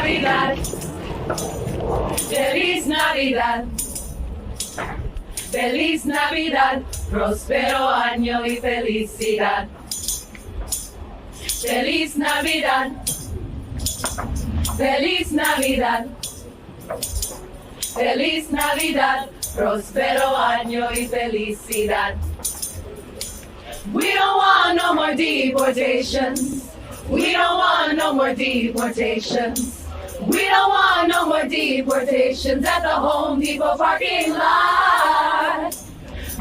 Navidad. Feliz Navidad. Feliz Navidad. Próspero año y felicidad. Feliz Navidad. Feliz Navidad. Feliz Navidad. Próspero año y felicidad. We don't want no more deportations. We don't want no more deportations. We don't want no more deportations at the Home Depot parking lot.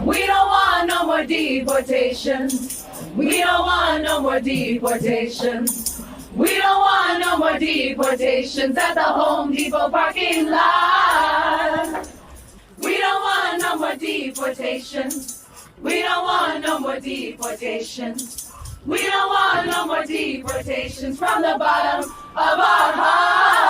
We don't want no more deportations. We don't want no more deportations. We don't want no more deportations at the Home Depot parking lot. We don't want no more deportations. We don't want no more deportations. We don't want no more deportations from the bottom of our hearts.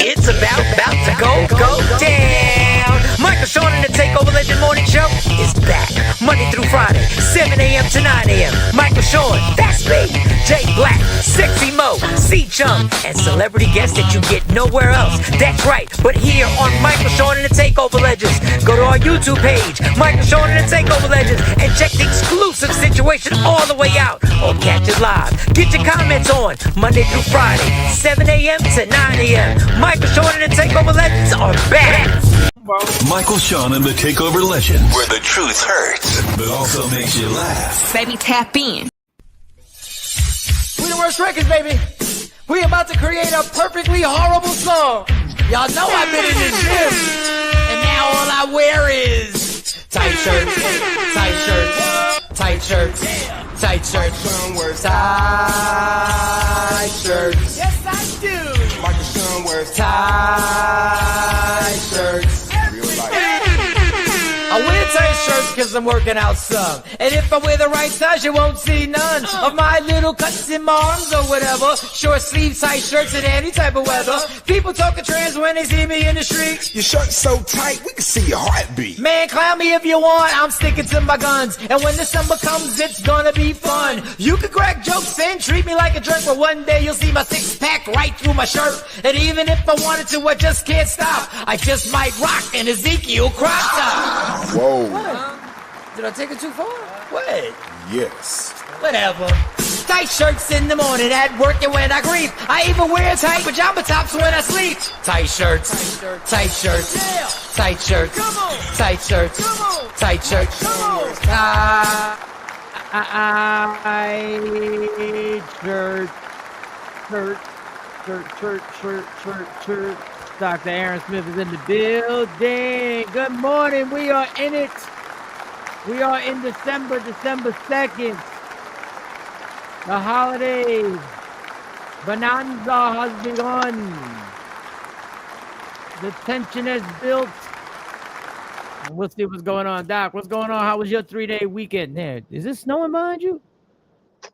It's about to go down. Michael Sean and the Takeover Legend Morning Show is back Monday through Friday, 7 a.m. to 9 a.m. Michael Sean, that's me. Jay Black, Sexy Mo, C-Chung, and celebrity guests that you get nowhere else. That's right, but here on Michael Sean and the Takeover Legends. Go to our YouTube page, Michael Sean and the Takeover Legends, and check the exclusive situation all the way out. Or catch it live. Get your comments on Monday through Friday, 7 a.m. to 9 a.m. Michael Sean and the Takeover Legends are back. Michael Sean and the Takeover Legends, where the truth hurts, but also makes you laugh. Baby, tap in. We the worst records, baby. We about to create a perfectly horrible song. Y'all know I've been in the gym, and now all I wear is tight shirts, tight shirts, tight shirts, tight shirts, tight shirts. Yes, I do. Michael Sean wears tight shirts. I wear tight shirts because I'm working out some. And if I wear the right size, you won't see none of my little cuts in my arms or whatever. Short sleeve tight shirts in any type of weather. People talking trans when they see me in the street. Your shirt's so tight, we can see your heartbeat. Man, clown me if you want, I'm sticking to my guns. And when the summer comes, it's gonna be fun. You can crack jokes and treat me like a jerk, but one day you'll see my six-pack right through my shirt. And even if I wanted to, I just can't stop. I just might rock an Ezekiel crop top. Whoa. Did I take it too far? What? Yes. Whatever. Tight shirts in the morning, at work and when I grieve. I even wear tight pajama tops when I sleep. Tight shirts, tight shirts, tight shirts, tight shirts, tight shirts, tight shirt. Dr. Aaron Smith is in the building. Good morning. We are in it. We are in December 2nd. The holidays. Bonanza has begun. The tension has built. And we'll see what's going on. Doc, what's going on? How was your 3-day weekend there? Is it snowing behind you?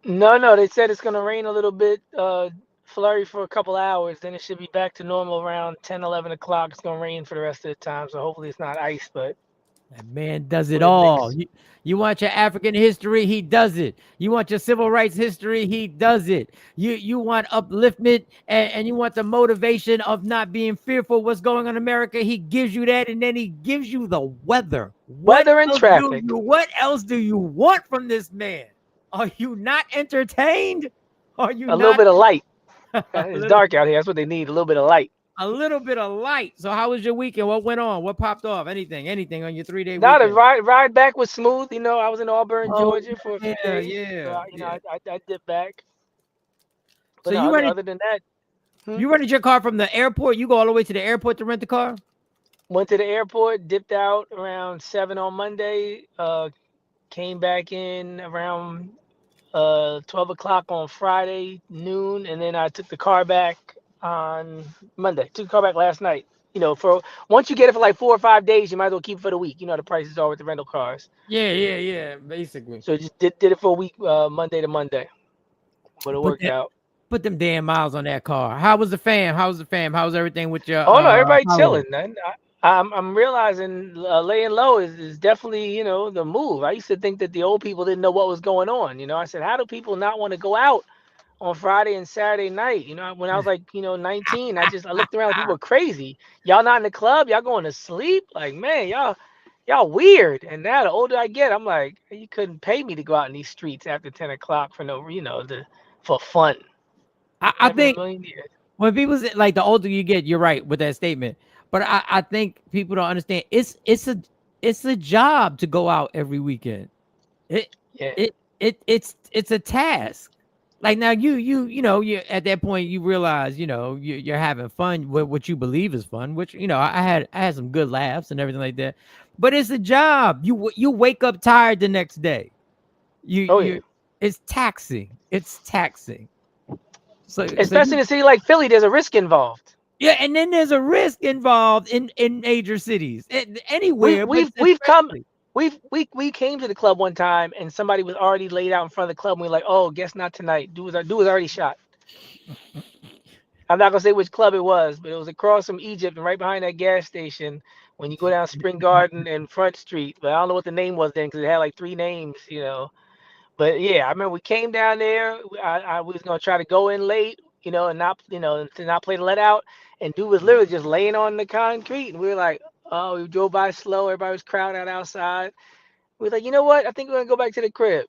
No. They said it's going to rain a little bit, flurry for a couple hours. Then it should be back to normal around 10, 11 o'clock. It's going to rain for the rest of the time. So hopefully it's not ice, but. That man does it all. You want your African history, he does it. You want your civil rights history, he does it. You want upliftment and you want the motivation of not being fearful of what's going on in America, he gives you that, and then he gives you the weather. Weather and traffic. What else do you want from this man? Are you not entertained? Are you little bit of light? It's dark out here. That's what they need, a little bit of light. A little bit of light. So how was your weekend? What went on? What popped off? Anything on your 3-day weekend? The ride back was smooth. You know, I was in Auburn, Georgia for a few days. Yeah. So, I dipped back. But so other than that. You rented your car from the airport? You go all the way to the airport to rent the car? Went to the airport, dipped out around 7 on Monday, came back in around 12 o'clock on Friday, noon, and then I took the car back on Monday. Took the car back last night. You know, for once you get it for like 4 or 5 days, you might as well keep it for the week. You know, the prices are with the rental cars. Yeah, basically. So just did it for a week, Monday to Monday. But it worked out. Put them damn miles on that car. How was the fam? How was everything with your? No, everybody chilling. I'm realizing laying low is definitely, the move. I used to think that the old people didn't know what was going on. I said, how do people not want to go out on Friday and Saturday night? When I was like, 19, I looked around, people were crazy. Y'all not in the club, y'all going to sleep? Like, man, y'all weird. And now the older I get, I'm like, you couldn't pay me to go out in these streets after 10 o'clock for for fun. I Never in a think million years. when people say, like, the older you get, you're right with that statement. But I think people don't understand. It's a job to go out every weekend. Yeah. It's a task. Like, now you at that point you realize you're having fun with what you believe is fun, which I had some good laughs and everything like that. But it's a job. You wake up tired the next day. It's taxing. It's taxing. So Especially in a city like Philly, there's a risk involved. yeah, and then there's a risk involved in major cities, anywhere. We came to the club one time and somebody was already laid out in front of the club. And we were like, oh, guess not tonight. Dude was already shot. I'm not gonna say which club it was, but it was across from Egypt and right behind that gas station when you go down Spring Garden and Front Street. But I don't know what the name was then because it had like 3 names, But yeah, I remember we came down there. I was gonna try to go in late, and not, to not play the let out. And dude was literally just laying on the concrete, and we were like, oh, we drove by slow. Everybody was crowded out outside. We were like, you know what? I think we're gonna go back to the crib.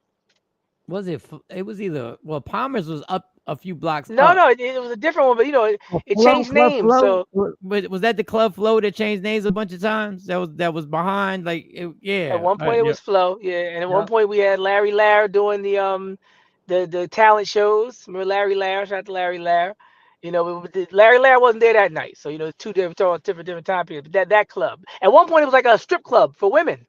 It was either Palmer's was up a few blocks. No, up. it was a different one, but it changed names. Flow. So was that the Club Flow that changed names a bunch of times? That was behind, like, yeah. At one point it was Flow, yeah, and at one point we had Larry Lair doing the talent shows. Remember Larry Lair? Shout out to Larry Lair. Larry Lair wasn't there that night, so it's two different time periods. But that club. At one point it was like a strip club for women.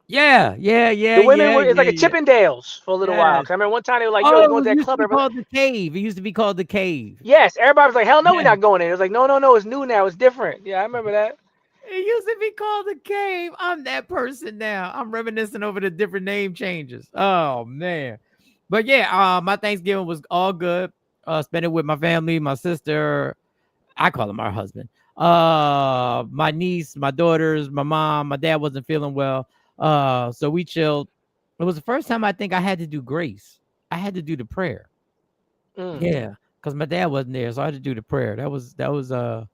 Yeah. The women were, it's like a Chippendales for a little while. 'Cause I remember one time they were like, yo, going to that club. Called the Cave. It used to be called the Cave. Yes, everybody was like, hell no, we're not going in. It was like, no, it's new now. It's different. Yeah, I remember that. It used to be called the Cave. I'm that person now. I'm reminiscing over the different name changes. Oh man. But yeah, my Thanksgiving was all good. Spent it with my family, my sister. I call him our husband. My niece, my daughters, my mom. My dad wasn't feeling well. So we chilled. It was the first time I think I had to do grace. I had to do the prayer. Yeah, because my dad wasn't there, so I had to do the prayer. That was different.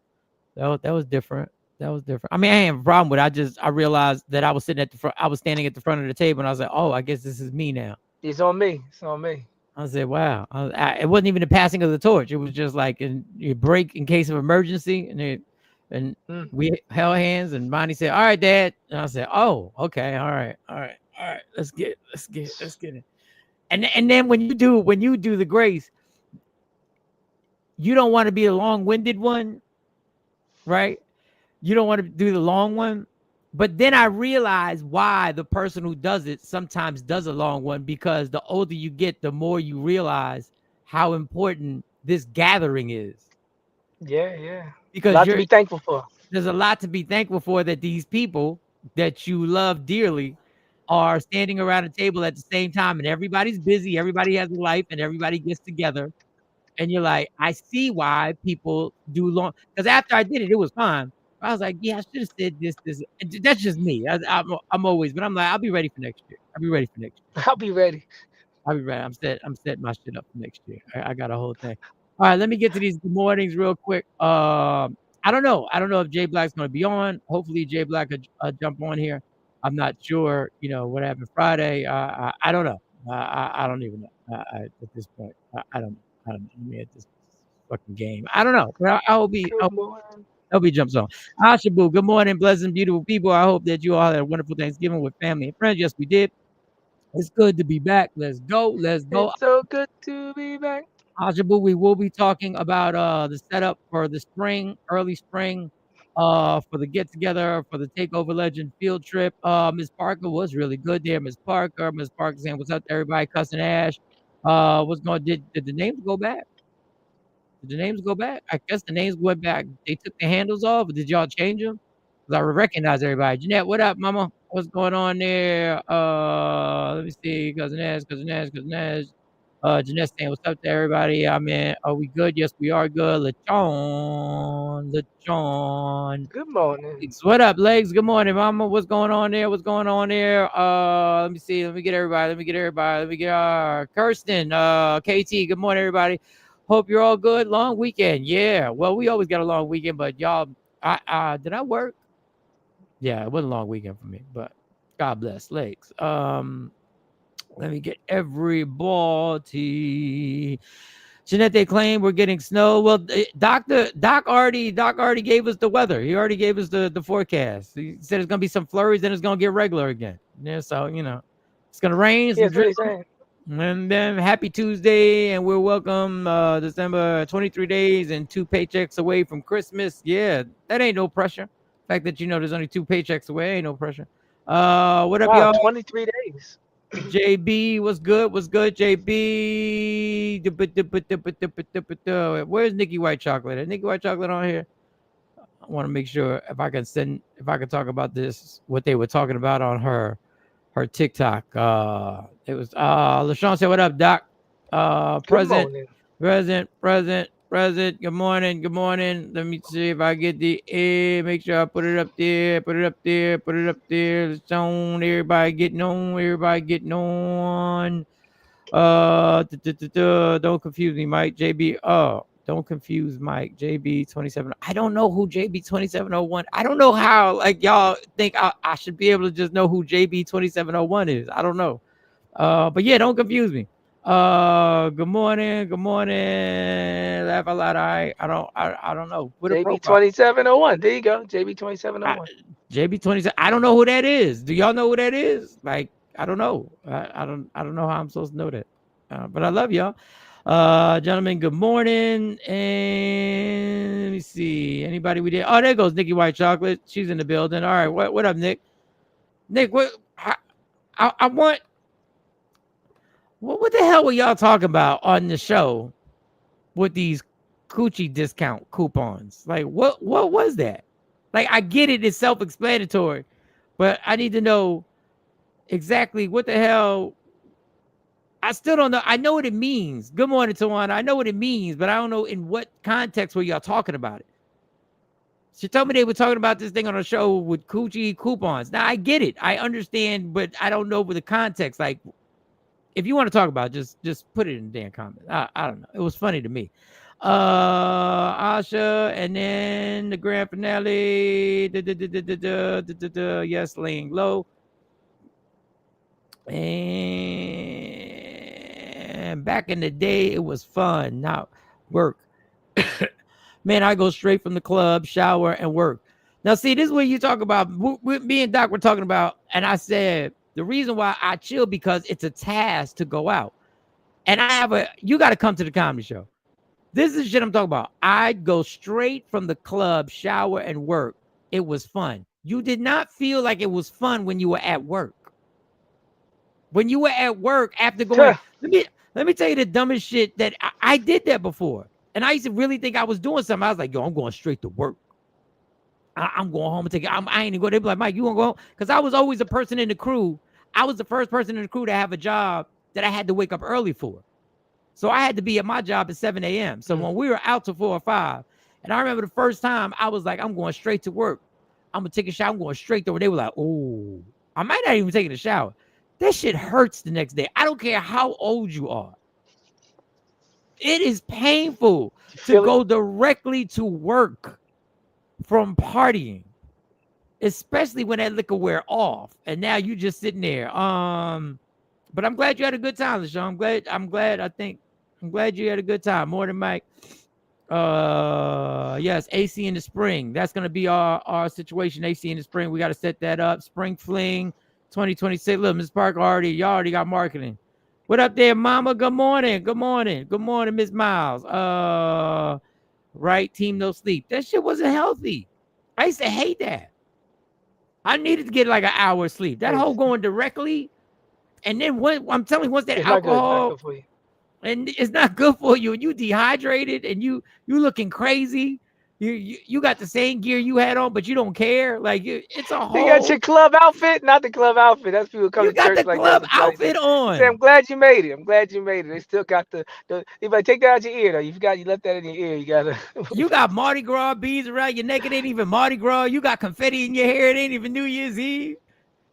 That was different. I mean, I ain't have a problem with it. I realized that I was sitting at the front. I was standing at the front of the table, and I was like, oh, I guess this is me now. It's on me. It's on me. I said, wow. It wasn't even the passing of the torch. It was just like you break in case of emergency, and we held hands, and Bonnie said, all right, Dad. And I said, oh, okay. All right. Let's get it. And then when you do the grace, you don't want to be a long-winded one, right? You don't want to do the long one. But then I realized why the person who does it sometimes does a long one, because the older you get, the more you realize how important this gathering is. Yeah. Because a lot to be thankful for. There's a lot to be thankful for, that these people that you love dearly are standing around a table at the same time, and everybody's busy, everybody has a life, and everybody gets together. And you're like, I see why people do long, because after I did it, it was fine. I was like, yeah, I should have said this. That's just me. I'm always, but I'm like, I'll be ready for next year. I'll be ready. I'm setting my shit up for next year. I got a whole thing. All right, let me get to these good mornings real quick. I don't know if Jay Black's going to be on. Hopefully Jay Black could jump on here. I'm not sure, what happened Friday. I don't know. I don't even know. At this point, I don't know. I mean, at this fucking game, I don't know. But I'll be jumps on. Ashabu, good morning, blessed, beautiful people. I hope that you all had a wonderful Thanksgiving with family and friends. Yes, we did. It's good to be back. Let's go. It's so good to be back. Ashabu, we will be talking about the setup for the early spring, for the get together for the Takeover Legend field trip. Ms. Parker was really good there. Ms. Parker saying what's up to everybody, cussing Ash. Did the names go back? Did the names go back? I guess the names went back. They took the handles off, or did y'all change them? Because I recognize everybody. Jeanette, what up, mama? What's going on there? Let me see. Cousin Ash. Jeanette saying, what's up to everybody? I mean, are we good? Yes, we are good. LeJohn. Good morning. What up, Legs? Good morning, mama. What's going on there? What's going on there? Let me see. Let me get everybody. Let me get Kirsten. KT. Good morning, everybody. Hope you're all good. Long weekend. Yeah. Well, we always got a long weekend, but y'all, did I work? Yeah, it wasn't a long weekend for me, but God bless. Legs. Let me get everybody. Jeanette, they claim we're getting snow. Well, Doc already gave us the weather. He already gave us the forecast. He said it's gonna be some flurries, then it's gonna get regular again. Yeah, so it's gonna rain. Yeah, that's what he's saying. And then happy Tuesday, and we're welcome December 23 days and 2 paychecks away from Christmas. Yeah, that ain't no pressure. The fact that there's only 2 paychecks away ain't no pressure. What up, y'all? 23 days. JB, what's good? What's good, JB? Where's Nikki White Chocolate? Is Nikki White Chocolate on here? I want to make sure if I can talk about this, what they were talking about on her TikTok. It was LaShawn said, "What up, Doc? Present. Good morning. Let me see if I get the A. Make sure I put it up there. LaShawn, everybody getting on. Don't confuse me, Mike. JB. Don't confuse Mike. JB 27. I don't know who JB 2701. I don't know how y'all think I should be able to just know who JB 2701 is. I don't know. But yeah, don't confuse me. Good morning. Laugh a lot. I don't know. JB 2701. There you go. JB 2701. JB 27. I don't know who that is. Do y'all know who that is? I don't know. I don't know how I'm supposed to know that. But I love y'all. Gentlemen, good morning. And let me see. Anybody we did? Oh, there goes Nikki White Chocolate. She's in the building. All right. What up, Nick? Nick, I want. What the hell were y'all talking about on the show with these coochie discount coupons? What was that? I get it, it's self-explanatory, but I need to know exactly what the hell. I still don't know. I know what it means. Good morning, Tawana. I know what it means, but I don't know in what context were y'all talking about it. She told me they were talking about this thing on a show with coochie coupons. Now, I get it. I understand, but I don't know the context. If you want to talk about it, just put it in the damn comments. I don't know. It was funny to me. Asha, and then the grand finale. Yes, laying low. And back in the day, it was fun. Now, work. Man, I go straight from the club, shower, and work. Now, see, this is what you talk about. Me and Doc were talking about, and I said, the reason why I chill because it's a task to go out. And you got to come to the comedy show. This is shit I'm talking about. I'd go straight from the club, shower, and work. It was fun. You did not feel like it was fun when you were at work. When you were at work after going, let me tell you the dumbest shit that I did that before. And I used to really think I was doing something. I was like, yo, I'm going straight to work. I'm going home and take it. I ain't even going. They'd be like, Mike, you want to go home? Because I was always a person in the crew. I was the first person in the crew to have a job that I had to wake up early for. So I had to be at my job at 7 a.m. So when we were out till 4 or 5, and I remember the first time I was like, I'm going straight to work. I'm going to take a shower. I'm going straight to work. They were like, oh, I might not even taking a shower. That shit hurts the next day. I don't care how old you are. It is painful to go directly to work from partying, especially when that liquor wear off. And now you just sitting there. But I'm glad you had a good time, LaShawn. I'm glad you had a good time. More than Mike. Yes, AC in the spring. That's gonna be our situation. AC in the spring. We got to set that up. Spring fling 2026. Look, Ms. Parker y'all already got marketing. What up there, mama? Good morning, Miss Miles. Right, team no sleep. That shit wasn't healthy. I used to hate that. I needed to get like an hour of sleep. That whole going directly, and then I'm telling you, once that alcohol, and it's not good for you, and you dehydrated, and you looking crazy. You got the same gear you had on, but you don't care. Like it's a whole. You got your club outfit, not the club outfit. That's people come You to got church the like club that. outfit Say, on. I'm glad you made it. I'm glad you made it. They still got the you better take that out your ear though. You left that in your ear. You gotta. You got Mardi Gras beads around your neck. It ain't even Mardi Gras. You got confetti in your hair. It ain't even New Year's Eve.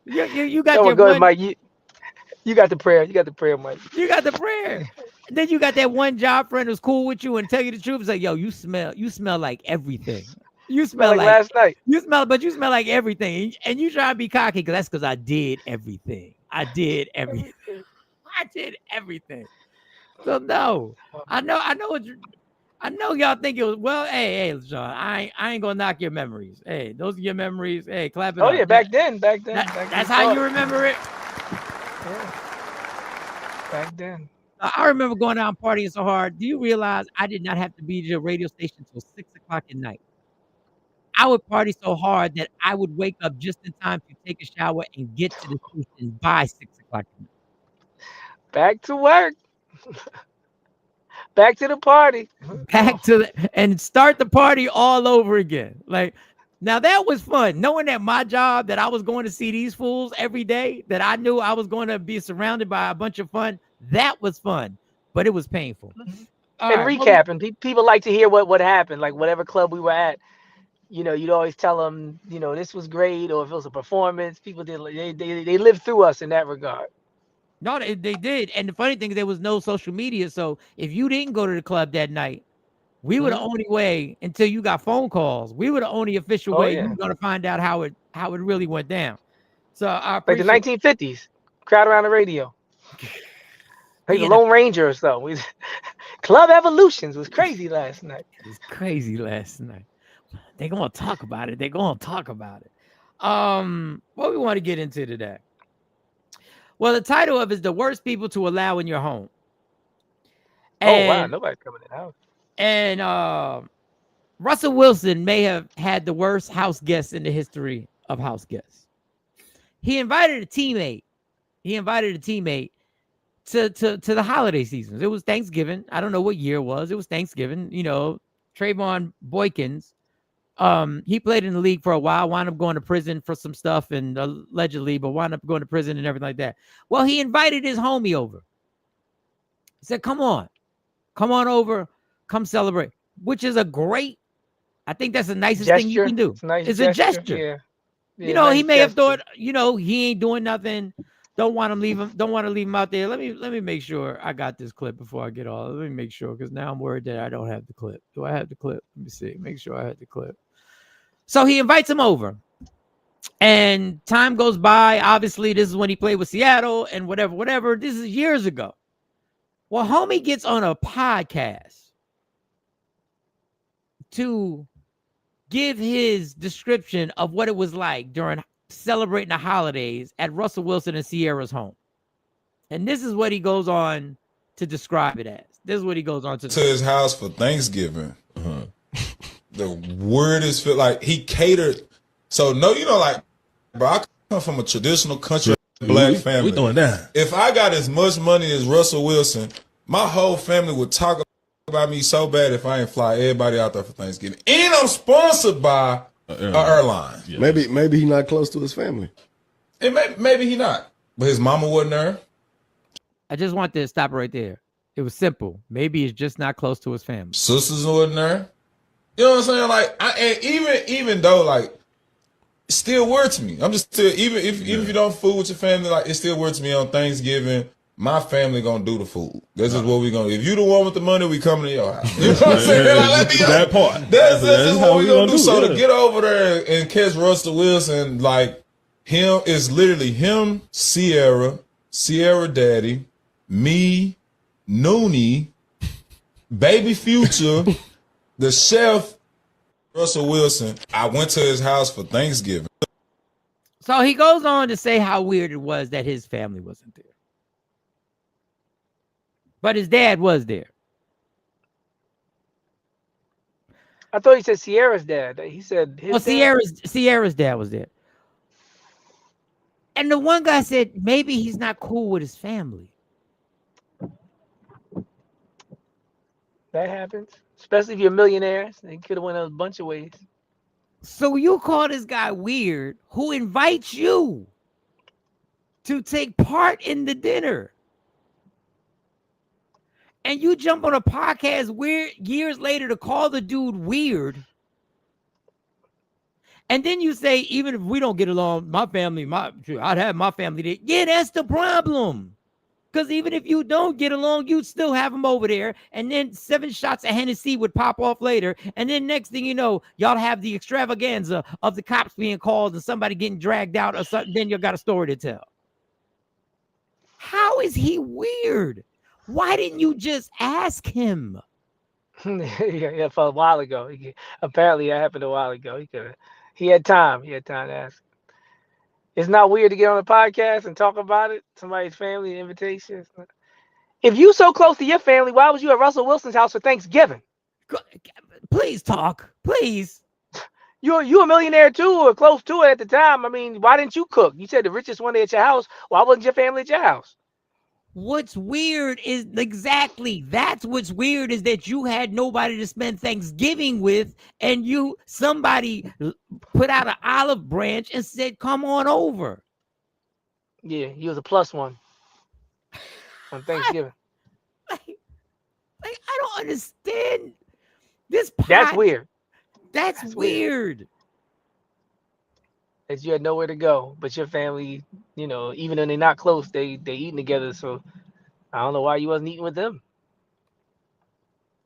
You got Oh my your God, one. Mike. You got the prayer. You got the prayer, Mike. You got the prayer. And then you got that one job friend who's cool with you and tell you the truth. It's like, yo, you smell like everything. You smell like last night. you smell like everything. And you try to be cocky because I did everything. I did everything. I did everything. So no, I know y'all think it was well. Hey, LaShawn, I ain't gonna knock your memories. Hey, those are your memories. Hey, clap it up. Oh yeah, back then. That's how you remember it. Yeah. Back then. I remember going out and partying so hard. Do you realize I did not have to be to the radio station until 6 o'clock at night? I would party so hard that I would wake up just in time to take a shower and get to the station by 6 o'clock at night. Back to work. Back to the party. And start the party all over again. Like, now that was fun. Knowing that my job, that I was going to see these fools every day, that I knew I was going to be surrounded by a bunch of fun. That was fun, but it was painful. Recapping, people like to hear what happened. Like whatever club we were at, you'd always tell them, this was great, or if it was a performance. People they lived through us in that regard. No, they did. And the funny thing is there was no social media. So if you didn't go to the club that night, we were the only way until you got phone calls. We were the only official way you were going to find out how it really went down. So I appreciate like the 1950s, crowd around the radio. Like the Lone Ranger or something. Club Evolutions was crazy last night. It was crazy last night. They're going to talk about it. What we want to get into today? Well, the title of it is The Worst People to Allow in Your Home. Wow, nobody's coming in the house. And Russell Wilson may have had the worst house guests in the history of house guests. He invited a teammate. To the holiday seasons. It was Thanksgiving. I don't know what year it was. It was Thanksgiving. Trayvon Boykins. He played in the league for a while, wound up going to prison for some stuff and allegedly, but wound up going to prison and everything like that. Well, he invited his homie over. He said, come on over, come celebrate, which is I think that's the nicest thing you can do. It's a gesture. Yeah. He may have thought, he ain't doing nothing. Don't want to leave him out there. Let me make sure I got this clip before I get all. Let me make sure, because now I'm worried that I don't have the clip. Do I have the clip? Let me see. Make sure I have the clip. So he invites him over, and time goes by. Obviously, this is when he played with Seattle and whatever. This is years ago. Well, homie gets on a podcast to give his description of what it was like during celebrating the holidays at Russell Wilson and Sierra's home. And this is what he goes on to describe it as. This is what he goes on to his house for Thanksgiving. The weirdest feel like he catered. So bro, I come from a traditional country black family. We doing that. If I got as much money as Russell Wilson, my whole family would talk about me so bad if I ain't fly everybody out there for Thanksgiving. And I'm sponsored by an airline. Yeah. Maybe he not close to his family. And maybe he not. But his mama wasn't there. I just want to stop right there. It was simple. Maybe he's just not close to his family. Sisters wasn't there. You know what I'm saying? Like, and even though, like, it's still weird to me. I'm just still, even if you don't fool with your family, like, it's still weird to me on Thanksgiving. My family gonna do the food. This is what we gonna do. If you the one with the money, we coming to your house. You know what I'm saying? Like, that part. That's what we gonna do. So to get over there and catch Russell Wilson, like, him, is literally him, Sierra Daddy, me, Noonie, Baby Future, the chef, Russell Wilson. I went to his house for Thanksgiving. So he goes on to say how weird it was that his family wasn't there. But his dad was there. I thought he said Sierra's dad. He said his dad? Sierra's dad was there. And the one guy said maybe he's not cool with his family. That happens. Especially if you're a millionaire. They could have went a bunch of ways. So you call this guy weird who invites you to take part in the dinner. And you jump on a podcast weird years later to call the dude weird. And then you say, even if we don't get along, my family, I'd have my family there. Yeah, that's the problem. Because even if you don't get along, you'd still have them over there. And then 7 shots of Hennessy would pop off later. And then next thing you know, y'all have the extravaganza of the cops being called and somebody getting dragged out or something. Then you got a story to tell. How is he weird? Why didn't you just ask him? Yeah, for a while ago. Apparently, that happened a while ago. He had time. He had time to ask. It's not weird to get on a podcast and talk about it. Somebody's family invitation. If you so close to your family, why was you at Russell Wilson's house for Thanksgiving? Please talk, please. You a millionaire too, or close to it at the time. I mean, why didn't you cook? You said the richest one at your house. Why wasn't your family at your house? What's weird is that's what's weird is that you had nobody to spend Thanksgiving with, and somebody put out an olive branch and said, "Come on over." Yeah, he was a plus one on Thanksgiving. Like I don't understand this. That's weird. That's weird. That you had nowhere to go, but your family, even though they're not close, they eating together. So I don't know why you wasn't eating with them.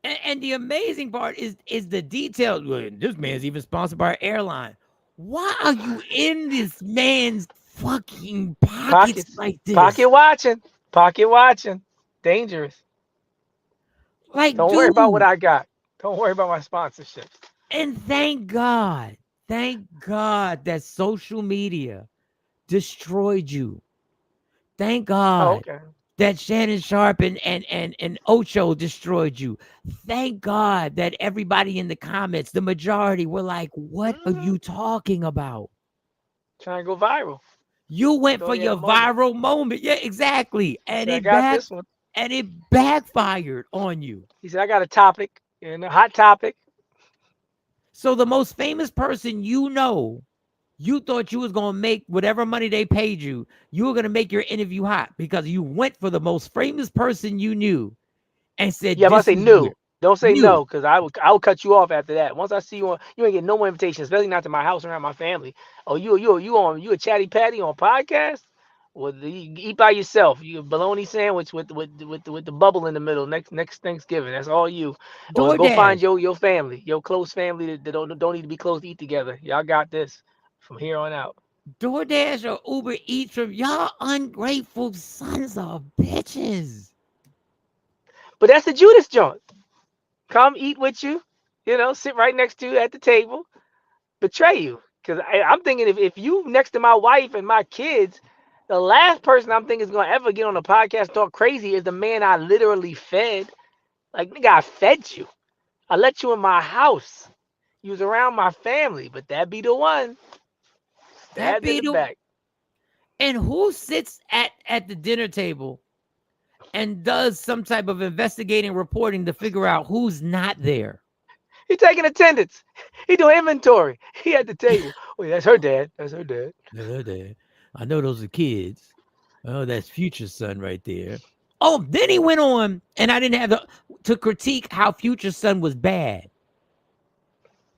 And the amazing part is the detail. This man's even sponsored by an airline. Why are you in this man's fucking pockets like this? Pocket watching, dangerous. Like, don't worry about what I got. Don't worry about my sponsorship. And thank God that social media destroyed you. Thank God that Shannon Sharp and Ocho destroyed you. Thank God that everybody in the comments, the majority, were like, "What are you talking about?" Trying to go viral. You went for your viral moment. Yeah, exactly. And it backfired on you. He said, "I got a topic, a hot topic." So the most famous person you thought you was going to make whatever money they paid you. You were going to make your interview hot because you went for the most famous person you knew and said, "Yeah, I'm going to say no. Don't say no, because I will cut you off after that. Once I see you you ain't get no more invitations, especially not to my house around my family. Oh, you a chatty patty on podcast? Well, you eat by yourself. You a bologna sandwich with the bubble in the middle next Thanksgiving. That's all you. Or go find your family, your close family that don't need to be close to eat together. Y'all got this from here on out. DoorDash or Uber Eats from y'all ungrateful sons of bitches. But that's the Judas joint. Come eat with you, sit right next to you at the table, betray you. Because I'm thinking if you next to my wife and my kids, the last person I'm thinking is going to ever get on a podcast and talk crazy is the man I literally fed. Like, nigga, I fed you. I let you in my house. You was around my family, but that be the one. That be the back. And who sits at the dinner table and does some type of investigating reporting to figure out who's not there? He taking attendance. He doing inventory. He at the table. Wait, that's her dad. That's her dad. That's her dad. I know those are kids. Oh, that's Future's son right there. Oh, then he went on, and I didn't have to critique how Future's son was bad.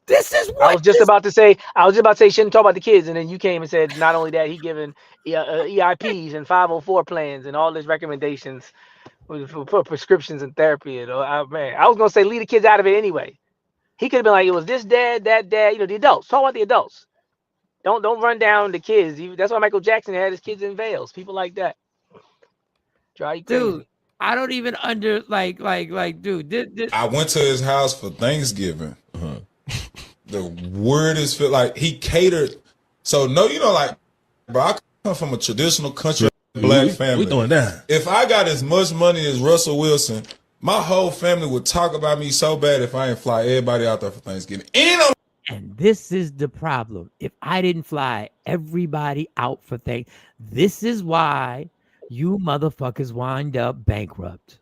This is what I was just about to say. You shouldn't talk about the kids, and then you came and said not only that he given EIPs and 504 plans and all his recommendations for prescriptions and therapy. And I was gonna say leave the kids out of it anyway. He could have been like, it was this dad, that dad. The adults. Talk about the adults. Don't run down the kids. That's why Michael Jackson had his kids in veils. People like that. Drive you crazy. Dude, I don't even dude. I went to his house for Thanksgiving. The weirdest feel like he catered. So bro, I come from a traditional country black family. We doing that. If I got as much money as Russell Wilson, my whole family would talk about me so bad if I didn't fly everybody out there for Thanksgiving. And this is the problem. If I didn't fly everybody out for this is why you motherfuckers wind up bankrupt.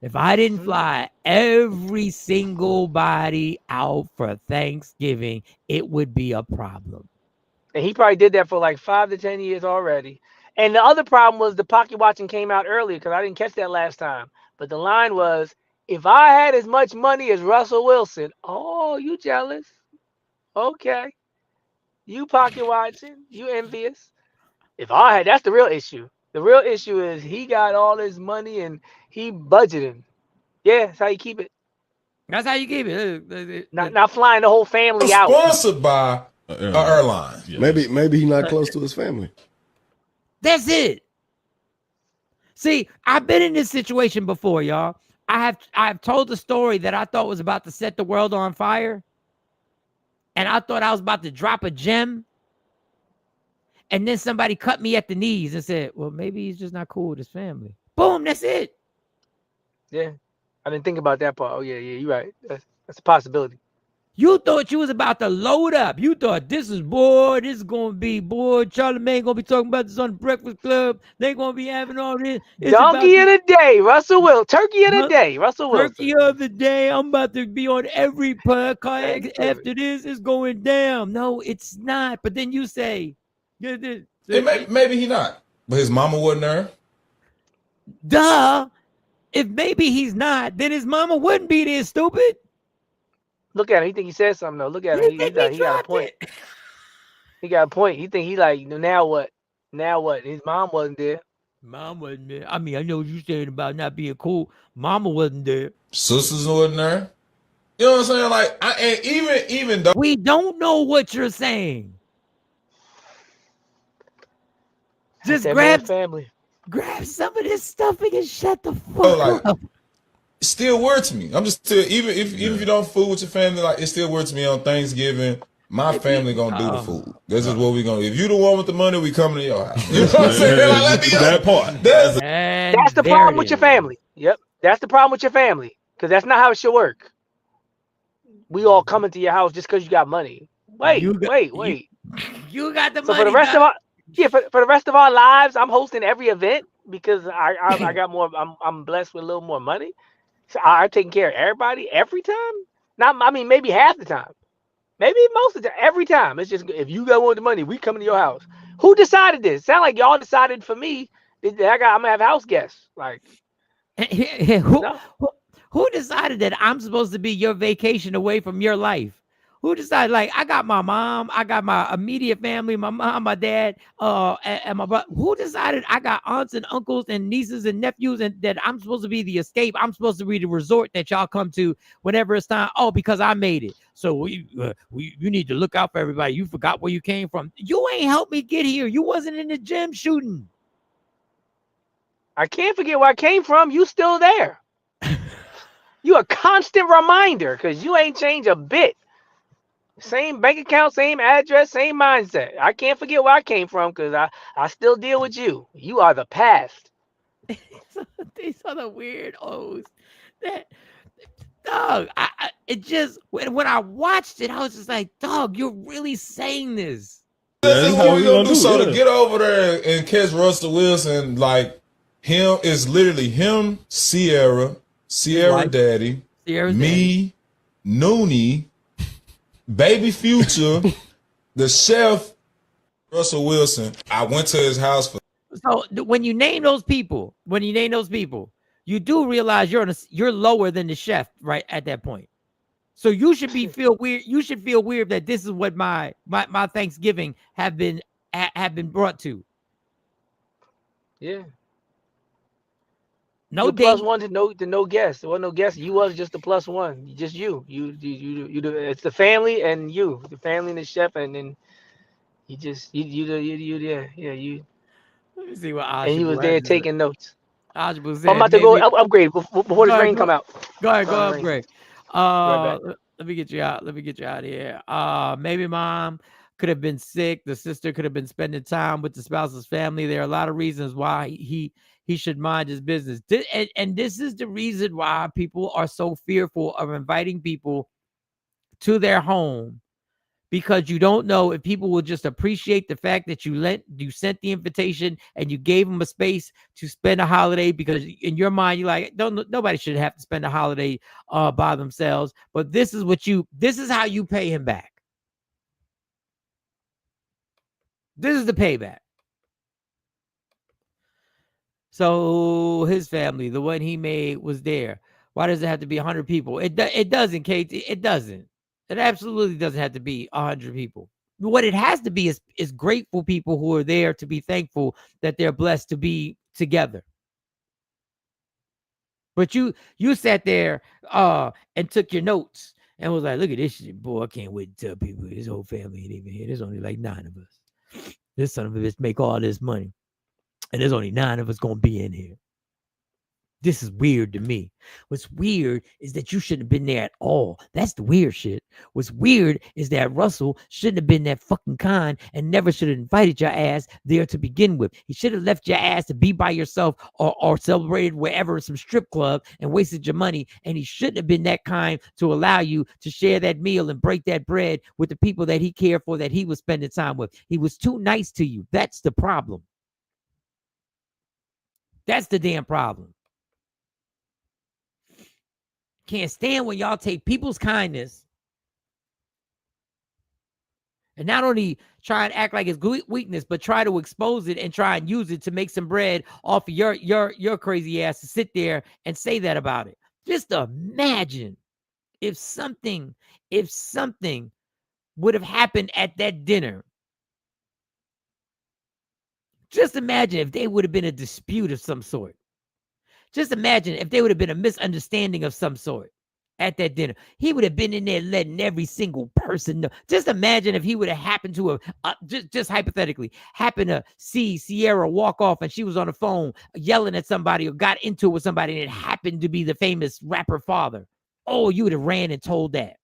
If I didn't fly every single body out for Thanksgiving, it would be a problem. And he probably did that for like 5 to 10 years already. And the other problem was the pocket watching came out earlier because I didn't catch that last time. But the line was, if I had as much money as Russell Wilson, oh, you jealous? Okay. You pocket watching, you envious. If I had, that's the real issue. The real issue is he got all his money and he budgeting. Yeah, that's how you keep it. That's how you keep it. Not flying the whole family out. Sponsored by an airline. Yeah. Maybe he's not close to his family. That's it. See, I've been in this situation before, y'all. I've told the story that I thought was about to set the world on fire. And I thought I was about to drop a gem. And then somebody cut me at the knees and said, well, maybe he's just not cool with his family. Boom, that's it. Yeah. I didn't think about that part. Oh, yeah, you're right. That's a possibility. You thought you was about to load up. You thought this is going to be, Charlamagne going to be talking about this on the Breakfast Club. They're going to be having all this. Donkey of the day, Russell Wilson. Turkey of the day, Russell Wilson. Turkey of the day. I'm about to be on every podcast after this. It's going down. No, it's not. But then you say, maybe he not. But his mama wasn't there. Duh. If maybe he's not, then his mama wouldn't be there, stupid. Look at him. He think he said something, though. Look at him. He got a point. He got a point. He think he like, now what? Now what? His mom wasn't there. Mom wasn't there. I mean, I know what you're saying about not being cool. Mama wasn't there. Sisters wasn't there. You know what I'm saying? Like, and even though we don't know what you're saying. Just grab some of this stuffing and shut the fuck up. It still works me. I'm just still, even if you don't fool with your family, like it still works me on Thanksgiving. My family gonna do the food. This is what we gonna. If you the one with the money, we coming to your house. You know what I'm saying? Like, that part. That's the problem with your family. Yep, that's the problem with your family because that's not how it should work. We all coming to your house just because you got money. Wait. You got the money. So for the rest of our for the rest of our lives, I'm hosting every event because I got more. I'm blessed with a little more money. So I'm taking care of everybody every time. Maybe half the time. Maybe most of the time. Every time. It's just if you got more money, we coming to your house. Who decided this? Sound like y'all decided for me. I'm gonna have house guests. Like who decided that I'm supposed to be your vacation away from your life? Who decided? Like, I got my mom, I got my immediate family, my mom, my dad, and my brother. Who decided I got aunts and uncles and nieces and nephews, and that I'm supposed to be the escape? I'm supposed to be the resort that y'all come to whenever it's time. Oh, because I made it. So you need to look out for everybody. You forgot where you came from. You ain't helped me get here. You wasn't in the gym shooting. I can't forget where I came from. You still there. You a constant reminder because you ain't changed a bit. Same bank account, same address, same mindset. I can't forget where I came from because I still deal with you. You are the past. These are the weirdos. Dog, it just when I watched it, I was just like, dog, you're really saying this. That's what we gonna do. So to get over there and catch Russell Wilson, like him is literally him, Sierra Daddy, me, Noonie, Baby Future, the chef, Russell Wilson. I went to his house for. So when you name those people, you do realize you're lower than the chef, right? At that point, so you should feel weird. You should feel weird that this is what my Thanksgiving have been brought to. Yeah. No plus one to no guest. There was no guest. You was just the plus one. Just you. You. It's the family and you. The family and the chef, and then you. Let me see what. And he was there taking notes. I'm about to go upgrade before the rain come out. Go ahead, go upgrade. Let me get you out. Let me get you out of here. Maybe mom could have been sick. The sister could have been spending time with the spouse's family. There are a lot of reasons why he should mind his business. And this is the reason why people are so fearful of inviting people to their home because you don't know if people will just appreciate the fact that you sent the invitation and you gave them a space to spend a holiday, because in your mind you're like, nobody should have to spend a holiday by themselves. But this is how you pay him back. This is the payback. So his family, the one he made, was there. Why does it have to be 100 people? It doesn't, Kate. It doesn't. It absolutely doesn't have to be 100 people. What it has to be is grateful people who are there to be thankful that they're blessed to be together. But you sat there and took your notes and was like, look at this shit, boy. I can't wait to tell people his whole family ain't even here. There's only like 9 of us. This son of a bitch make all this money, and there's only 9 of us gonna be in here. This is weird to me. What's weird is that you shouldn't have been there at all. That's the weird shit. What's weird is that Russell shouldn't have been that fucking kind and never should have invited your ass there to begin with. He should have left your ass to be by yourself or celebrated wherever, some strip club, and wasted your money. And he shouldn't have been that kind to allow you to share that meal and break that bread with the people that he cared for, that he was spending time with. He was too nice to you. That's the problem. That's the damn problem. Can't stand when y'all take people's kindness and not only try and act like it's weakness, but try to expose it and try and use it to make some bread off of your crazy ass to sit there and say that about it. Just imagine if something would have happened at that dinner. Just imagine if there would have been a dispute of some sort. Just imagine if there would have been a misunderstanding of some sort at that dinner. He would have been in there letting every single person know. Just imagine if he would have happened to just hypothetically, happened to see Sierra walk off and she was on the phone yelling at somebody or got into it with somebody and it happened to be the famous rapper father. Oh, you would have ran and told that.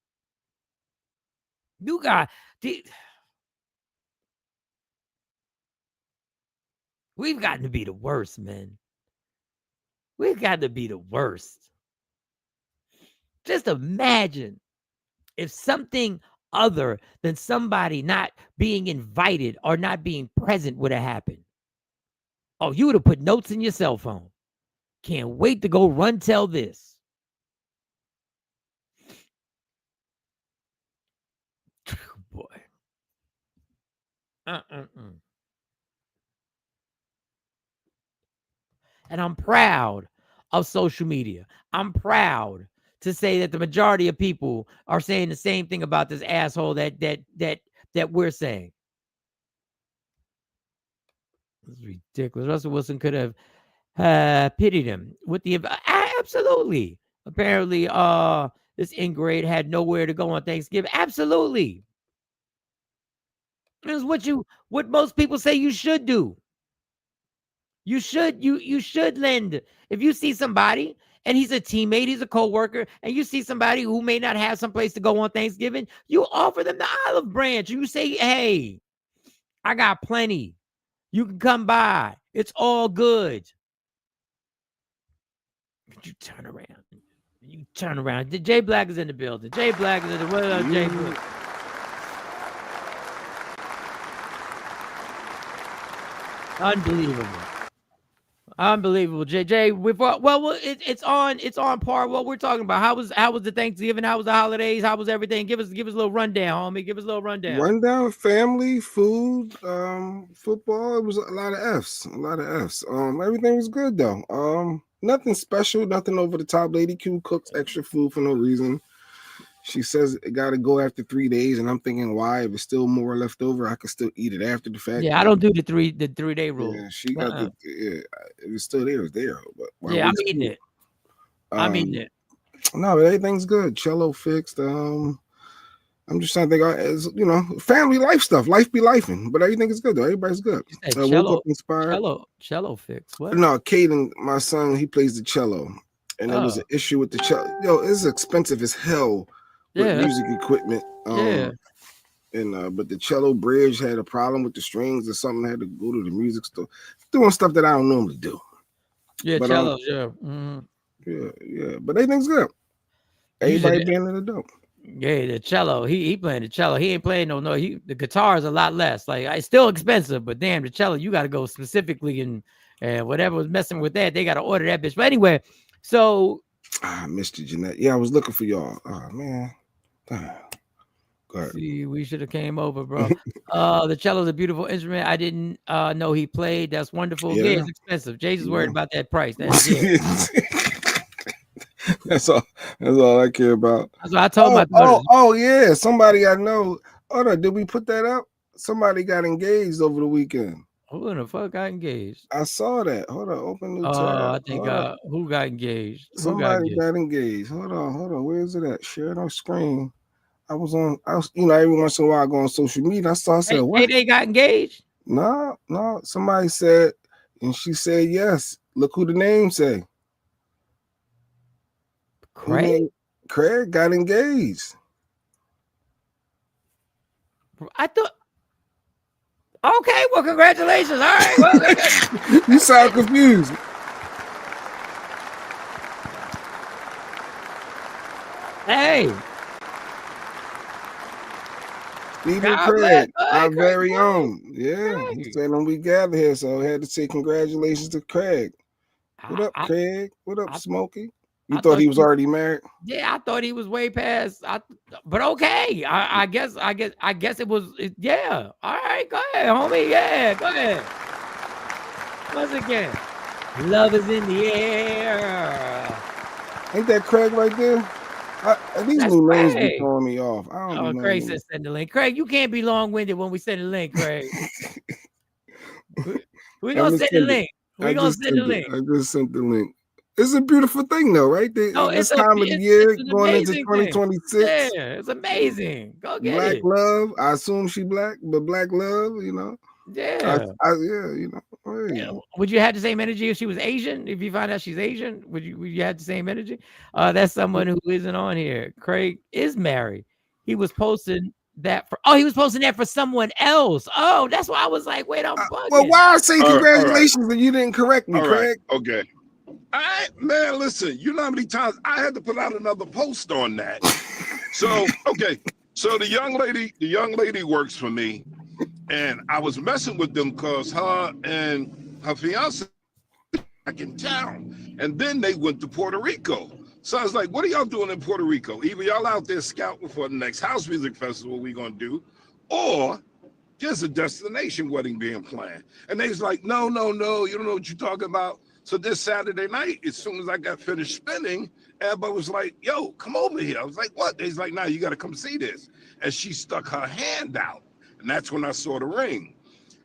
We've gotten to be the worst, man. We've got to be the worst. Just imagine if something other than somebody not being invited or not being present would have happened. Oh, you would have put notes in your cell phone. Can't wait to go run tell this. Boy. And I'm proud of social media. I'm proud to say that the majority of people are saying the same thing about this asshole that we're saying. It's ridiculous. Russell Wilson could have pitied him with the absolutely. Apparently, this ingrate had nowhere to go on Thanksgiving. Absolutely. It's what most people say you should do. You should lend. If you see somebody and he's a teammate, he's a co-worker, and you see somebody who may not have some place to go on Thanksgiving, you offer them the olive branch. You say, hey, I got plenty. You can come by. It's all good. You turn around. You turn around. Jay Black is in the building. Jay Black is in the what up, Jay Black? Unbelievable, JJ. It's on par. What we're talking about. How was the Thanksgiving? How was the holidays? How was everything? Give us a little rundown, homie. Give us a little rundown. Rundown, family, food, football. It was a lot of F's. Everything was good though. Nothing special, nothing over the top. Lady Q cooks extra food for no reason. She says it got to go after 3 days, and I'm thinking, why? If it's still more left over, I can still eat it after the fact. Yeah, I don't do the 3-day rule. Yeah, she got it was still there. It was there. But yeah, I'm eating it. I'm eating it. No, but everything's good. Cello fixed. I'm just trying to think. As you know, family life stuff. Life be lifing, but everything is good though. Everybody's good. Woke up inspired. Cello fixed. What? No, Caden, my son, he plays the cello, and there was an issue with the cello. Yo, it's expensive as hell. With music equipment, but the cello bridge had a problem with the strings or something. Had to go to the music store, doing stuff that I don't normally do. Yeah, but, cello, yeah, but everything's good. Everybody being in the dope. Yeah, the cello. He playing the cello. He ain't playing no. The guitar is a lot less. Like it's still expensive, but damn, the cello you got to go specifically and whatever was messing with that, they got to order that bitch. But anyway, so Mr. Jeanette. Yeah, I was looking for y'all. Oh man. Damn. Go ahead. See, we should have came over, bro. The cello is a beautiful instrument. I didn't know he played. That's wonderful. Yeah, it's expensive. Jay's worried about that price. That's all I care about. That's what I told my daughter. Oh yeah, somebody I know. Hold on, did we put that up? Somebody got engaged over the weekend. Who in the fuck got engaged? I saw that. Hold on, open new tab. I think who got engaged? Somebody got engaged. Hold on. Where is it at? Share it on screen. I was, every once in a while I go on social media. I said, what? They got engaged? No. Somebody said, and she said yes. Look who the name say. Craig? Craig got engaged. I thought. Okay, well, congratulations. All right. Well, you sound confused. Hey. Stephen Craig, our very own. Yeah, he said when we gather here, so I had to say congratulations to Craig. What up, Craig? What up, Smokey? You thought he was already married? Yeah, I thought he was way past. But okay, I guess it was. Yeah, all right, go ahead, homie. Yeah, go ahead. Once again, love is in the air. Ain't that Craig right there? These new names be throwing me off. I don't know. Craig said send the link. Craig, you can't be long-winded when we send the link, Craig. We're gonna send the link. We're gonna send the link. I just sent the link. It's a beautiful thing, though, right? This time of the year, going into 2026. Yeah, it's amazing. Go get Black it. love. I assume she black, but black love, Yeah. Yeah. Would you have the same energy if she was Asian? If you find out she's Asian, would you have the same energy? That's someone who isn't on here. Craig is married. He was posting that for someone else. Oh, that's why I was like, wait, I'm bugging. Well, why I say congratulations and you didn't correct me, Craig? Okay. All right, man, listen, you know how many times I had to put out another post on that. So, okay. So the young lady works for me. And I was messing with them because her and her fiance back in town. And then they went to Puerto Rico. So I was like, what are y'all doing in Puerto Rico? Either y'all out there scouting for the next house music festival we're going to do, or there's a destination wedding being planned. And they was like, no, you don't know what you're talking about. So this Saturday night, as soon as I got finished spinning, everybody was like, yo, come over here. I was like, what? They's like, nah, you got to come see this. And she stuck her hand out. And that's when I saw the ring.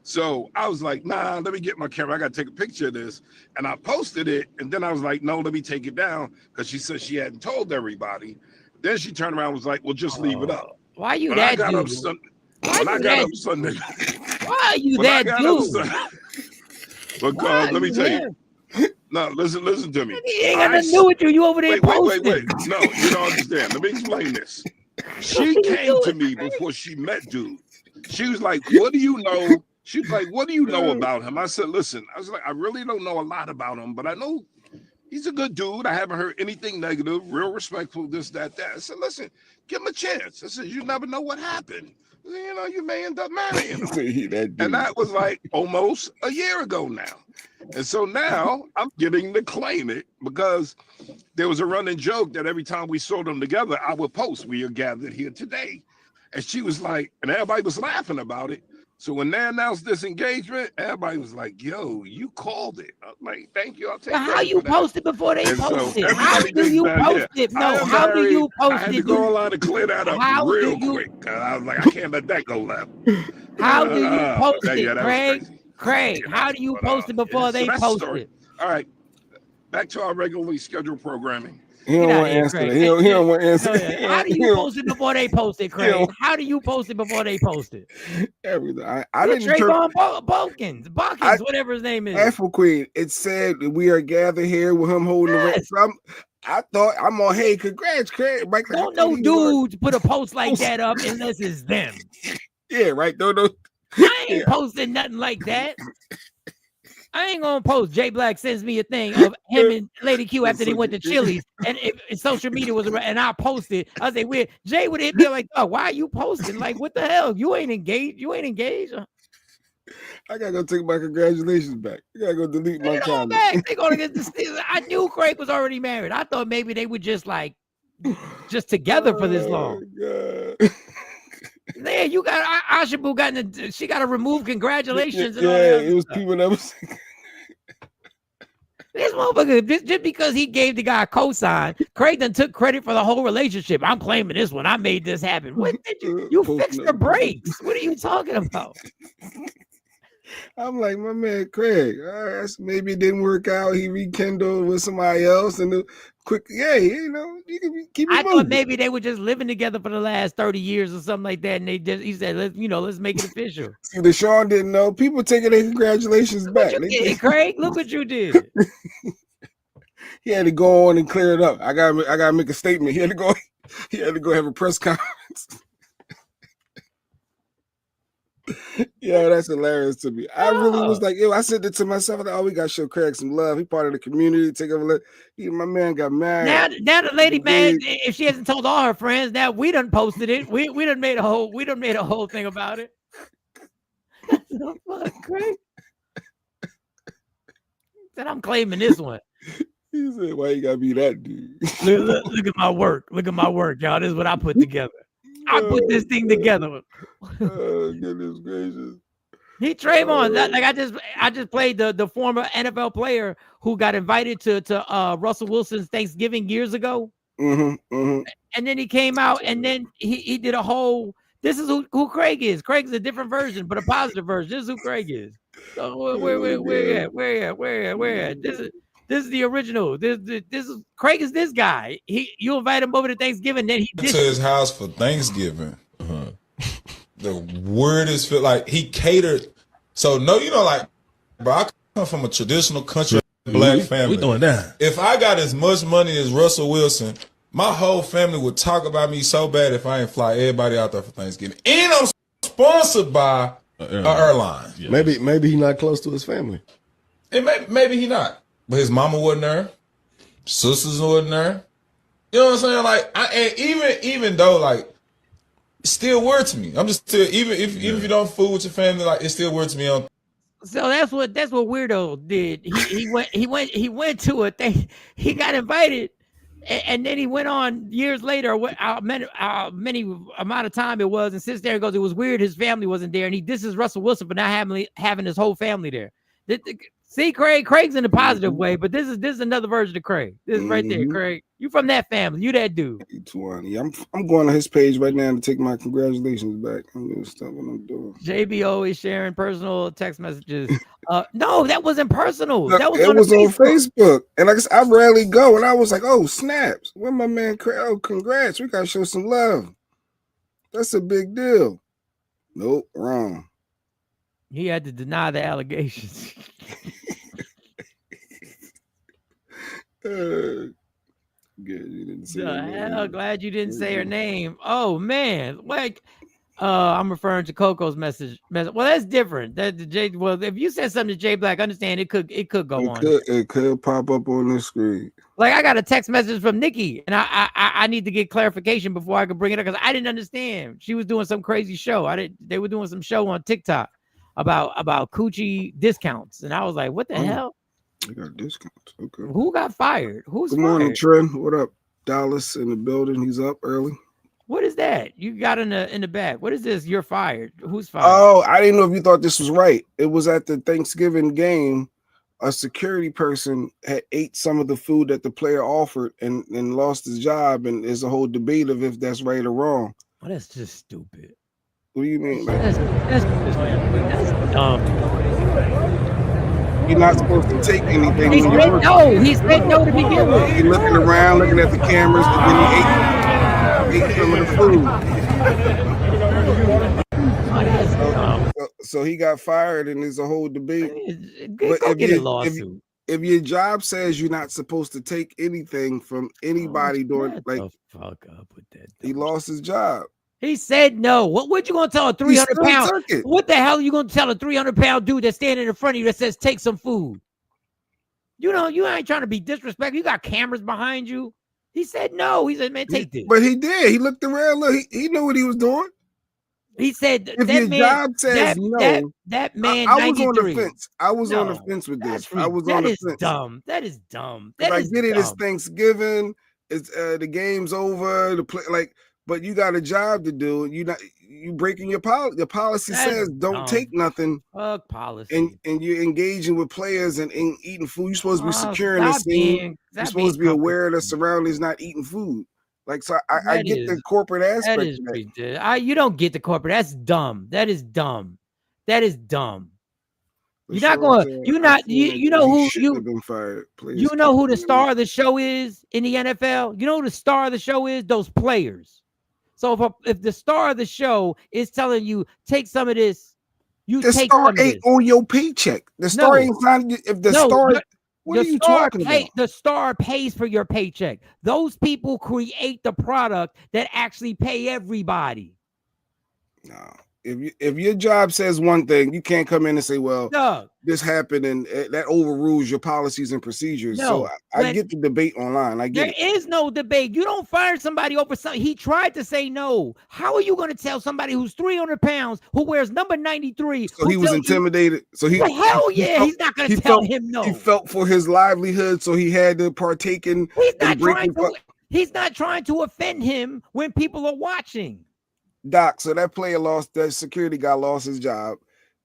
So I was like, nah, let me get my camera. I got to take a picture of this. And I posted it. And then I was like, no, let me take it down. Because she said she hadn't told everybody. Then she turned around and was like, well, just leave it up. Why are you that dude? When I got up Sunday. Why are you that dude? Because let me tell you. No, listen to me. He ain't got nothing to do with you. You over there posting. Wait. No, you don't understand. Let me explain this. She came to me before she met dude. She was like, what do you know? She was like, what do you know about him? I said, listen, I was like, I really don't know a lot about him, but I know he's a good dude. I haven't heard anything negative, real respectful, this, that. I said, listen, give him a chance. I said, you never know what happened. You may end up marrying him. And that was like almost a year ago now. And so now I'm getting to claim it because there was a running joke that every time we saw them together, I would post, we are gathered here today. And she was like, and everybody was laughing about it. So when they announced this engagement, everybody was like, yo, you called it. I'm like, thank you. I'll take it. How you post it before they post it? How do you post it? No, how do you post it? I had to go online and clear that up real quick. I was like, I can't let that go left. How do you post it, Craig? Craig, how do you post it before they post it? All right. Back to our regularly scheduled programming. He don't want to answer that. He don't want to answer that. How do you post it before they post it, Craig? How do you post it before they post it? Everything. I didn't. Trayvon Balkins, whatever his name is. Afro Queen. It said we are gathered here with him holding the ring. So I thought I'm on. Hey, congrats, Craig. Mike, don't no dudes put a post like that up unless it's them. Yeah, right. No. I ain't posting nothing like that. I ain't gonna post. Jay Black sends me a thing of him and Lady Q after they went to Chili's, and if social media was around, and I posted. I say, weird. Jay would hit me like, oh, why are you posting? Like, what the hell? You ain't engaged. You ain't engaged. I gotta go take my congratulations back. I gotta go delete my comment. They gonna get this. I knew Craig was already married. I thought maybe they were just together for this long. God. Yeah, you got Ashabu she got to remove congratulations. And all Yeah, that it was stuff. people that was. This motherfucker, just because he gave the guy a cosign, Craig then took credit for the whole relationship. I'm claiming this one. I made this happen. What did you fixed the brakes? What are you talking about? I'm like, my man Craig. All right, maybe it didn't work out. He rekindled with somebody else, and quick, yeah, you know, you can keep it I moving. thought maybe they were just living together for the last 30 years or something like that, and he said, let's make it official. See, Deshaun didn't know. People taking their congratulations back. Craig, look what you did. He had to go on and clear it up. I gotta make a statement. He had to go have a press conference. Yeah, that's hilarious to me. I really was like, yo, I said it to myself. Like, oh, we gotta show Craig some love. He part of the community. Take over. My man got married. Now the lady, man, if she hasn't told all her friends, now we done posted it. We done made a whole thing about it. So fuck, Craig. Said I'm claiming this one. He said, why you gotta be that dude? Look at my work. Look at my work, y'all. This is what I put together. I put this thing together. Oh, goodness gracious. He Trayvon. Like I just played the former NFL player who got invited to Russell Wilson's Thanksgiving years ago. Mm-hmm. And then he came out and then he did a whole. This is who Craig is. Craig's a different version, but a positive version. This is who Craig is. So where at? This is the original. This is Craig is this guy. You invite him over to Thanksgiving, then he to his house for Thanksgiving. The weirdest feel like he catered. So no, you know, like, bro, I come from a traditional country black family. We doing that. If I got as much money as Russell Wilson, my whole family would talk about me so bad if I ain't fly everybody out there for Thanksgiving. And I'm sponsored by an airline. Yeah. Maybe he's not close to his family. And maybe he not. But his mama wasn't there. Sisters wasn't there. You know what I'm saying? Like, and even though, like, it's still weird to me. I'm just still, even if you don't fool with your family, like, it's still weird to me. So that's what Weirdo did. He went to a thing. He got invited, and then he went on years later. Many amount of time it was, and sits there and goes, it was weird. His family wasn't there, and this is Russell Wilson, but not having his whole family there. See, Craig's in a positive way, but this is another version of Craig. This is right there, Craig. You from that family. You that dude. I'm going on his page right now to take my congratulations back. I'm gonna stop what I'm doing. JBO is sharing personal text messages. No, that wasn't personal. No, That was on Facebook. And like I said, I rarely go, and I was like, oh, snaps. Where my man Craig? Oh, congrats. We gotta show some love. That's a big deal. Nope, wrong. He had to deny the allegations. Good, you didn't say her name. Glad you didn't say her name. Oh man, like I'm referring to Coco's message. Well, that's different. Well, if you said something to Jay Black, understand it could go on. It could pop up on the screen. Like I got a text message from Nikki, and I need to get clarification before I could bring it up because I didn't understand. She was doing some crazy show. They were doing some show on TikTok about coochie discounts, and I was like, what the hell? They got discounts. Okay. Who got fired? Who's Good fired? morning, Trent. What up? Dallas in the building. He's up early. What is that you got in the back? What is this? You're fired. Who's fired? Oh, I didn't know if you thought this was right. It was at the Thanksgiving game. A security person had ate some of the food that the player offered and lost his job. And there's a whole debate of if that's right or wrong. Oh, that's just stupid. What do you mean? That's dumb. You're not supposed to take anything. He said no. He said no to begin with. He's looking around, looking at the cameras, and then he ate some of the food. So he got fired, and there's a whole debate. Go get a lawsuit. If your job says you're not supposed to take anything from anybody during, like, fuck up with that. He lost his job. He said no. What you gonna tell a 300-pound? What the hell are you gonna tell a 300-pound dude that's standing in front of you that says take some food? You know, you ain't trying to be disrespectful. You got cameras behind you. He said no. He said, man, take this. But he did. He looked around. Look, he knew what he was doing. He said if your job says no, that man. I was on the fence. I was on the fence with this. I was on the fence. Dumb. That is dumb. I get it. It's Thanksgiving. It's the game's over. But you got a job to do. You breaking your policy. The policy says don't take nothing. Fuck policy. And you're engaging with players and eating food. You're supposed to be securing the scene. You're supposed to be aware of the surroundings, not eating food. Like, so I get the corporate aspect. That is ridiculous. You don't get the corporate. That's dumb. That is dumb. That is dumb. You're not going. You're not. You know who you. Been fired, please. You know who the star of the show is in the NFL. You know who the star of the show is. Those players. So if the star of the show is telling you take some of this, you the take star some ain't on your paycheck. The star ain't signed. If the star. What are you talking about? The star pays for your paycheck. Those people create the product that actually pay everybody. No. If your job says one thing, you can't come in and say, well, this happened and that overrules your policies and procedures. So I get the debate online. I get there is no debate. You don't fire somebody over something. He tried to say no. How are you going to tell somebody who's 300 pounds, who wears number 93? So he was intimidated. So he's not going to tell him no. He felt for his livelihood, so he had to partake in. He's not trying to offend him when people are watching. Doc, so that security guy lost his job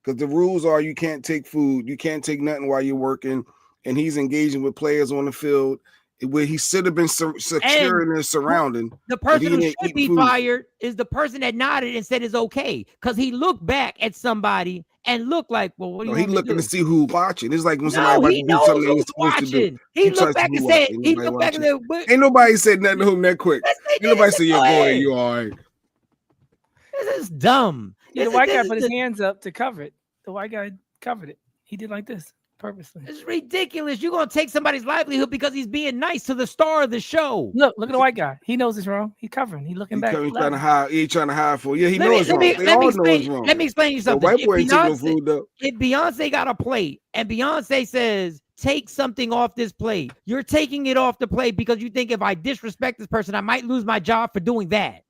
because the rules are you can't take food, you can't take nothing while you're working, and he's engaging with players on the field where he should have been securing his surrounding. The person who should be fired is the person that nodded and said it's okay because he looked back at somebody and looked like, well, what do you want looking to see who's watching. It's like when somebody do something he's supposed to do. He looked back and said, ain't nobody said nothing to him that quick. Ain't nobody said, yeah, boy, you all right. This is dumb. Yeah, the white guy put his hands up to cover it. The white guy covered it. He did like this purposely. It's ridiculous. You're gonna take somebody's livelihood because he's being nice to the star of the show. Look at the white guy. He knows it's wrong. He's covering. He's looking back. He's trying to hide. He's trying to hide for. Yeah, he knows it's wrong. Let me explain you something. White boy ain't taking no food though. If Beyonce got a plate and Beyonce says, take something off this plate, you're taking it off the plate because you think if I disrespect this person, I might lose my job for doing that.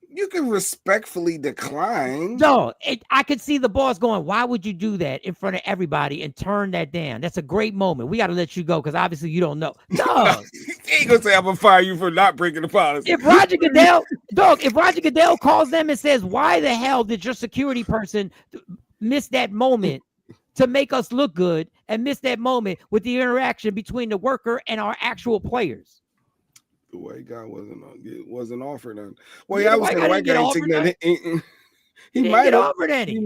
You can respectfully decline. No, I could see the boss going, why would you do that in front of everybody and turn that down? That's a great moment. We got to let you go because obviously you don't know. No. He ain't going to say, I'm going to fire you for not breaking the policy. If Roger Goodell calls them and says, why the hell did your security person miss that moment to make us look good and miss that moment with the interaction between the worker and our actual players? The white guy wasn't offered none. Well, yeah, I was saying the white guy ain't taking that. He might have offered any.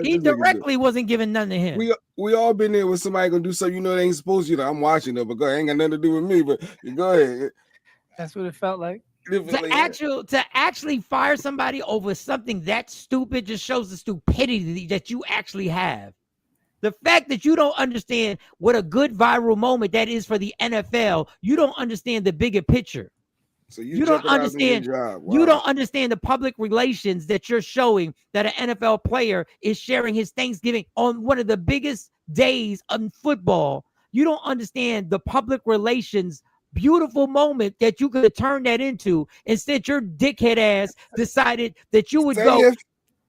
He directly wasn't giving none to him. We all been there with somebody gonna do something they ain't supposed to. I'm watching it, but go ahead, ain't got nothing to do with me. But go ahead. That's what it felt like. To actually fire somebody over something that stupid just shows the stupidity that you actually have. The fact that you don't understand what a good viral moment that is for the NFL, you don't understand the bigger picture. So you don't understand. Wow. You don't understand the public relations that you're showing that an NFL player is sharing his Thanksgiving on one of the biggest days in football. You don't understand the public relations beautiful moment that you could have turned that into. Instead, your dickhead ass decided that you would go.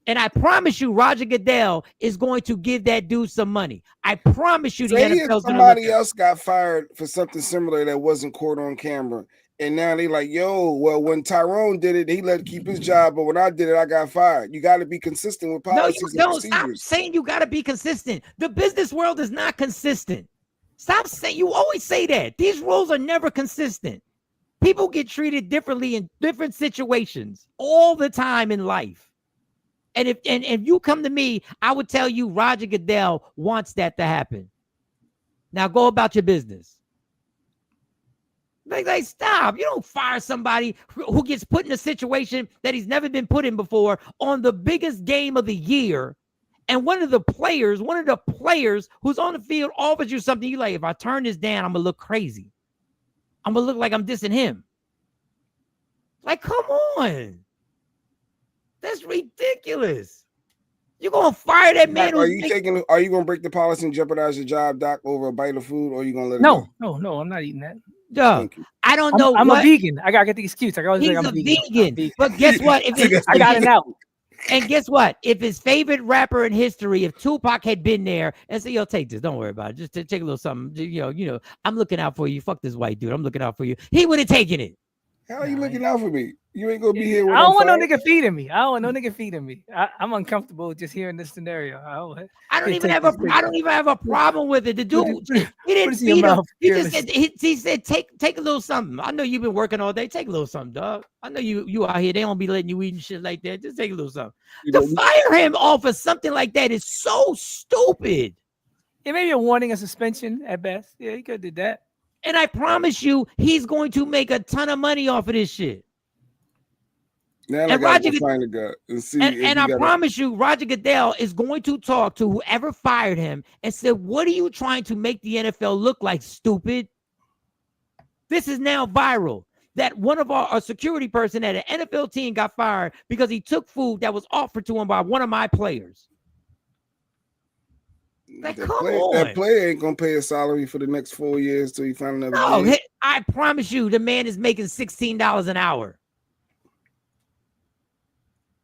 And I promise you, Roger Goodell is going to give that dude some money. I promise you, the NFL's going to. Somebody else got fired for something similar that wasn't caught on camera, and now they like, yo, well, when Tyrone did it, he let keep his job, but when I did it, I got fired. You got to be consistent with policies. No, you don't. Stop saying you got to be consistent. The business world is not consistent. Stop saying. You always say that. These rules are never consistent. People get treated differently in different situations all the time in life. And if you come to me, I would tell you Roger Goodell wants that to happen. Now go about your business. Like stop. You don't fire somebody who gets put in a situation that he's never been put in before on the biggest game of the year. And one of the players who's on the field offers you something. You like, if I turn this down, I'm going to look crazy. I'm going to look like I'm dissing him. Like, come on. That's ridiculous. You're gonna fire that man? Are you gonna break the policy and jeopardize your job, Doc, over a bite of food, or are you gonna let it No, go? no, I'm not eating that. Duh. I don't know. I'm a vegan. I gotta get the excuse. I always He's I'm a vegan. vegan. But guess what? If I got it out. And guess what? If his favorite rapper in history, if Tupac had been there and said, "Yo, take this. Don't worry about it. Just take a little something. You know, I'm looking out for you. Fuck this white dude. I'm looking out for you." He would have taken it. How are you looking out for me? You ain't gonna be here. I don't want no nigga feeding me. I'm uncomfortable just hearing this scenario. I don't even have a problem with it. The dude, he didn't feed him. He said, take a little something. I know you've been working all day. Take a little something, dog. I know you out here. They don't be letting you eat and shit like that. Just take a little something. To fire him off of something like that is so stupid. Yeah, maybe a warning, a suspension at best. Yeah, he could have did that. And I promise you, he's going to make a ton of money off of this shit. Now I gotta go find a guy and see. And I promise you, Roger Goodell is going to talk to whoever fired him and said, "What are you trying to make the NFL look like, stupid?" This is now viral. That one of our security person at an NFL team got fired because he took food that was offered to him by one of my players. Like, that player ain't gonna pay a salary for the next 4 years till he find another. No, I promise you, the man is making $16 an hour.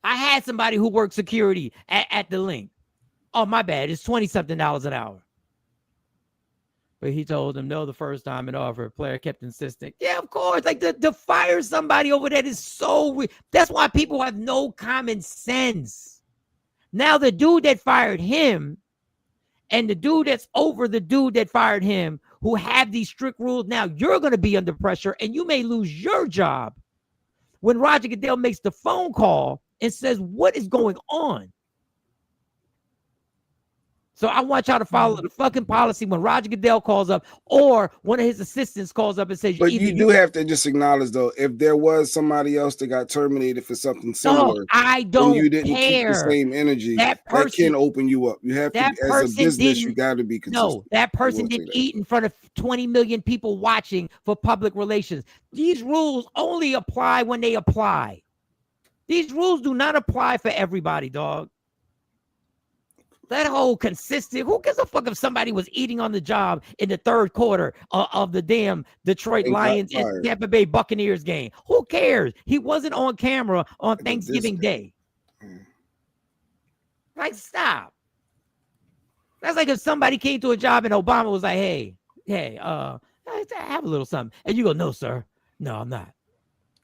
I had somebody who worked security at the link. Oh, my bad. It's $20-something an hour. But he told them no the first time and offer. Player kept insisting. Yeah, of course. Like to fire somebody over that is so weird. That's why people have no common sense. Now the dude that fired him and the dude that's over the dude that fired him, who have these strict rules, now you're going to be under pressure and you may lose your job. When Roger Goodell makes the phone call and says, "What is going on?" So I want y'all to follow the fucking policy when Roger Goodell calls up or one of his assistants calls up and says, "But you do have to just acknowledge, though, if there was somebody else that got terminated for something similar, I don't you didn't care. keep the same energy. That can open you up. You have to, as a business, you got to be consistent. No, that person didn't eat in front of 20 million people watching for public relations. These rules only apply when they apply. These rules do not apply for everybody, dog. That whole consistent, who gives a fuck if somebody was eating on the job in the third quarter of the damn Detroit Lions and Tampa Bay Buccaneers game? Who cares? He wasn't on camera on Thanksgiving Day. Like, stop. That's like if somebody came to a job and Obama was like, hey, have a little something. And you go, "No, sir. No, I'm not."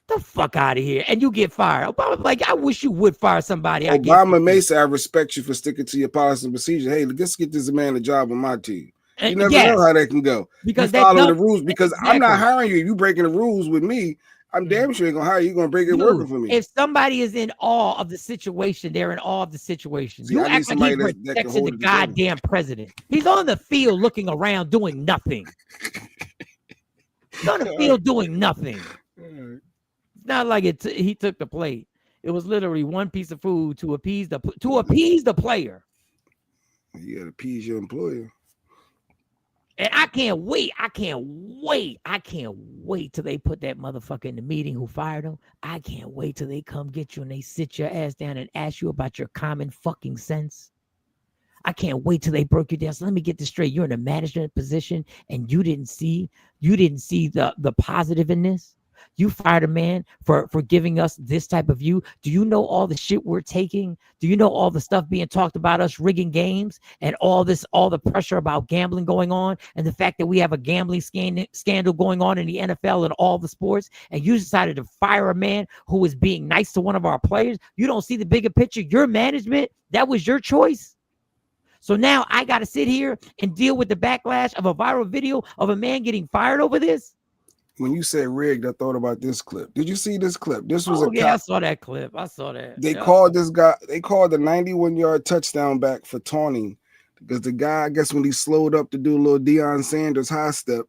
The fuck out of here. And you get fired. Obama, like, I wish you would fire somebody. Obama may say, "I respect you for sticking to your policy and procedure. Hey, let's get this man a job on my team." You never know how that can go. Because you follow the rules. Because I'm not hiring you. You breaking the rules with me. I'm damn sure ain't gonna hire you. You're gonna break it working for me. If somebody is in awe of the situation, they're in awe of the situation. You act like he's protecting the goddamn president. He's on the field looking around doing nothing. He's on the field doing nothing. Not like he took the plate. It was literally one piece of food to appease the player. You gotta appease your employer. And I can't wait till they put that motherfucker in the meeting who fired him. I can't wait till they come get you and they sit your ass down and ask you about your common fucking sense. I can't wait till they broke you down. So let me get this straight. You're in a management position and you didn't see the positive in this. You fired a man for giving us this type of view. Do you know all the shit we're taking? Do you know all the stuff being talked about us rigging games and all the pressure about gambling going on and the fact that we have a gambling scandal going on in the NFL and all the sports, and you decided to fire a man who was being nice to one of our players? You don't see the bigger picture. Your management, that was your choice. So now I got to sit here and deal with the backlash of a viral video of a man getting fired over this. When you said rigged, I thought about this clip. Did you see this clip? This was I saw that clip. I saw that. They called this guy. They called the 91-yard touchdown back for taunting because the guy, I guess, when he slowed up to do a little Deion Sanders high step,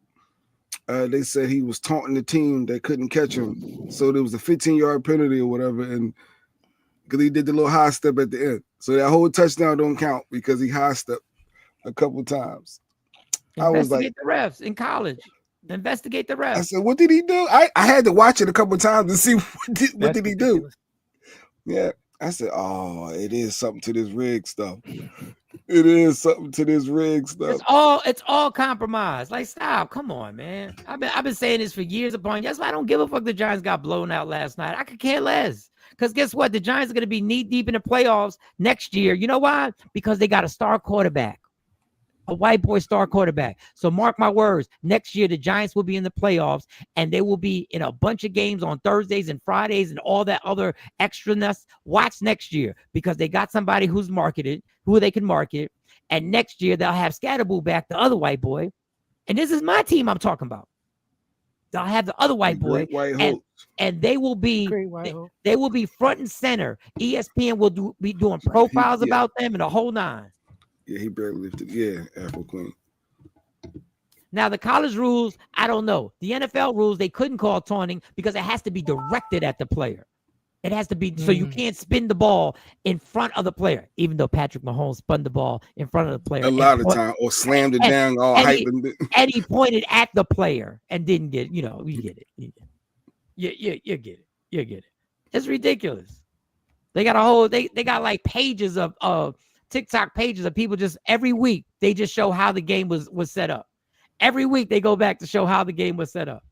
they said he was taunting the team that couldn't catch him. So there was a 15-yard penalty or whatever, and because he did the little high step at the end. So that whole touchdown don't count because he high stepped a couple times. I was like, the refs in college. Investigate the refs. I said, what did he do? I had to watch it a couple of times to see what did he do. Yeah, I said, oh, it is something to this rig stuff. It is something to this rig stuff. It's all compromise. Like, stop. Come on, man. I've been saying this for years upon. That's why I don't give a fuck the Giants got blown out last night. I could care less. Because guess what? The Giants are going to be knee deep in the playoffs next year. You know why? Because they got a star quarterback. A white boy star quarterback. So mark my words, next year the Giants will be in the playoffs and they will be in a bunch of games on Thursdays and Fridays and all that other extraness. Watch next year because they got somebody who's marketed, who they can market. And next year they'll have Scatterboo back, the other white boy. And this is my team I'm talking about. They'll have the other white boy, and they will be they will be front and center. ESPN will be doing profiles about them and the whole nine. Yeah, he barely lifted. Yeah, Afro Queen. Now, the college rules, I don't know. The NFL rules, they couldn't call taunting because it has to be directed at the player. It has to be, so you can't spin the ball in front of the player, even though Patrick Mahomes spun the ball in front of the player. A lot of time, or slammed it down, all hyping. And he pointed at the player and didn't get it. You know, you get it. You get it. You get it. It's ridiculous. They got a whole, they got like pages of TikTok pages of people just every week they just show how the game was set up. Every week they go back to show how the game was set up.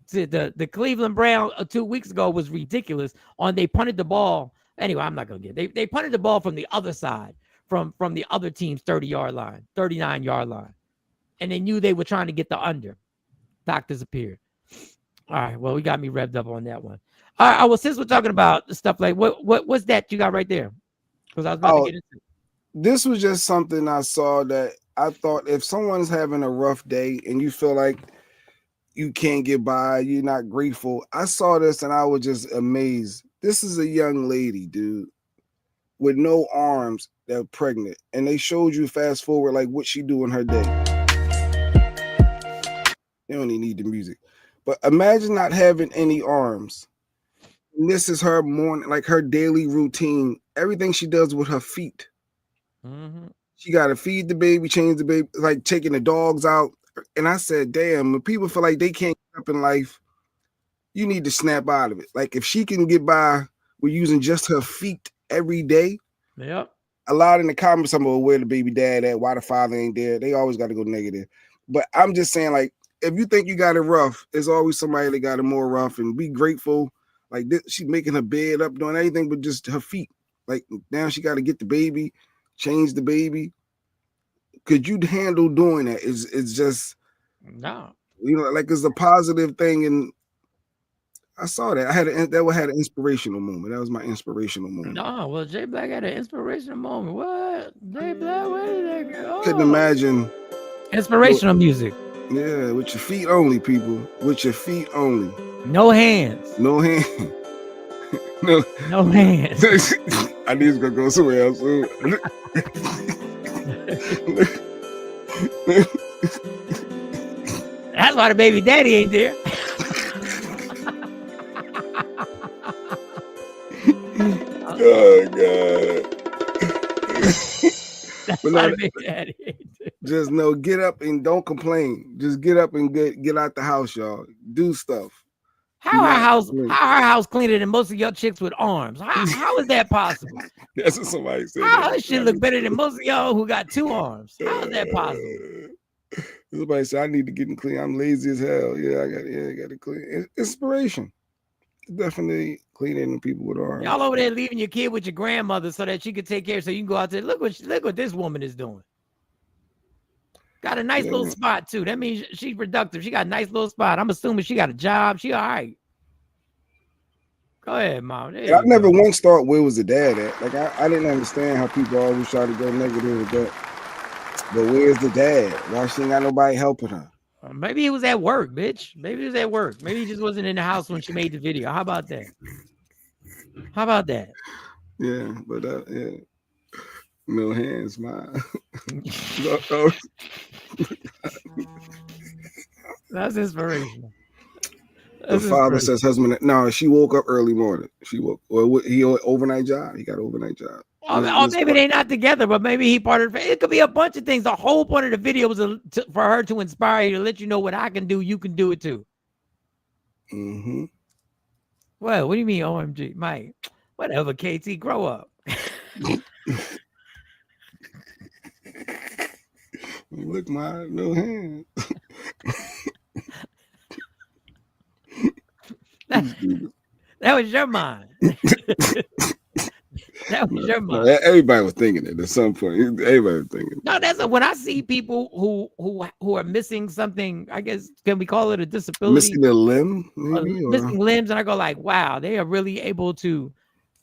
See, the Cleveland Browns 2 weeks ago was ridiculous. They punted the ball. Anyway, I'm not gonna get it. They punted the ball from the other side, from the other team's 30-yard line, 39-yard line, and they knew they were trying to get the under. Doc disappeared. All right, well, we got me revved up on that one. All right, well, since we're talking about stuff like what's that you got right there? Because I was about to get into it. This was just something I saw that I thought if someone's having a rough day and you feel like you can't get by, you're not grateful. I saw this and I was just amazed. This is a young lady, dude, with no arms that are pregnant. And they showed you fast forward like what she do in her day. You don't even need the music. But imagine not having any arms. And this is her morning, like her daily routine. Everything she does with her feet. Mm-hmm. She got to feed the baby, change the baby, like taking the dogs out. And I said, damn, when people feel like they can't get up in life, you need to snap out of it. Like if she can get by with using just her feet every day. Yep. A lot in the comments, I'm like, where the baby dad at? Why the father ain't there? They always got to go negative. But I'm just saying, like, if you think you got it rough, there's always somebody that got it more rough, and be grateful. Like this, she's making her bed up, doing anything but just her feet. Like now she got to get the baby, change the baby. Could you handle doing that? It's just no, you know, like it's a positive thing. And I saw that. I had an inspirational moment. That was my inspirational moment. No, well, Jay Black had an inspirational moment. What? Jay Black, where did that go? Couldn't imagine inspirational music. Yeah, with your feet only, people. With your feet only. No hands. No hands. No hands. I need to go somewhere else soon. That's why the baby daddy ain't there. Oh God. That's why the baby daddy ain't there. Just know, get up and don't complain. Just get up and get out the house, y'all. Do stuff. How her house cleaner than most of your chicks with arms? How is that possible? That's what somebody said. How her shit look better than most of y'all who got 2 arms? How is that possible? Somebody said I need to get clean. I'm lazy as hell. Yeah, I got to clean. Inspiration. Definitely cleaning the people with arms. Y'all over there leaving your kid with your grandmother so that she could take care, so you can go out there. Look what this woman is doing. Got a nice little spot too. That means she's productive. She got a nice little spot. I'm assuming she got a job. She all right. Go ahead, Mom. I never once thought where was the dad at. Like I didn't understand how people always try to go negative with that. But where's the dad? Why she ain't got nobody helping her? Maybe he was at work, bitch. Maybe he was at work. Maybe he just wasn't in the house when she made the video. How about that? How about that? Yeah, but yeah. No hands, man. That's inspirational. The father says husband. No, she woke up early morning. She woke. Or he overnight job. He got an overnight job. Or maybe they're not together, but maybe he part of it. It could be a bunch of things. The whole point of the video was for her to inspire you, to let you know what I can do. You can do it too. Mm-hmm. Well, what do you mean, OMG, Mike? Whatever, KT, grow up. Look, my no hand. That was your mind. That was your mind. Everybody was thinking it at some point. Everybody was thinking. No, that's when I see people who are missing something. I guess can we call it a disability? Missing a limb, maybe, missing limbs, and I go like, wow, they are really able to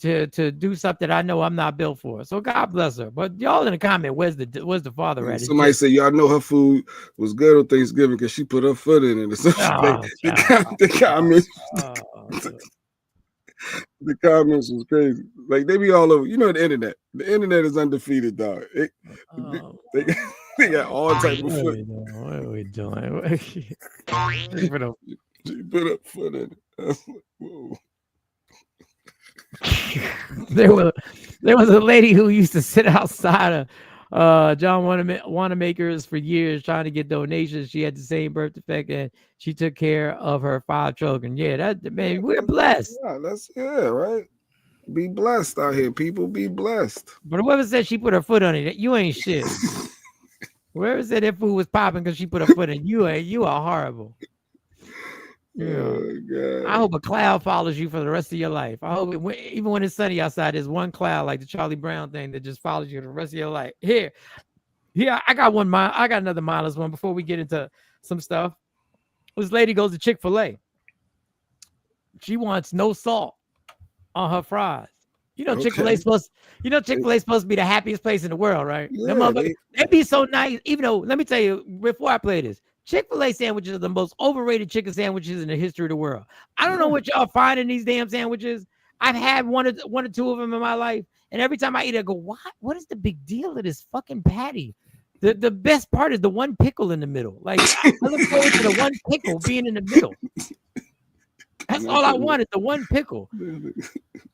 do something I know I'm not built for. So God bless her. But y'all in the comment, where's the father at? Somebody said y'all know her food was good on Thanksgiving because she put her foot in it. Or something. The comments. The comments was crazy. Like they be all over. You know the internet. The internet is undefeated, dog. They got all type of foot. What are we doing? She put her foot in it. Whoa. There was a lady who used to sit outside of John Wanamaker's for years trying to get donations. She had the same birth defect and she took care of her 5 children. Yeah, that man, we're blessed. Yeah, right. Be blessed out here, people. Be blessed. But whoever said she put her foot on it, you ain't shit. Whoever said that food was popping because she put her foot in, you are horrible. Yeah. Oh, I hope a cloud follows you for the rest of your life. I hope even when it's sunny outside, there's one cloud like the Charlie Brown thing that just follows you the rest of your life. Here, I got another mindless one before we get into some stuff. This lady goes to Chick-fil-A. She wants no salt on her fries. You know, Chick-fil-A supposed to be the happiest place in the world, right? Yeah, they be so nice. Even though, let me tell you, before I play this, Chick-fil-A sandwiches are the most overrated chicken sandwiches in the history of the world. I don't know what y'all find in these damn sandwiches. I've had one or two of them in my life, and every time I eat it, I go, what is the big deal of this fucking patty? The best part is the one pickle in the middle. Like, I look forward to the one pickle being in the middle. That's all I wanted, the one pickle.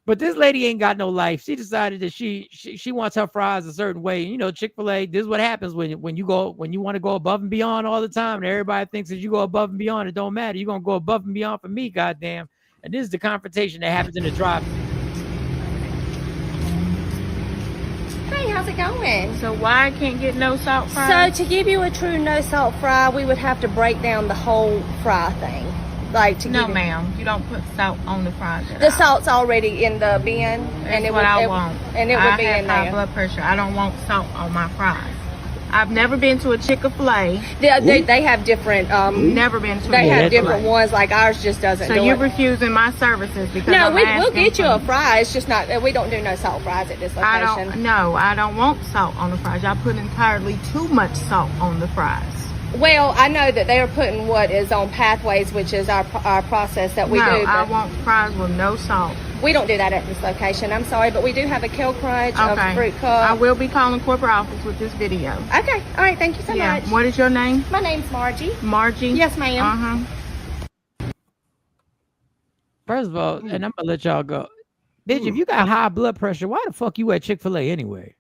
But this lady ain't got no life. She decided that she wants her fries a certain way. You know, Chick-fil-A, this is what happens when you want to go above and beyond all the time. And everybody thinks that you go above and beyond, it don't matter. You're going to go above and beyond for me, goddamn. And this is the confrontation that happens in the drive-thru. Hey, how's it going? So why I can't get no salt fry? So to give you a true no salt fry, we would have to break down the whole fry thing. No, ma'am. You don't put salt on the fries. The salt's already in the bin, and it would be in there. I have high blood pressure. I don't want salt on my fries. I've never been to a Chick-fil-A. They have different. Never been to. They have different ones. Like ours just doesn't. So you're refusing my services because no, we'll get you a fry. It's just not. We don't do no salt fries at this location. I don't want salt on the fries. Y'all put entirely too much salt on the fries. Well, I know that they are putting what is on Pathways, which is our process that we do. I want fries with no salt. We don't do that at this location. I'm sorry, but we do have a Kale Crunch, a Fruit Cup. I will be calling corporate office with this video. Okay. All right. Thank you so much. What is your name? My name's Margie. Margie? Yes, ma'am. First of all, and I'm going to let y'all go. Bitch, if you got high blood pressure, why the fuck you at Chick-fil-A anyway?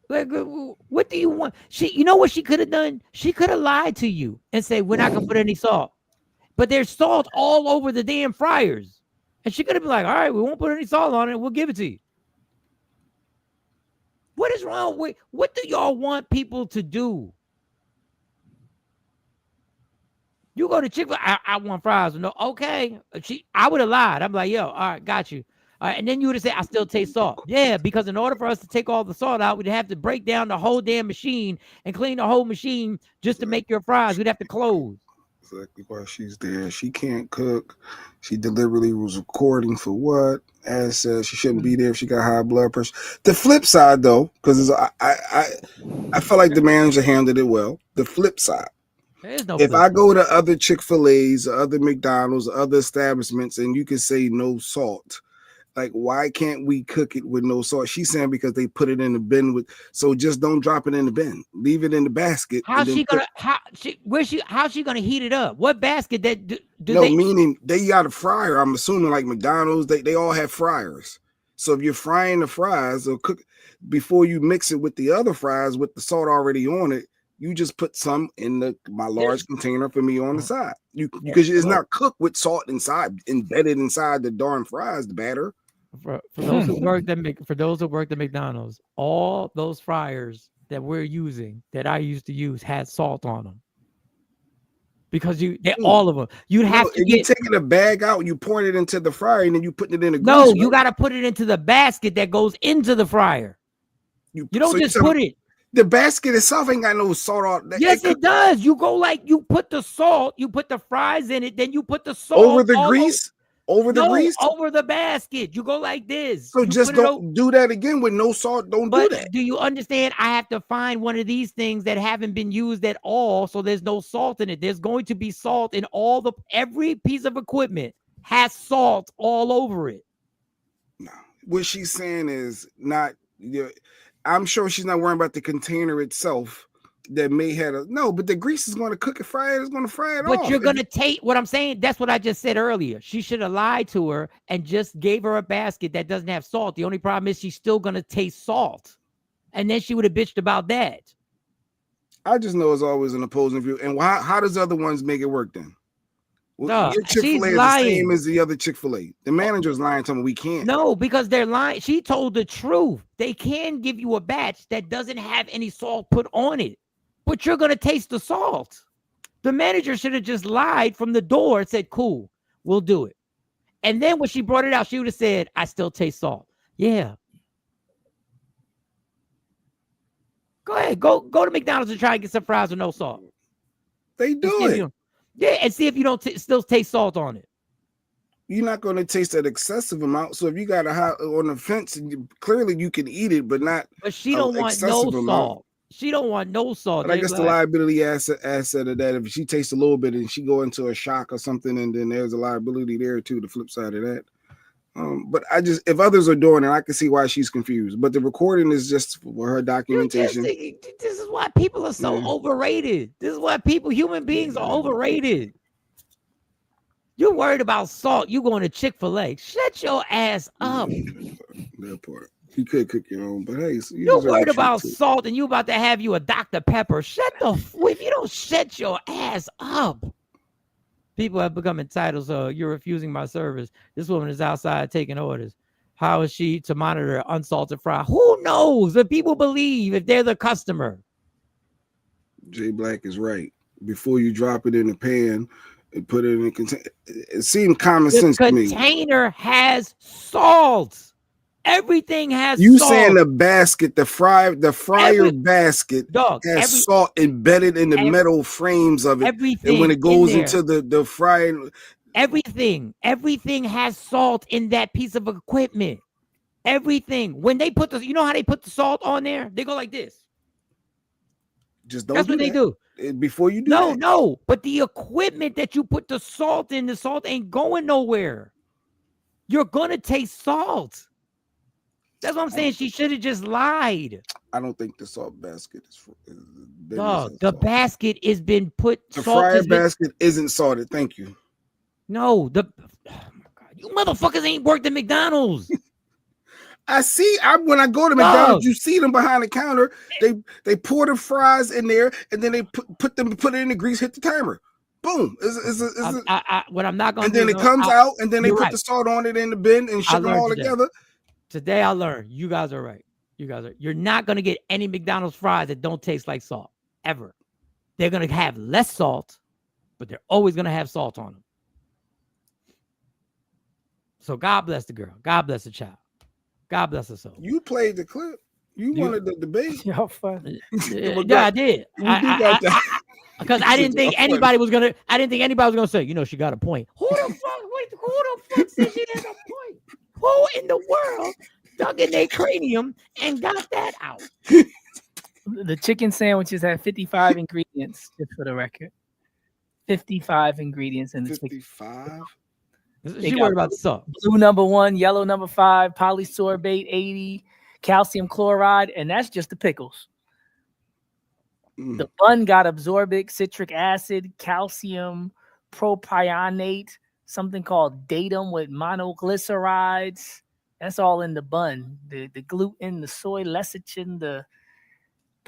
Like, what do you want? You know what she could have done? She could have lied to you and say, we're not going to put any salt. But there's salt all over the damn fryers. And she could have been like, all right, we won't put any salt on it. We'll give it to you. What is wrong with, what do y'all want people to do? You go to Chick-fil-A, I want fries. No, okay. I would have lied. I'm like, yo, all right, got you. All right, and then you would have said, I still taste salt. Yeah, because in order for us to take all the salt out, we'd have to break down the whole damn machine and clean the whole machine just to make your fries. We'd have to close. Exactly why she's there. She can't cook. She deliberately was recording for what? As said, she shouldn't be there if she got high blood pressure. The flip side, though, because I feel like the manager handled it well. The flip side. If I go to other Chick-fil-A's, other McDonald's, other establishments, and you can say no salt, like, why can't we cook it with no salt? She's saying because they put it in the bin so just don't drop it in the bin. Leave it in the basket. How's she gonna heat it up? What basket meaning they got a fryer. I'm assuming like McDonald's, they all have fryers. So if you're frying the fries or cook before you mix it with the other fries with the salt already on it, You just put some in my large container for me on the side. Because it's not cooked with salt inside, embedded inside the darn fries, the batter. For those who work at McDonald's, all those fryers that we're using, that I used to use, had salt on them. Because all of them. You'd have to you taking a bag out, you pouring it into the fryer, and then you putting it in a grease. No, you got to put it into the basket that goes into the fryer. You don't just put it. The basket itself ain't got no salt on it. Yes, it does. You go you put the salt, you put the fries in it, then you put the salt over the grease. Over the grease? Over the basket. You go like this. So just don't do that again with no salt. Don't do that. Do you understand? I have to find one of these things that haven't been used at all, so there's no salt in it. There's going to be salt in every piece of equipment has salt all over it. No. What she's saying is not. I'm sure she's not worrying about the container itself. That may have but the grease is going to cook it, fry it. It's going to fry it off. But you're going to take what I'm saying. That's what I just said earlier. She should have lied to her and just gave her a basket that doesn't have salt. The only problem is she's still going to taste salt, and then she would have bitched about that. I just know it's always an opposing view. And how does the other ones make it work then? Well, your Chick-fil-A is the same as the other Chick-fil-A. The manager's lying to me. We can't. No, because they're lying. She told the truth. They can give you a batch that doesn't have any salt put on it. But you're going to taste the salt. The manager should have just lied from the door and said, cool, we'll do it. And then when she brought it out, she would have said, I still taste salt. Yeah. Go ahead. Go to McDonald's and try and get some fries with no salt. They do it. And see if you don't still taste salt on it. You're not going to taste that excessive amount. So if you got a hot on the fence, clearly you can eat it, but not. But she don't want no salt. She don't want no salt. But I guess the liability asset of that, if she tastes a little bit and she go into a shock or something, and then there's a liability there too, the flip side of that. But if others are doing it, I can see why she's confused. But the recording is just for her documentation. This is why people are so overrated. This is why human beings are overrated. You're worried about salt. You going to Chick-fil-A. Shut your ass up. That part. You could cook your own, but hey, you're worried about salt and you about to have you a Dr. Pepper. If you don't shut your ass up. People have become entitled, so you're refusing my service. This woman is outside taking orders. How is she to monitor unsalted fry? Who knows? If people believe if they're the customer. Jay Black is right. Before you drop it in the pan and put it in a container, it seemed common sense to me. The container has salt. Everything has you salt. Saying the basket, the fryer basket has salt embedded in the metal frames of it. Everything, and when it goes into the frying, everything has salt in that piece of equipment. Everything. When they put you know how they put the salt on there? They go like this. Just don't. That's what they do. Before you do that. No. But the equipment that you put the salt in, the salt ain't going nowhere. You're gonna taste salt. That's what I'm saying. She should have just lied. I don't think the salt basket is. The basket has been put. The fryer basket isn't salted. Thank you. No, oh my God, you motherfuckers ain't worked at McDonald's. I see. When I go to McDonald's, you see them behind the counter. They pour the fries in there, and then they put it in the grease. Hit the timer. Boom. What I'm not gonna. And then it comes out, and then they put the salt on it in the bin and ship them all together. Today I learned you guys are right. You're not going to get any McDonald's fries that don't taste like salt ever. They're going to have less salt, but they're always going to have salt on them. So God bless the girl. God bless the child. God bless her soul. You played the clip. You wanted the debate. Y'all funny. Yeah, I did. Because I didn't think anybody was gonna. I didn't think anybody was gonna say. She got a point. Who the fuck said she had a point? Who in the world dug in their cranium and got that out? The chicken sandwiches had 55 ingredients, just for the record. 55 ingredients in the 55? She worried about the salt. Blue number 1, yellow number 5, polysorbate 80, calcium chloride, and that's just the pickles. The bun got absorbic, citric acid, calcium, propionate, something called datum with monoglycerides. That's all in the bun. The gluten, the soy lecithin, the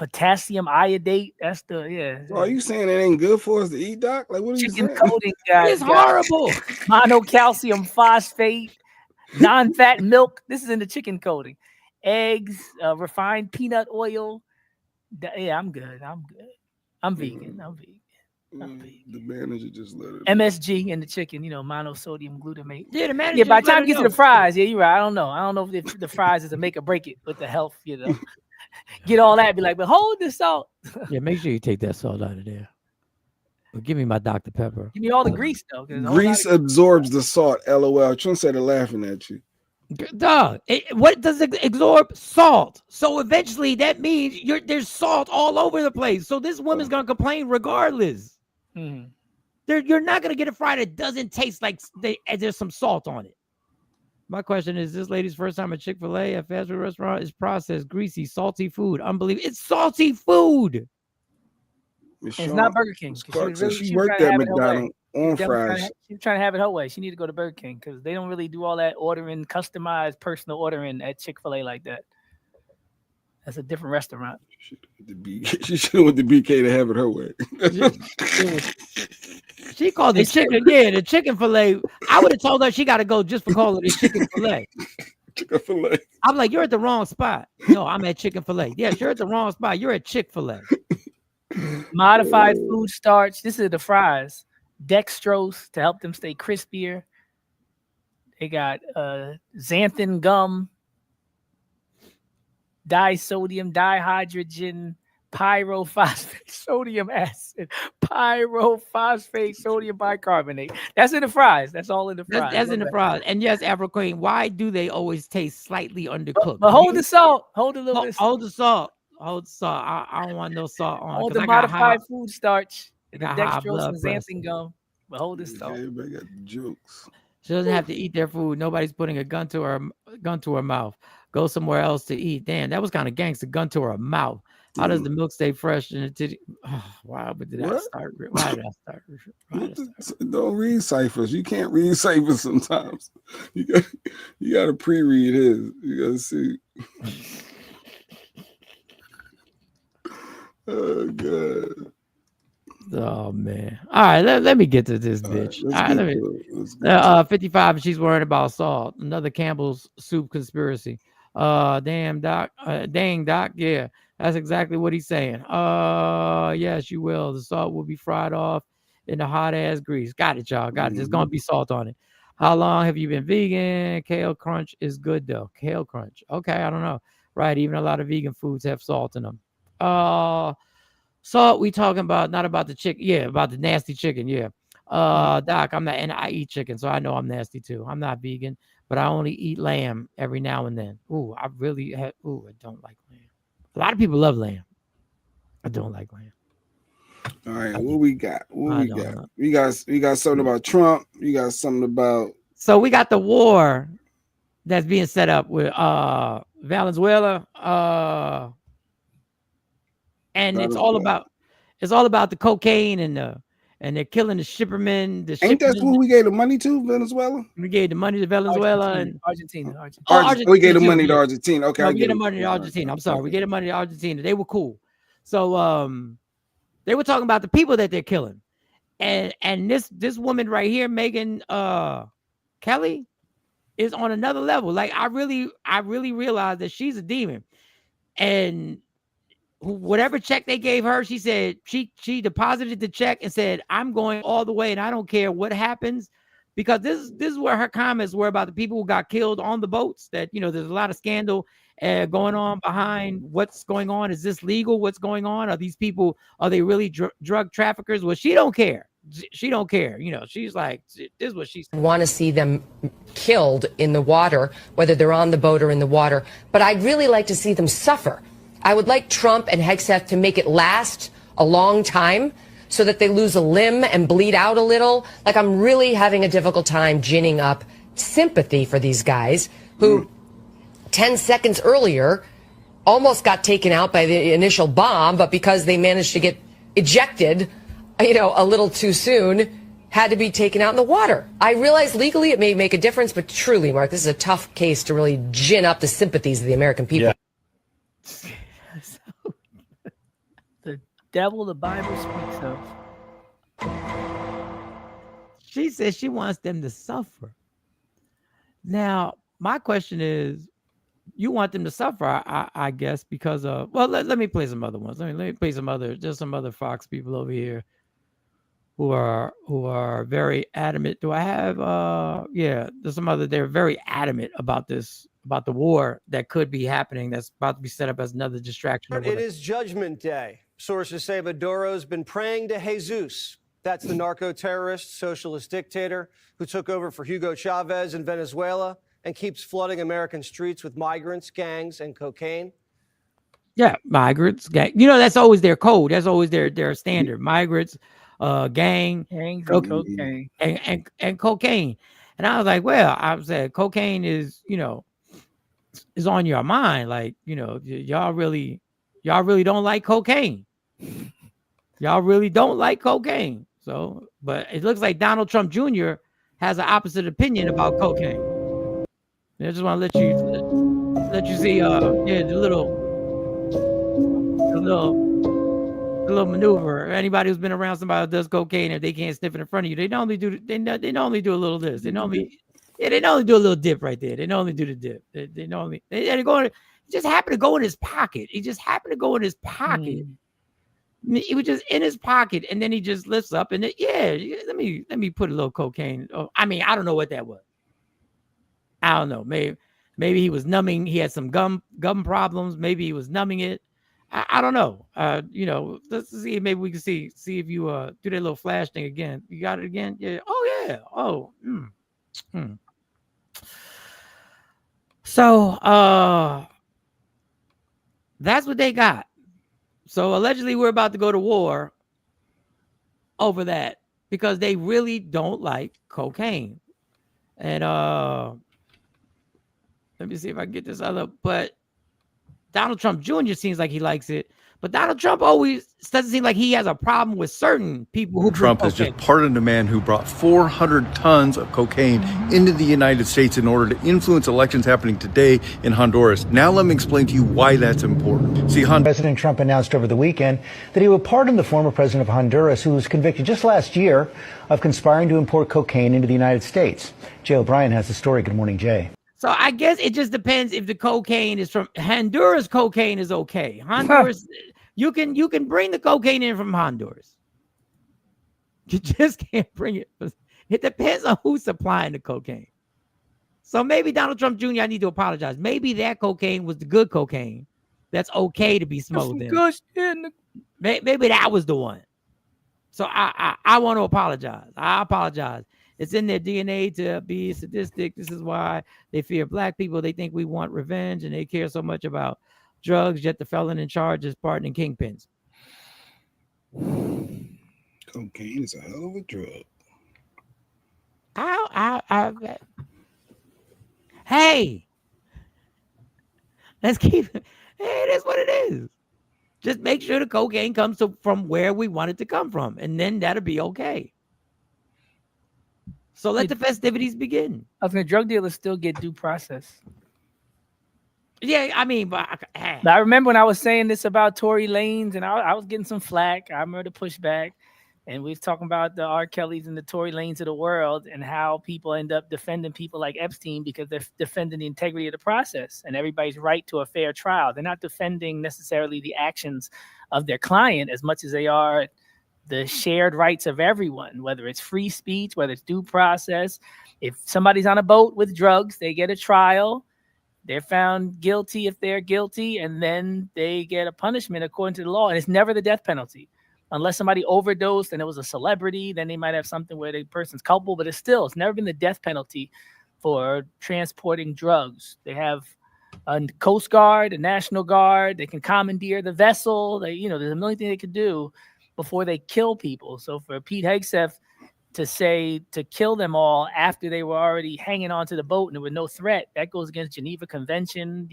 potassium iodate. That's the So are you saying it ain't good for us to eat, Doc? Like, what are you chicken saying? coating. It's horrible. Monocalcium phosphate, non-fat milk. This is in the chicken coating. Eggs, refined peanut oil. Yeah, I'm good. I'm good. I'm vegan. I'm vegan. The manager just let it. MSG in the chicken, monosodium glutamate. Yeah, the manager. Yeah, by the let time her you get to know. the fries, yeah, you're right. I don't know if the fries is a make or break it with the health, Get all that, be like, but hold the salt. Yeah, make sure you take that salt out of there. But give me my Dr. Pepper. Give me all the grease though. 'cause a whole Grease lot of- absorbs the salt. LOL. Trent said it laughing at you. Dog, what does it absorb? Salt. So eventually that means there's salt all over the place. So this woman's gonna complain regardless. Mhm. You're not gonna get a fry that doesn't taste like there's some salt on it. My question is: this lady's first time at Chick-fil-A, a fast food restaurant, is processed, greasy, salty food. Unbelievable! It's salty food. Miss It's Shawn- not Burger King. Miss 'cause Clark said she was worked trying to at have it her way. McDonald's on She fries. She's trying to have it her way. She need to go to Burger King because they don't really do all that ordering, customized personal ordering at Chick-fil-A like that. That's a different restaurant. She should have went to BK to have it her way. She called the chicken, the chicken fillet. I would have told her she got to go just for calling it chicken fillet. Chick-fil-A. I'm like, you're at the wrong spot. No, I'm at Chick-fil-A. Yes, you're at the wrong spot. You're at Chick-fil-A. Modified food starch. This is the fries. Dextrose to help them stay crispier. They got xanthan gum, disodium dihydrogen, pyrophosphate sodium acid, pyrophosphate sodium bicarbonate. That's in the fries. That's all in the fries. That's in the fries. And yes, Afro Queen, why do they always taste slightly undercooked? But hold the salt. Hold a little bit. Hold the salt. Hold the salt. I don't want no salt on. Hold 'cause the I got modified high- food starch, the got high dextrose blood and pressure. xanthan gum. But hold the salt. Everybody got jokes. She doesn't have to eat their food. Nobody's putting a gun to her mouth. Go somewhere else to eat. Damn, that was kind of gangster. Gun to her mouth. How does the milk stay fresh in the titty? Oh, wow, but did I What? start? Why did I start? Why did I start? Don't read ciphers. You can't read ciphers sometimes. You got to pre-read his. You got to see. Oh god. Oh man. All right, let me get to this bitch. let's All right, get let me. to it. Let's get 55. She's worried about salt. Another Campbell's soup conspiracy. Dang Doc. Yeah, that's exactly what he's saying. Yes, you will. The salt will be fried off in the hot ass grease. Got it, y'all. Got it. There's gonna be salt on it. How long have you been vegan? Kale crunch is good though. Kale crunch. Okay, I don't know. Right, even a lot of vegan foods have salt in them. Salt we talking about, not about the chicken. Yeah, about the nasty chicken. Yeah. Doc, I'm not, and I eat chicken, so I know I'm nasty too. I'm not vegan, but I only eat lamb every now and then. Ooh, I really have. Ooh, I don't like lamb. A lot of people love lamb. I don't like lamb. All right, what we got? What I we don't got? know. We got something about Trump. You got something about So we got the war that's being set up with Valenzuela. And it's all about the cocaine and they're killing the shippermen. Ain't that who we gave the money to? Venezuela? We gave the money to Venezuela and Argentina. We gave the money to yeah. Argentina. Okay, No, I we get gave the it. money to Argentina. I'm sorry. We gave the money to Argentina. They were cool. So they were talking about the people that they're killing. And this woman right here, Megan Kelly, is on another level. Like I really realized that she's a demon. And whatever check they gave her, she said she deposited the check and said, I'm going all the way and I don't care what happens, because this is where her comments were about the people who got killed on the boats, that, there's a lot of scandal going on behind what's going on. Is this legal? What's going on? Are these people, are they really drug traffickers? Well, she don't care. She don't care. She's like, this is what she's want to see them killed in the water, whether they're on the boat or in the water. But I'd really like to see them suffer. I would like Trump and Hegseth to make it last a long time so that they lose a limb and bleed out a little. Like, I'm really having a difficult time ginning up sympathy for these guys who 10 seconds earlier almost got taken out by the initial bomb, but because they managed to get ejected, a little too soon, had to be taken out in the water. I realize legally it may make a difference, but truly, Mark, this is a tough case to really gin up the sympathies of the American people. Yeah. devil the Bible speaks of. She says she wants them to suffer. Now, my question is, you want them to suffer, I guess, because of, well, let me play some other ones. Let me play some other Fox people over here who are very adamant. Do I have there's some other, they're very adamant about this, about the war that could be happening, that's about to be set up as another distraction. It is Judgment Day. Sources say Maduro's been praying to Jesus. That's the narco-terrorist, socialist dictator who took over for Hugo Chavez in Venezuela and keeps flooding American streets with migrants, gangs, and cocaine. Yeah, migrants, gang. You know, that's always their code. That's always their standard. Migrants, gangs, cocaine, and cocaine. And I was like, well, I said, cocaine is, you know, is on your mind. Like, you know, y'all really don't like cocaine. Y'all really don't like cocaine. So, but it looks like Donald Trump Jr. has an opposite opinion about cocaine. And I just want to let you see, the little maneuver. Anybody who's been around somebody who does cocaine, if they can't sniff it in front of you, they normally do a little this. They normally do a little dip right there. They normally do the dip. It just happened to go in his pocket. It just happened to go in his pocket. It was just in his pocket, and then he just lifts up and let me put a little cocaine. Oh, I mean, I don't know what that was. I don't know. Maybe he was numbing. He had some gum problems. Maybe he was numbing it. I don't know. You know, let's see. Maybe we can see if you do that little flash thing again. You got it again? Yeah. Oh yeah. Oh. So that's what they got. So allegedly we're about to go to war over that because they really don't like cocaine. And let me see if I can get this other, but Donald Trump Jr. seems like he likes it. But Donald Trump always doesn't seem like he has a problem with certain people who Trump has just pardoned a man who brought 400 tons of cocaine into the United States in order to influence elections happening today in Honduras. Now let me explain to you why that's important. See, President Trump announced over the weekend that he would pardon the former president of Honduras, who was convicted just last year of conspiring to import cocaine into the United States. Jay O'Brien has the story. Good morning, Jay. So I guess it just depends if the cocaine is from Honduras. Cocaine is okay. Honduras, you can bring the cocaine in from Honduras. You just can't bring it. It depends on who's supplying the cocaine. So maybe Donald Trump Jr., I need to apologize. Maybe that cocaine was the good cocaine. That's okay to be smuggled in. Maybe that was the one. So I want to apologize. I apologize. It's in their DNA to be sadistic. This is why they fear black people. They think we want revenge, and they care so much about drugs, yet the felon in charge is pardoning kingpins. Cocaine is a hell of a drug. Hey, let's keep it. Hey, it is what it is. Just make sure the cocaine comes from where we want it to come from, and then that'll be okay. So let the festivities begin. I was gonna drug dealers still get due process. Yeah, I mean, but I remember when I was saying this about Tory Lanez, and I was getting some flack. I remember the pushback, and we was talking about the R. Kellys and the Tory Lanez of the world, and how people end up defending people like Epstein because they're defending the integrity of the process and everybody's right to a fair trial. They're not defending necessarily the actions of their client as much as they are the shared rights of everyone, whether it's free speech, whether it's due process. If somebody's on a boat with drugs, they get a trial. They're found guilty if they're guilty, and then they get a punishment according to the law. And it's never the death penalty. Unless somebody overdosed and it was a celebrity, then they might have something where the person's culpable, but it's never been the death penalty for transporting drugs. They have a Coast Guard, a National Guard. They can commandeer the vessel. There's a million things they could do before they kill people. So for Pete Hegseth to say to kill them all after they were already hanging onto the boat and there was no threat, that goes against Geneva Convention,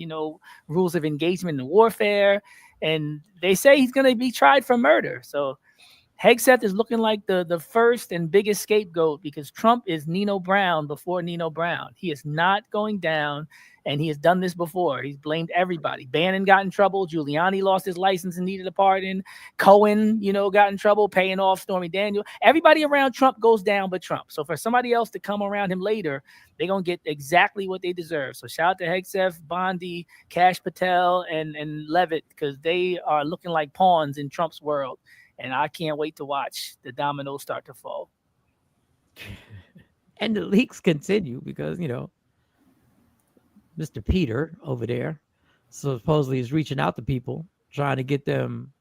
rules of engagement in warfare. And they say he's going to be tried for murder. So Hegseth is looking like the first and biggest scapegoat because Trump is Nino Brown before Nino Brown. He is not going down, and he has done this before. He's blamed everybody. Bannon got in trouble. Giuliani lost his license and needed a pardon. Cohen, got in trouble paying off Stormy Daniels. Everybody around Trump goes down but Trump. So for somebody else to come around him later, they're going to get exactly what they deserve. So shout out to Hegseth, Bondi, Kash Patel, and Levitt, because they are looking like pawns in Trump's world. And I can't wait to watch the dominoes start to fall. And the leaks continue because, Mr. Peter over there supposedly is reaching out to people, trying to get them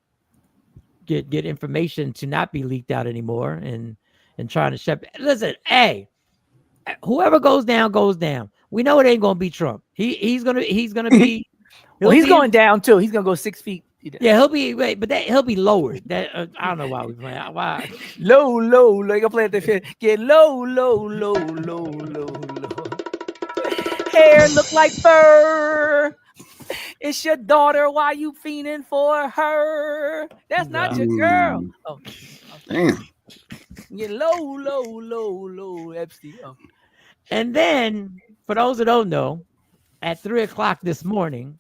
get information to not be leaked out anymore and trying to shut. Listen, hey, whoever goes down goes down. We know it ain't gonna be Trump. He's gonna be. Well, he's going down too. He's gonna go 6 feet. Yeah, he'll be he'll be lowered. That I don't know why we playing. Why low, like I play at the fit. Get low. Hair look like fur. It's your daughter. Why you fiending for her? That's not your girl. Oh, damn. Get low, Epstein. Oh. And then, for those that don't know, at 3:00 this morning.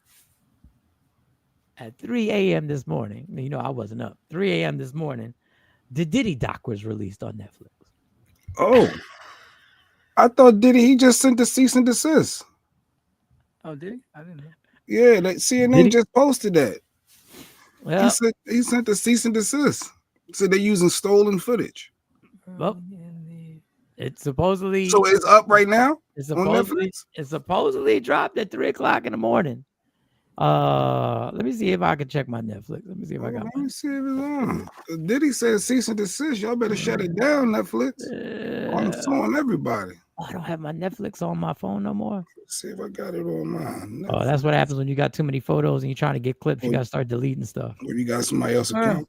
At 3 a.m. this morning, I wasn't up. 3 a.m. this morning, the Diddy doc was released on Netflix. Oh, I thought he just sent the cease and desist. Oh, did he? I didn't know. Yeah, like CNN just posted that. Well, he sent the cease and desist. So they're using stolen footage. Well, it's supposedly so it's up right now. It's supposedly dropped at 3:00 in the morning. Let me see if I can check my Netflix. Let me see if I got. Let me see if it's on. Diddy said cease and desist. Y'all better shut it down, Netflix. I'm suing everybody. I don't have my Netflix on my phone no more. Let's see if I got it on mine. Netflix. Oh, that's what happens when you got too many photos and you're trying to get clips. You got to start deleting stuff. Or you got somebody else's account.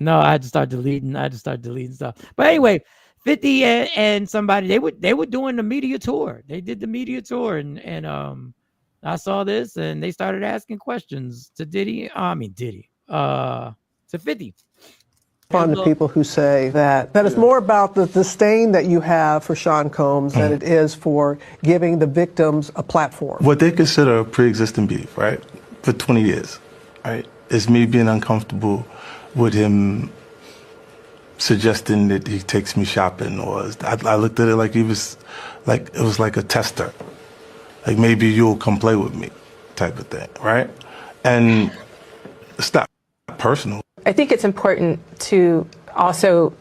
No, I had to start deleting. stuff. But anyway, 50 and somebody they were doing the media tour. They did the media tour and I saw this and they started asking questions to Diddy. To 50. Upon the people who say that it's more about the disdain that you have for Sean Combs than it is for giving the victims a platform. What they consider a pre-existing beef, right, for 20 years, right, is me being uncomfortable with him suggesting that he takes me shopping, or I looked at it like it was like a tester. Like maybe you'll come play with me type of thing, right? And it's not personal. I think it's important to also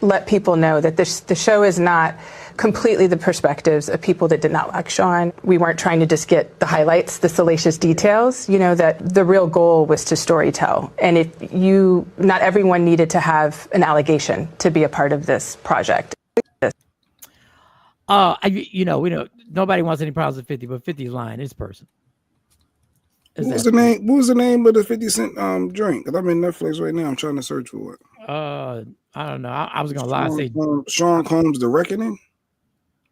let people know that the show is not completely the perspectives of people that did not like Sean. We weren't trying to just get the highlights, the salacious details, that the real goal was to storytell. And not everyone needed to have an allegation to be a part of this project. We know nobody wants any problems with 50, but 50's lying. It's person. What was the name of the 50 Cent drink? Because I'm in Netflix right now. I'm trying to search for it. I don't know. I was gonna lie. Say Sean Combs, The Reckoning.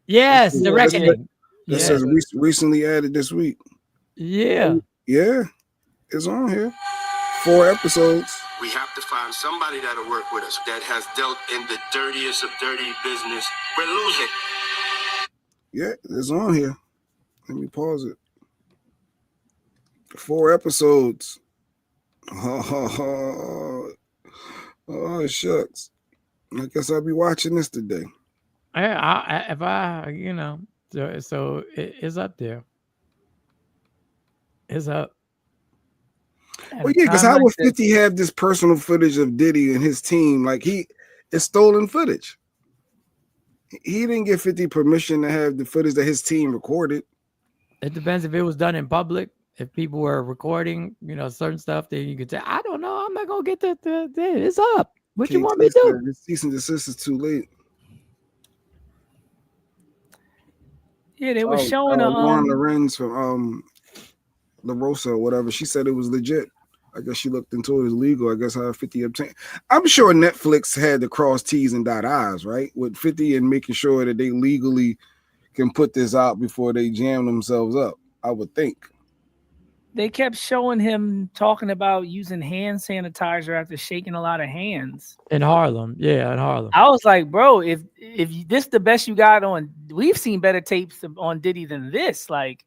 Yes, The Reckoning. It says recently added this week. Yeah. Yeah, it's on here. 4 episodes. We have to find somebody that'll work with us that has dealt in the dirtiest of dirty business. We're losing. Yeah, it's on here. Let me pause it. 4 episodes. Oh, shucks. I guess I'll be watching this today. So it's up there. It's up. Well, yeah, because how would 50 have this personal footage of Diddy and his team? Like it's stolen footage. He didn't give 50 permission to have the footage that his team recorded. It depends if it was done in public. If people were recording, certain stuff, then you could say, I don't know. I'm not going to get the it's up. What you want me to do? The cease and desist is too late. Yeah, they were showing Lauren Lorenz from La Rosa or whatever. She said it was legit. I guess she looked into it as legal. I guess how 50 obtained. I'm sure Netflix had to cross T's and dot I's, right? With 50 and making sure that they legally can put this out before they jam themselves up, I would think. They kept showing him talking about using hand sanitizer after shaking a lot of hands in Harlem. Yeah, in Harlem. I was like, bro, if this the best you got on, we've seen better tapes on Diddy than this. Like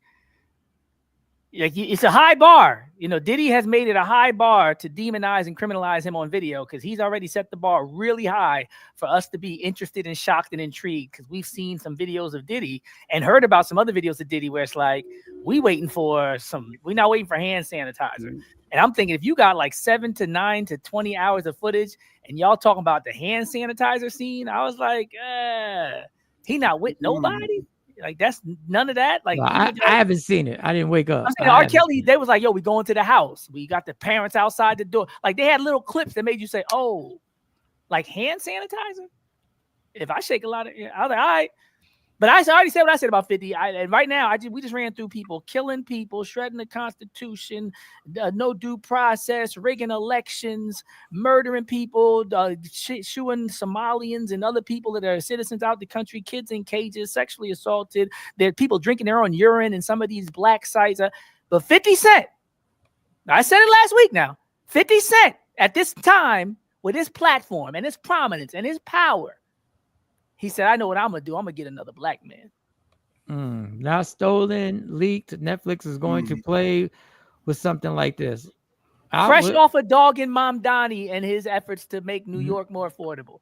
it's a high bar. You know, Diddy has made it a high bar to demonize and criminalize him on video because he's already set the bar really high for us to be interested and shocked and intrigued because we've seen some videos of Diddy and heard about some other videos of Diddy where it's like, we're not waiting for hand sanitizer. And I'm thinking if you got like 7 to 9 to 20 hours of footage and y'all talking about the hand sanitizer scene, I was like, he not with nobody. Like that's none of that. Like no, I haven't seen it. I didn't wake up. I'm saying R. Kelly, they was like, yo, we going to the house. We got the parents outside the door. Like they had little clips that made you say, oh, like hand sanitizer? If I shake a lot of, I was like, all right. But I already said what I said about 50. And right now, we just ran through people killing people, shredding the Constitution, no due process, rigging elections, murdering people, shooing Somalians and other people that are citizens out the country, kids in cages, sexually assaulted. There are people drinking their own urine in some of these black sites. But 50 Cent, I said it last week now, 50 Cent at this time with his platform and his prominence and his power, he said, I know what I'm going to do. I'm going to get another black man. Now stolen, leaked. Netflix is going to play with something like this. Fresh off of Dog and Mom Donnie and his efforts to make New York more affordable.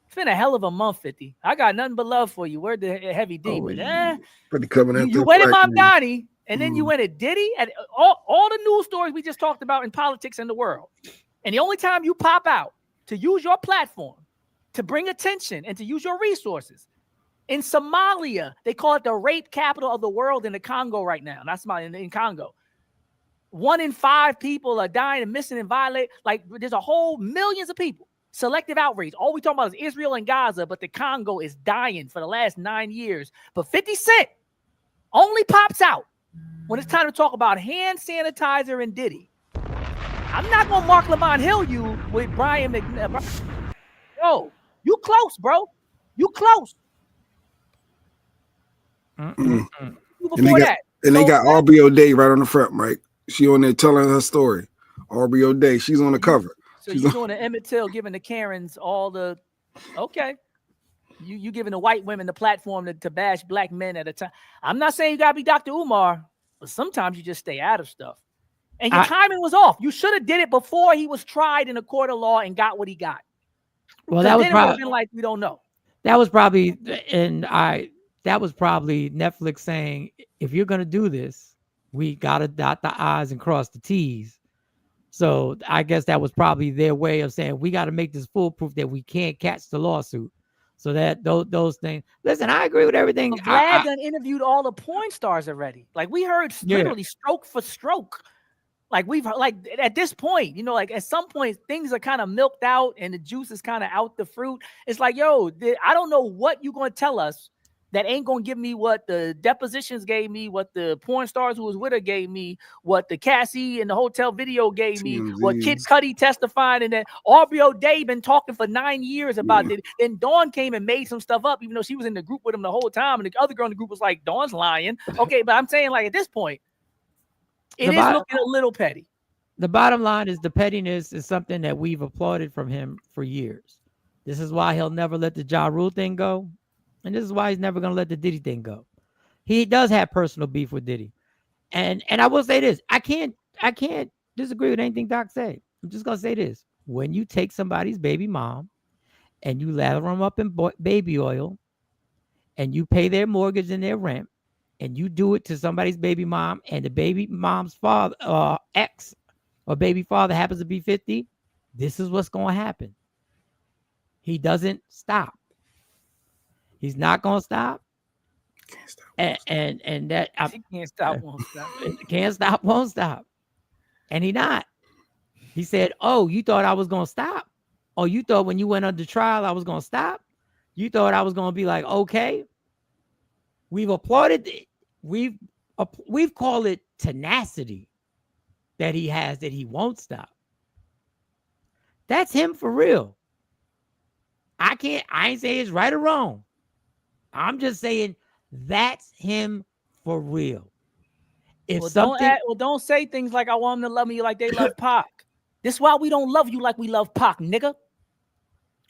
It's been a hell of a month, 50. I got nothing but love for you. We're the Heavy D. Pretty coming after you went at Mom Donnie, and then you went at Diddy, and all the news stories we just talked about in politics in the world. And the only time you pop out to use your platform to bring attention and to use your resources. In Somalia, they call it the rape capital of the world in the Congo right now. Not Somalia, in Congo. 1 in 5 people are dying and missing and violate. Like there's a whole millions of people. Selective outrage. All we talking about is Israel and Gaza, but the Congo is dying for the last 9 years. But 50 Cent only pops out when it's time to talk about hand sanitizer and Diddy. I'm not going to Mark Lamont Hill you with Brian McNabb. Yo. You close, bro. You close. And they got Aubrey O'Day right on the front, Mike. She on there telling her story. Aubrey O'Day, she's on the cover. So you're doing the Emmett Till, giving the Karens all the, okay. You giving the white women the platform to bash black men at a time. I'm not saying you got to be Dr. Umar, but sometimes you just stay out of stuff. And your timing was off. You should have did it before he was tried in a court of law and got what he got. Well, that was probably like we don't know. That was probably Netflix saying, if you're gonna do this, we gotta dot the I's and cross the T's. So I guess that was probably their way of saying we got to make this foolproof that we can't catch the lawsuit. So that those things. Listen, I agree with everything. Vlad done interviewed all the porn stars already. Like we heard literally stroke for stroke. Like at this point, you know, like at some point things are kind of milked out and the juice is kind of out the fruit. It's like, yo, I don't know what you're going to tell us that ain't going to give me what the depositions gave me, what the porn stars who was with her gave me, what the Cassie and the hotel video gave me, what Kid Cudi testified, and then Aubrey O'Day been talking for 9 years about it. Then Dawn came and made some stuff up, even though she was in the group with him the whole time, and the other girl in the group was like, Dawn's lying. Okay, but I'm saying like at this point, it is looking a little petty. The bottom line is the pettiness is something that we've applauded from him for years. This is why he'll never let the Ja Rule thing go. And this is why he's never going to let the Diddy thing go. He does have personal beef with Diddy. And I will say this. I can't disagree with anything Doc said. I'm just going to say this. When you take somebody's baby mom and you lather them up in baby oil and you pay their mortgage and their rent, and you do it to somebody's baby mom, and the baby mom's father, ex or baby father happens to be 50, this is what's going to happen. He doesn't stop. He's not going to stop. Can't stop. He can't stop, won't stop. Can't stop, won't stop. And he not. He said, oh, you thought I was going to stop? Oh, you thought when you went under trial I was going to stop? You thought I was going to be like, okay. We've applauded it. We've called it tenacity that he has, that he won't stop. That's him for real. I ain't saying it's right or wrong. I'm just saying that's him for real. If well, something, don't say things like I want them to love me like they love Pac. This is why we don't love you like we love Pac, nigga.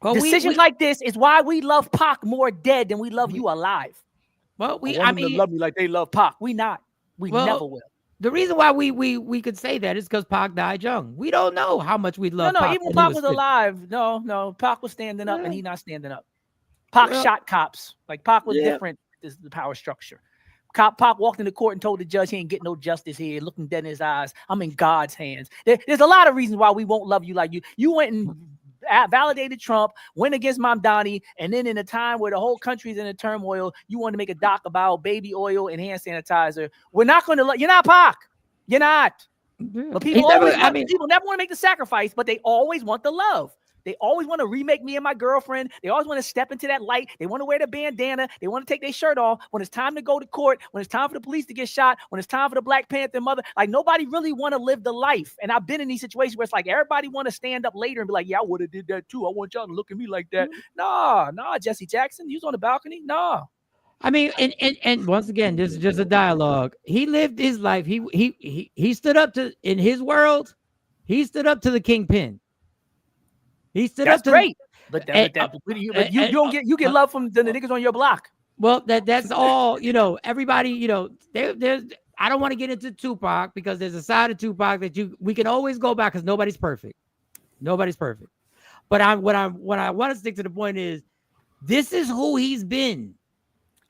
well, Decisions like this is why we love Pac more dead than we love you alive. well, I mean, to love me like they love Pac. We not. We never will. The reason why we could say that is because Pac died young. We don't know how much we love. No, Pac even when Pac he was 50. alive. No, Pac was standing up and he not standing up. Pac shot cops. Like Pac was different. This is the power structure. Pac walked into court and told the judge he ain't getting no justice here, looking dead in his eyes. I'm in God's hands. There's a lot of reasons why we won't love you like you. You went and validated Trump, went against Mamdani, and then in a time where the whole country's in a turmoil, you want to make a doc about baby oil and hand sanitizer. We're not going to love. You're not Pac. You're not. But people people never want to make the sacrifice, but they always want the love. They always want to remake Me and My Girlfriend. They always want to step into that light. They want to wear the bandana. They want to take their shirt off. When it's time to go to court, when it's time for the police to get shot, when it's time for the Black Panther mother, like nobody really want to live the life. And I've been in these situations where it's like everybody want to stand up later and be like, yeah, I would have did that too. I want y'all to look at me like that. Nah, Jesse Jackson, you was on the balcony. Nah. I mean, and once again, this is just a dialogue. He lived his life. He stood up to, in his world, he stood up to the kingpin. He stood up to great. But you get love from the niggas on your block. Well, that's all, everybody, there's I don't want to get into Tupac because there's a side of Tupac that we can always go back because nobody's perfect. Nobody's perfect. But what I want to stick to the point is this is who he's been.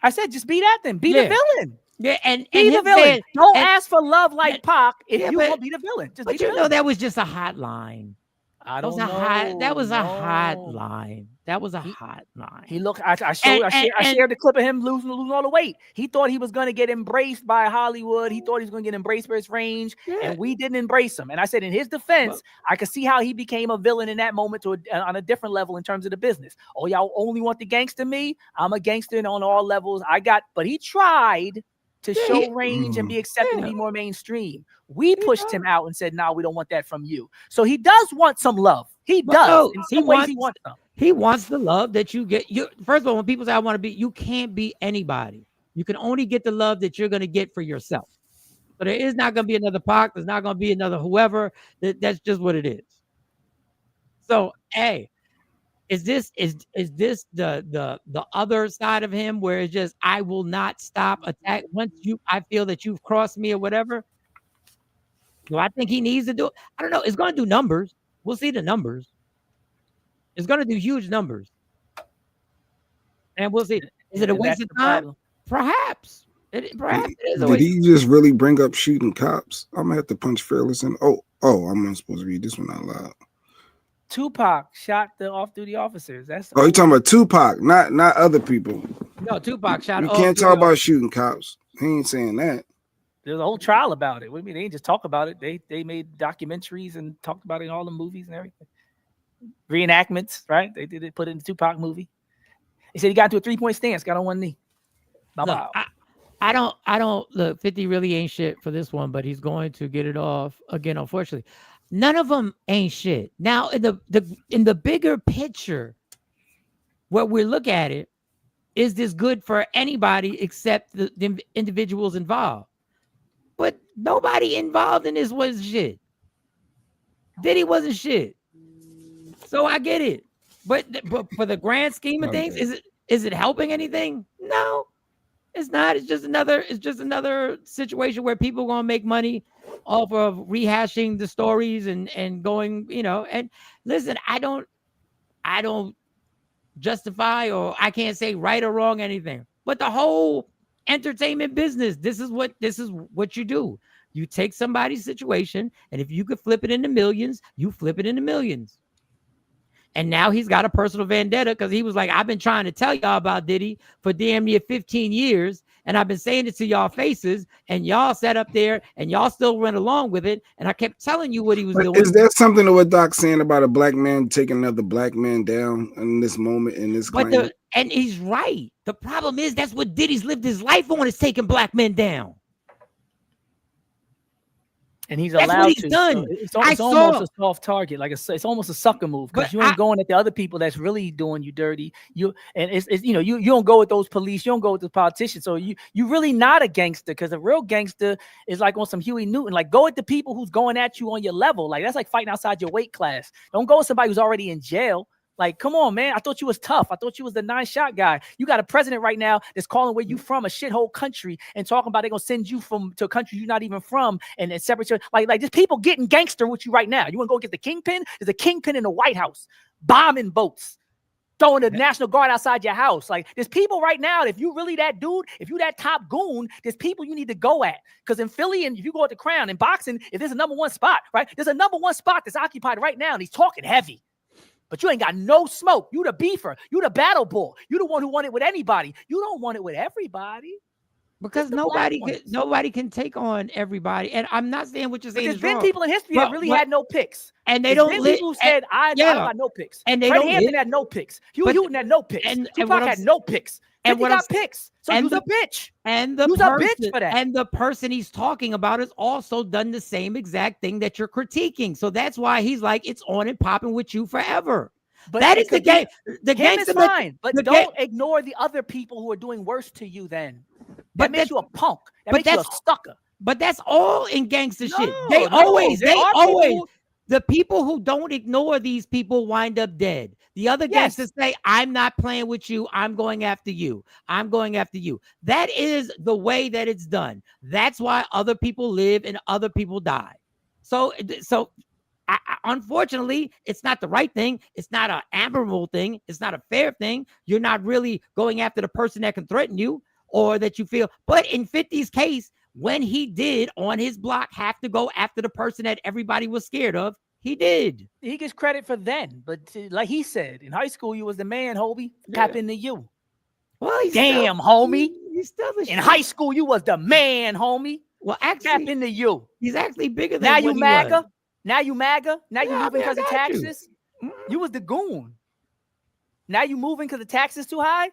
I said just be that then. Be the villain. Yeah, and be the villain. Don't ask for love like Pac if you won't be the villain. Just but be the villain. That was just a hotline. I don't know. That was a hotline. That was a hotline. He looked. I shared the clip of him losing all the weight. He thought he was going to get embraced by Hollywood. He thought he was going to get embraced for his range, and we didn't embrace him. And I said, in his defense, I could see how he became a villain in that moment on a different level in terms of the business. Oh, y'all only want the gangster me? I'm a gangster on all levels. But he tried to show range and be accepted and be more mainstream. We pushed him out and said, "No, we don't want that from you." So he does want some love. He does. In some ways, he wants some. He wants the love that you get. First of all, when people say I want to be, you can't be anybody. You can only get the love that you're going to get for yourself. So there is not going to be another Pac. There's not going to be another whoever. That's just what it is. So, hey, is this the other side of him where it's just I will not stop attack once I feel that you've crossed me or whatever? Do I think he needs to do it? I don't know. It's going to do numbers. We'll see the numbers. It's going to do huge numbers. And we'll see. Is it a waste of time? Perhaps. Perhaps it is a waste. Did he just really bring up shooting cops? I'm going to have to punch Fearless in. Oh, I'm not supposed to read this one out loud. Tupac shot the off-duty officers. You're talking about Tupac, not other people. No, Tupac shot. You can't talk about shooting cops. He ain't saying that. There's a whole trial about it. What do you mean? They didn't just talk about it. They made documentaries and talked about it in all the movies and everything. Reenactments, right? They put it in the Tupac movie. He said he got into a 3-point stance, got on one knee. Look, I don't look. 50 really ain't shit for this one, but he's going to get it off again. Unfortunately, none of them ain't shit. Now in the bigger picture, what we look at it, is this good for anybody except the individuals involved? But nobody involved in this was shit. Diddy wasn't shit. So I get it. But for the grand scheme of things, is it helping anything? No, it's not. It's just another situation where people are gonna make money off of rehashing the stories and going, and listen, I don't justify or I can't say right or wrong anything. But the whole entertainment business, this is what you do. You take somebody's situation, and if you could flip it into millions, you flip it into millions. And now he's got a personal vendetta because he was like, I've been trying to tell y'all about Diddy for damn near 15 years, and I've been saying it to y'all faces, and y'all sat up there and y'all still went along with it, and I kept telling you what he was doing. Is that something to what Doc's saying about a black man taking another black man down in this moment, in this climate? And he's right. The problem is that's what Diddy's lived his life on, is taking black men down. And he's That's what allowed he's to. done. So it's almost a soft target, like it's almost a sucker move because you ain't going at the other people that's really doing you dirty. You don't go with those police, you don't go with the politicians. So you really not a gangster, because a real gangster is like on some Huey Newton. Like, go at the people who's going at you on your level. Like, that's like fighting outside your weight class. Don't go with somebody who's already in jail. Like, come on, man. I thought you was tough. I thought you was the 9-shot guy. You got a president right now that's calling where you from a shithole country and talking about they're going to send you to a country you're not even from and separate you. Like there's people getting gangster with you right now. You want to go get the kingpin? There's a kingpin in the White House, bombing boats, throwing the National Guard outside your house. Like, there's people right now. If you really that dude, if you that top goon, there's people you need to go at. Because in Philly, and if you go at the Crown, in boxing, if there's a number one spot, right? There's a number one spot that's occupied right now, and he's talking heavy. But you ain't got no smoke. You the beefer. You the battle bull. You the one who want it with anybody. You don't want it with everybody. Because nobody can take on everybody. And I'm not saying what you're saying. There's been people in history that really had no picks. And they don't people who said, I got no picks. And they Freddie don't Hampton had no picks. Huey Newton had no picks. Tupac had no picks. And he got picks. So you's a bitch. And you's a bitch for that. And the person he's talking about has also done the same exact thing that you're critiquing. So that's why he's like, it's on and popping with you forever. But that is the game. The game is fine. But don't ignore the other people who are doing worse to you then. That makes you a punk. That makes you a sucker. But that's all in gangster shit. They always, the people who don't ignore these people wind up dead. The other gangsters say, I'm not playing with you. I'm going after you. I'm going after you. That is the way that it's done. That's why other people live and other people die. So unfortunately, it's not the right thing. It's not an admirable thing. It's not a fair thing. You're not really going after the person that can threaten you or that you feel. But in 50's case, when he did on his block have to go after the person that everybody was scared of, he did. He gets credit for then. But like he said, in high school, you was the man, Hobie. Tap into you. Well, homie. He's still in high school, you was the man, homie. Well, actually, tap into you. He's actually bigger than now what you he MAGA. was. Now you MAGA. Now you moving because of got you. taxes. You was the goon. Now you moving because the taxes too high.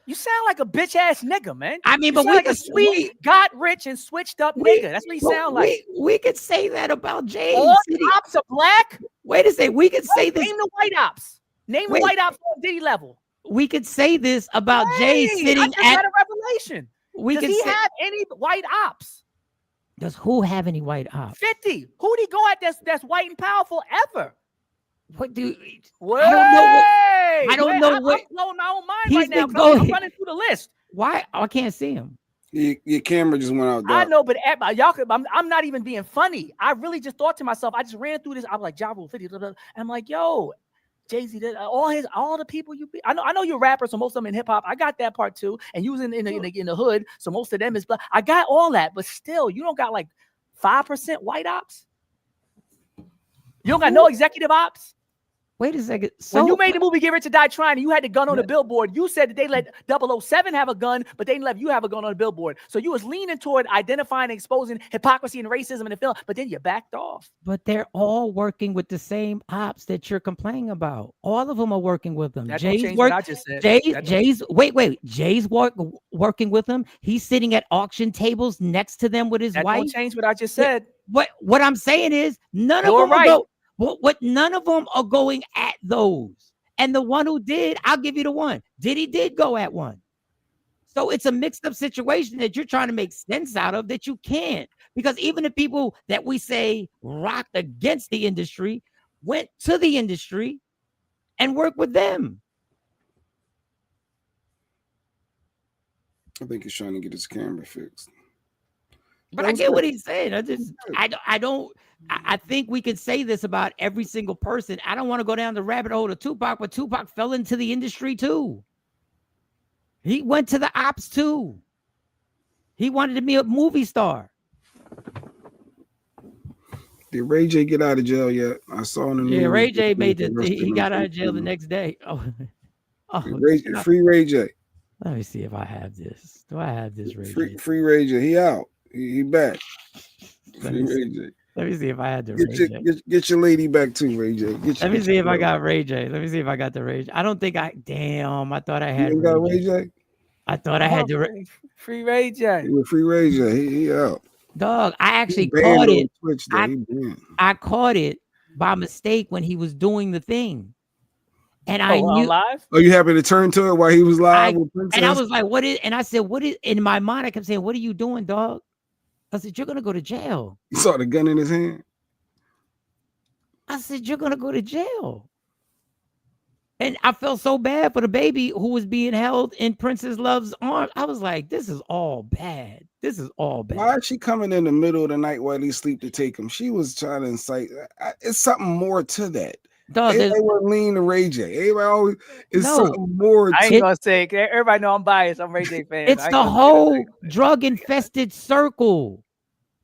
You sound like a bitch ass nigga, man. I mean, you but we like could sweet got rich and switched up nigga. That's what you sound like. We could say that about Jay. All the ops are black. Wait a second. We could say this. Name the white ops. Name the white ops on Diddy level. We could say this about Jay sitting I just had a revelation. Does he have any white ops? Does who have any white ops? 50. Who'd he go at that's white and powerful ever? What do I don't know what I'm blowing my own mind he's right now. been going- I'm running through the list. Why? I can't see him. Your camera just went out. I know, but y'all could, I'm not even being funny. I really just thought to myself, I just ran through this. I'm like, Ja Rule 50. And I'm like, yo, Jay-Z, all the people you be. I know you're a rapper, so most of them in hip hop. I got that part too. And you was in the hood, so most of them is black. I got all that, but still, you don't got like 5% white ops. You don't got no executive ops. Wait a second. So, when you made the movie Get Rich or Die Trying, and you had the gun on the billboard, you said that they let 007 have a gun, but they didn't let you have a gun on the billboard. So you was leaning toward identifying and exposing hypocrisy and racism in the film, but then you backed off. But they're all working with the same ops that you're complaining about. All of them are working with them. That Jay's don't change what I just said. Jay's working with them. He's sitting at auction tables next to them with his That wife. don't change what I just said. What I'm saying is none of them none of them are going at those. And the one who did, I'll give you the one. Diddy did go at one. So it's a mixed up situation that you're trying to make sense out of that you can't. Because even the people that we say rocked against the industry went to the industry and worked with them. I think he's trying to get his camera fixed. But I get what he's saying. I think we could say this about every single person. I don't want to go down the rabbit hole of Tupac, but Tupac fell into the industry too. He went to the ops too. He wanted to be a movie star. Did Ray J get out of jail yet? I saw in the news. Yeah, Ray J he got out of jail the next day. Free Ray J. Let me see if I have this. Do I have this Ray J? Free Ray J. He out. He back. Let me see if I had the Ray J. Get your lady back too, Ray J. Let me see if I got Ray J. Let me see if I got the Ray J. I don't think I. Damn, I thought I had. You got Ray J. I thought I had the Free Ray J. Free Ray J. He out. Dog, I actually banned caught on it. Twitch, though. He banned. I caught it by mistake when he was doing the thing. And I on knew live. Are you happy to turn to it while he was live with Princess? and I was like, what is, and I said, what is, in my mind, I kept saying, what are you doing, dog? I said, you're going to go to jail. You saw the gun in his hand? I said, you're going to go to jail. And I felt so bad for the baby who was being held in Princess Love's arms. I was like, this is all bad. This is all bad. Why is she coming in the middle of the night while he sleep to take him? She was trying to incite. It's something more to that. Dog, Everybody was lean to Ray J. Everybody always is No. something more. I to ain't gonna say everybody know I'm biased. I'm Ray J fan. It's the whole drug infested circle.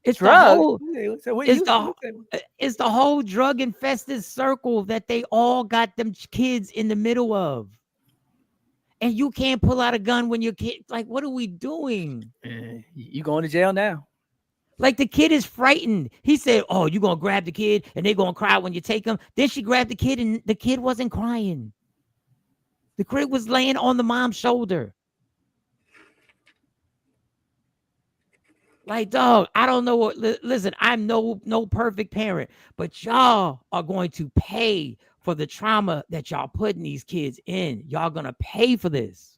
It's Drugs? it's the whole drug infested circle that they all got them kids in the middle of. And you can't pull out a gun when your kid, like, what are we doing? You going to jail now? Like, the kid is frightened. He said, oh, you're going to grab the kid and they're going to cry when you take him. Then she grabbed the kid and the kid wasn't crying. The kid was laying on the mom's shoulder. Like, dog, I don't know what, listen, I'm no perfect parent, but y'all are going to pay for the trauma that y'all putting these kids in. Y'all going to pay for this.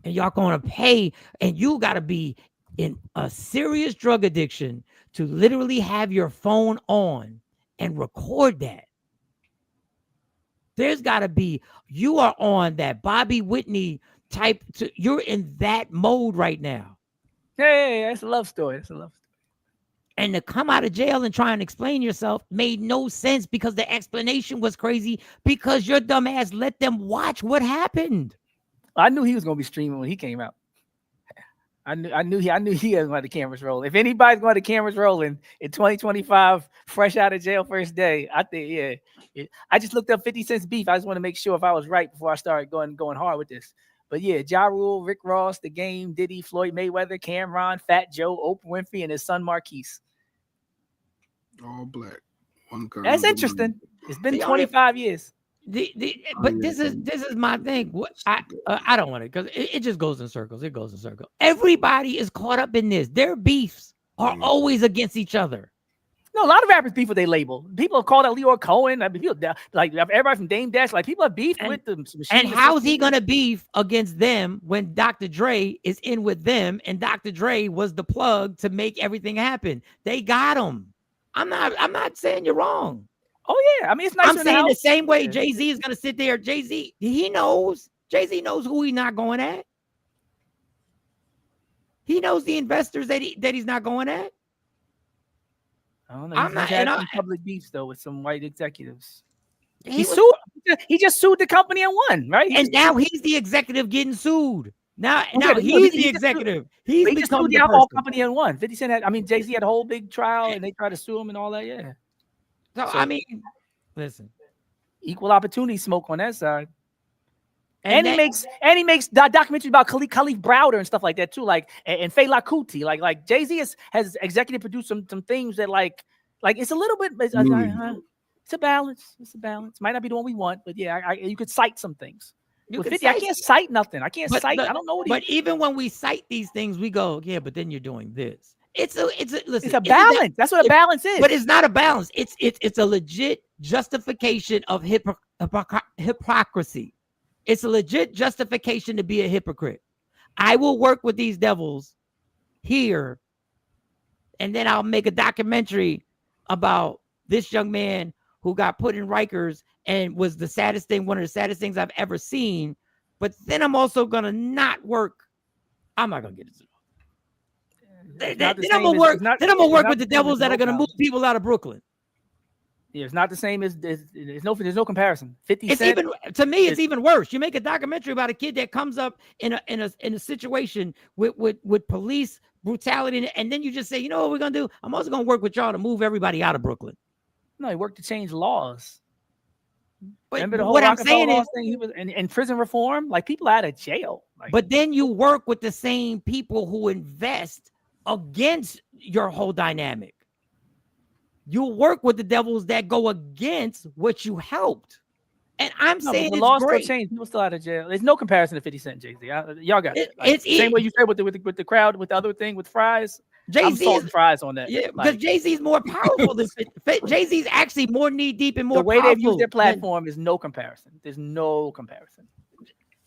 And y'all going to pay, and you got to be in a serious drug addiction to literally have your phone on and record that. There's got to be, you are on that Bobby Whitney type, you're in that mode right now. Hey, that's a love story. That's a love story. And to come out of jail and try and explain yourself made no sense because the explanation was crazy because your dumb ass let them watch what happened. I knew he was gonna be streaming when he came out. I knew he had the cameras rolling. If anybody's going to cameras rolling in 2025, fresh out of jail first day, I think I just looked up 50 Cent's beef. I just want to make sure if I was right before I started going hard with this. But yeah, Ja Rule, Rick Ross, The Game, Diddy, Floyd Mayweather, Cameron, Fat Joe, Oprah Winfrey, and his son Marquise. All black. One girl. That's interesting. It's been 25 years. But this is my thing. I don't want it because it just goes in circles. It goes in circles. Everybody is caught up in this. Their beefs are always against each other. No, a lot of rappers beef with they label. People have called out Leroy Cohen. I mean, people like everybody from Dame Dash. Like people have beef with them. And how's he gonna beef against them when Dr. Dre is in with them and Dr. Dre was the plug to make everything happen? They got him. I'm not saying you're wrong. Oh yeah, I mean it's nice. I'm saying the same way Jay-Z is gonna sit there. Jay-Z, he knows. Jay-Z knows who he's not going at. He knows the investors that he's not going at. I don't know. He's had some public beefs though with some white executives. He just sued the company and won, right? And now he's the executive getting sued. Now he's the executive. He's just sued the alcohol company and won. 50 Cent had, I mean, Jay-Z had a whole big trial and they tried to sue him and all that. Yeah. So I mean, listen, equal opportunity smoke on that side. And he makes documentaries about Khalif Browder and stuff like that too, like and Fela Kuti. Like Jay-Z has executive produced some things that like it's a little bit it's a balance. It's a balance. Might not be the one we want, but yeah, you could cite some things. With 50, I can't cite nothing. I can't cite. I don't know what. But even when we cite these things, we go, yeah, but then you're doing this. It's a balance. That's what a balance is. But it's not a balance. It's a legit justification of hypocrisy. It's a legit justification to be a hypocrite. I will work with these devils here, and then I'll make a documentary about this young man who got put in Rikers and was the saddest thing, one of the saddest things I've ever seen. But then I'm also gonna not work. I'm not gonna get into it. Then I'm gonna work with the devils that are gonna move people out of Brooklyn. Yeah, it's not the same as there's no comparison. 50 It's Cent, even to me, it's even worse. You make a documentary about a kid that comes up in a situation with police brutality, and then you just say, you know what we're gonna do? I'm also gonna work with y'all to move everybody out of Brooklyn. No, he worked to change laws. But remember the whole what I'm saying is, thing? He was in prison reform, like people out of jail. But then you work with the same people who invest against your whole dynamic. You work with the devils that go against what you helped. And I'm No, saying but the it's law still great. changed. People still out of jail. There's no comparison to 50 Cent, Jay-Z. Y'all got it. Like, It's same way you said with the crowd, with the other thing with fries. I'm Jay-Z salting is fries on that. yeah, because Like, Jay-Z's more powerful than Jay-Z's actually more knee deep and more the way powerful. they've used their than- platform is no comparison. There's no comparison.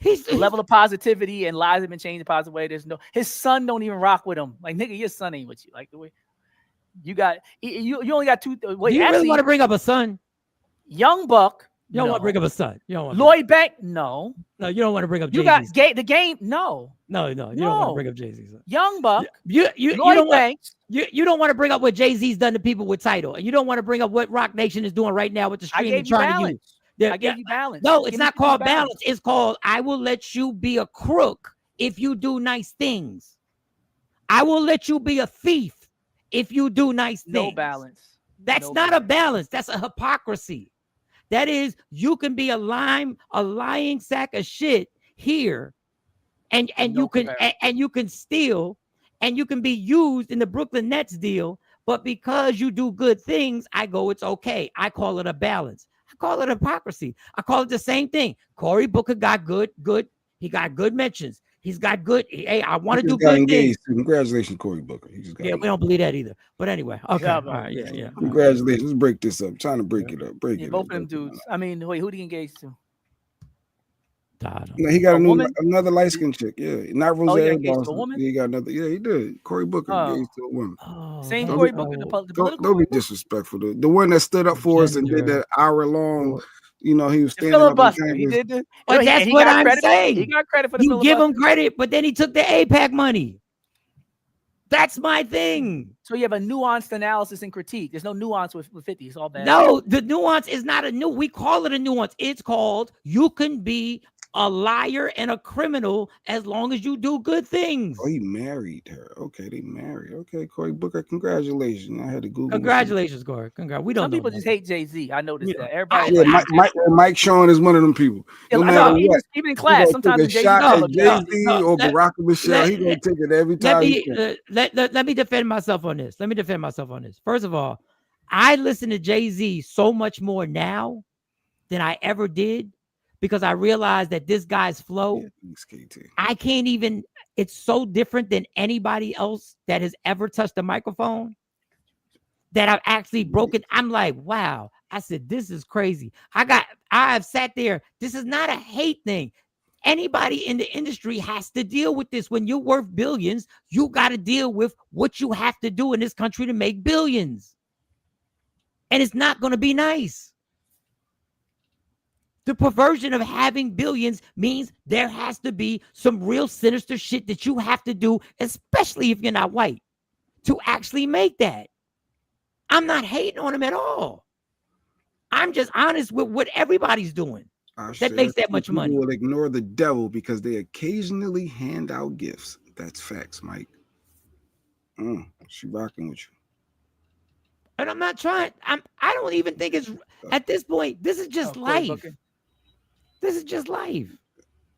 He's The level of positivity and lives have been changed in a positive way. There's no, his son don't even rock with him. Like, nigga, your son ain't with you. Like the way you got, you only got two. Wait, Do you actually, really want to bring up a son? Young Buck. You don't no. want to bring up a son. You don't want Lloyd Bank. No. No, you don't want to bring up You Jay-Z's. got the game. No. No, you don't want to bring up Jay-Z's. Young Buck. You Lloyd don't want, Banks. you don't want to bring up what Jay-Z's done to people with title, and you don't want to bring up what Rock Nation is doing right now with the I streaming gave you trying balance. to use. Yeah, I gave you balance. No, it's Give me not called balance. balance. It's called I will let you be a crook if you do nice things. I will let you be a thief if you do nice things. No balance. That's No not a balance. That's a hypocrisy. That is, you can be a lying sack of shit here, and you can steal, and you can be used in the Brooklyn Nets deal. But because you do good things, I go, it's okay. I call it a balance. I call it hypocrisy. I call it the same thing. Cory Booker got good. He got good mentions. He's got good. Hey, I want to do good things. Congratulations, Cory Booker. He just got we don't believe that either. But anyway, okay. All right, yeah. Congratulations. Let's break this up. I'm trying to break it up. Break it Both up. of them dudes. I mean, wait, who did he engage to? No, he got A woman? another light skinned chick. Yeah, not he Rosario engaged to a Dawson. woman? He got another. Yeah, he did. Cory Booker engaged to a woman. Same Don't Cory be- Booker. The Don't, political don't be disrespectful. The one that stood up for us and did that hour long. You know, he was standing up. filibuster. He did the. But that's he what got I'm credit- saying. He got credit for the You give him filibuster. credit, but then he took the APAC money. That's my thing. So you have a nuanced analysis and critique. There's no nuance with 50. It's all bad. No, the nuance is not a new. We call it a nuance. It's called you can be a liar and a criminal as long as you do good things. Oh, he married her. Okay, they married. Okay, Cory Booker, congratulations. I had to Google. Congratulations, Corey. Congrats. We don't Some know. people just hate Jay-Z. I noticed that. Everybody. Yeah, Mike Sean is one of them people. No matter what, even in class, he gonna sometimes take a Jay-Z shot no, at Jay-Z or Barack Michelle. He gonna take it every time. Let me defend myself on this. First of all, I listen to Jay-Z so much more now than I ever did because I realized that this guy's flow, I can't even, it's so different than anybody else that has ever touched a microphone that I've actually broken. I'm like, wow. I said, this is crazy. I have sat there. This is not a hate thing. Anybody in the industry has to deal with this. When you're worth billions, you got to deal with what you have to do in this country to make billions. And it's not going to be nice. The perversion of having billions means there has to be some real sinister shit that you have to do, especially if you're not white, to actually make that. I'm not hating on him at all. I'm just honest with what everybody's doing. That makes that much money. People will ignore the devil because they occasionally hand out gifts. That's facts, Mike. She rocking with you. And I'm not trying. I don't even think it's at this point. This is just life. This is just life.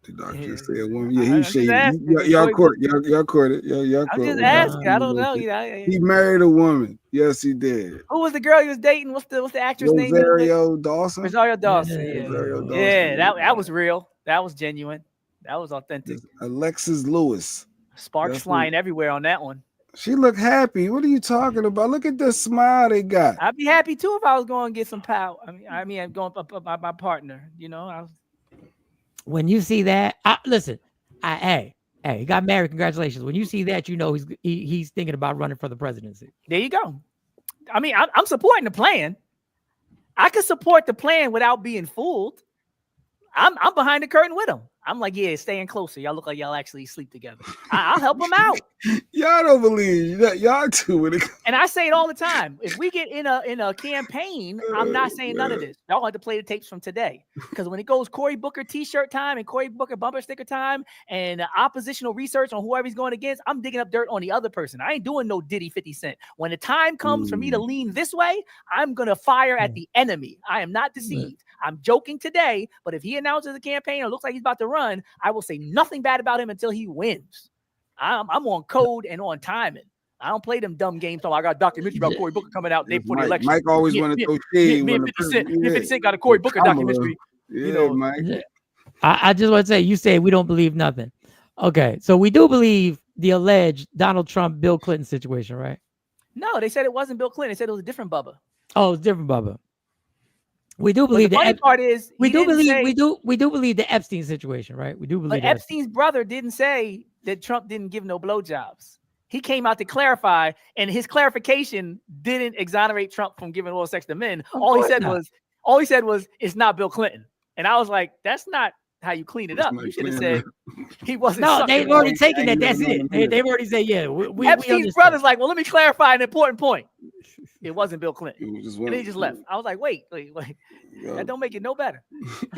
The doctor said one. Yeah, he said y'all caught it. Y'all caught it. Y'all caught it. I'm just asking. I don't know. He married a woman. Yes, he did. Who was the girl he was dating? What's the actress name? Rosario Dawson. Rosario Dawson. Yeah, Rosario Dawson. Yeah, that was real. That was genuine. That was authentic. Alexis Lewis. Sparks flying everywhere on that one. She looked happy. What are you talking about? Look at the smile they got. I'd be happy too if I was going to get some power. I mean, I'm going up by my partner. You know, when you see that, listen. Hey, he got married. Congratulations. When you see that, you know he's thinking about running for the presidency. There you go. I mean, I'm supporting the plan. I could support the plan without being fooled. I'm behind the curtain with him. I'm like, yeah, staying closer. Y'all look like y'all actually sleep together. I'll help them out. Y'all don't believe that. Y'all too with it. And I say it all the time. If we get in a campaign, I'm not saying none of this. Y'all have to play the tapes from today. Because when it goes Cory Booker t-shirt time and Cory Booker bumper sticker time and oppositional research on whoever he's going against, I'm digging up dirt on the other person. I ain't doing no Diddy 50 Cent. When the time comes for me to lean this way, I'm going to fire at the enemy. I am not deceived. I'm joking today, but if he announces a campaign or looks like he's about to run, I will say nothing bad about him until he wins. I'm on code and on timing. I don't play them dumb games. So I got a documentary about Cory Booker coming out day before the election. Mike always wanted to throw shade. Me and 50 Cent got a Cory Booker documentary. Mike. I just want to say, you say we don't believe nothing. Okay, so we do believe the alleged Donald Trump, Bill Clinton situation, right? No, they said it wasn't Bill Clinton. They said it was a different Bubba. Oh, it's different, Bubba. We do believe the funny part is we do say, believe the Epstein situation, right? We do believe. But Epstein's brother didn't say that Trump didn't give no blowjobs. He came out to clarify, and his clarification didn't exonerate Trump from giving oral sex to men. All he said was it's not Bill Clinton. And I was like, that's not how you clean it up. You should have said he wasn't. No, they've already taken that. That's it. They've already said, yeah. Epstein's brother's like, well, let me clarify an important point. It wasn't Bill Clinton. And he just left. I was like, wait. That don't make it no better.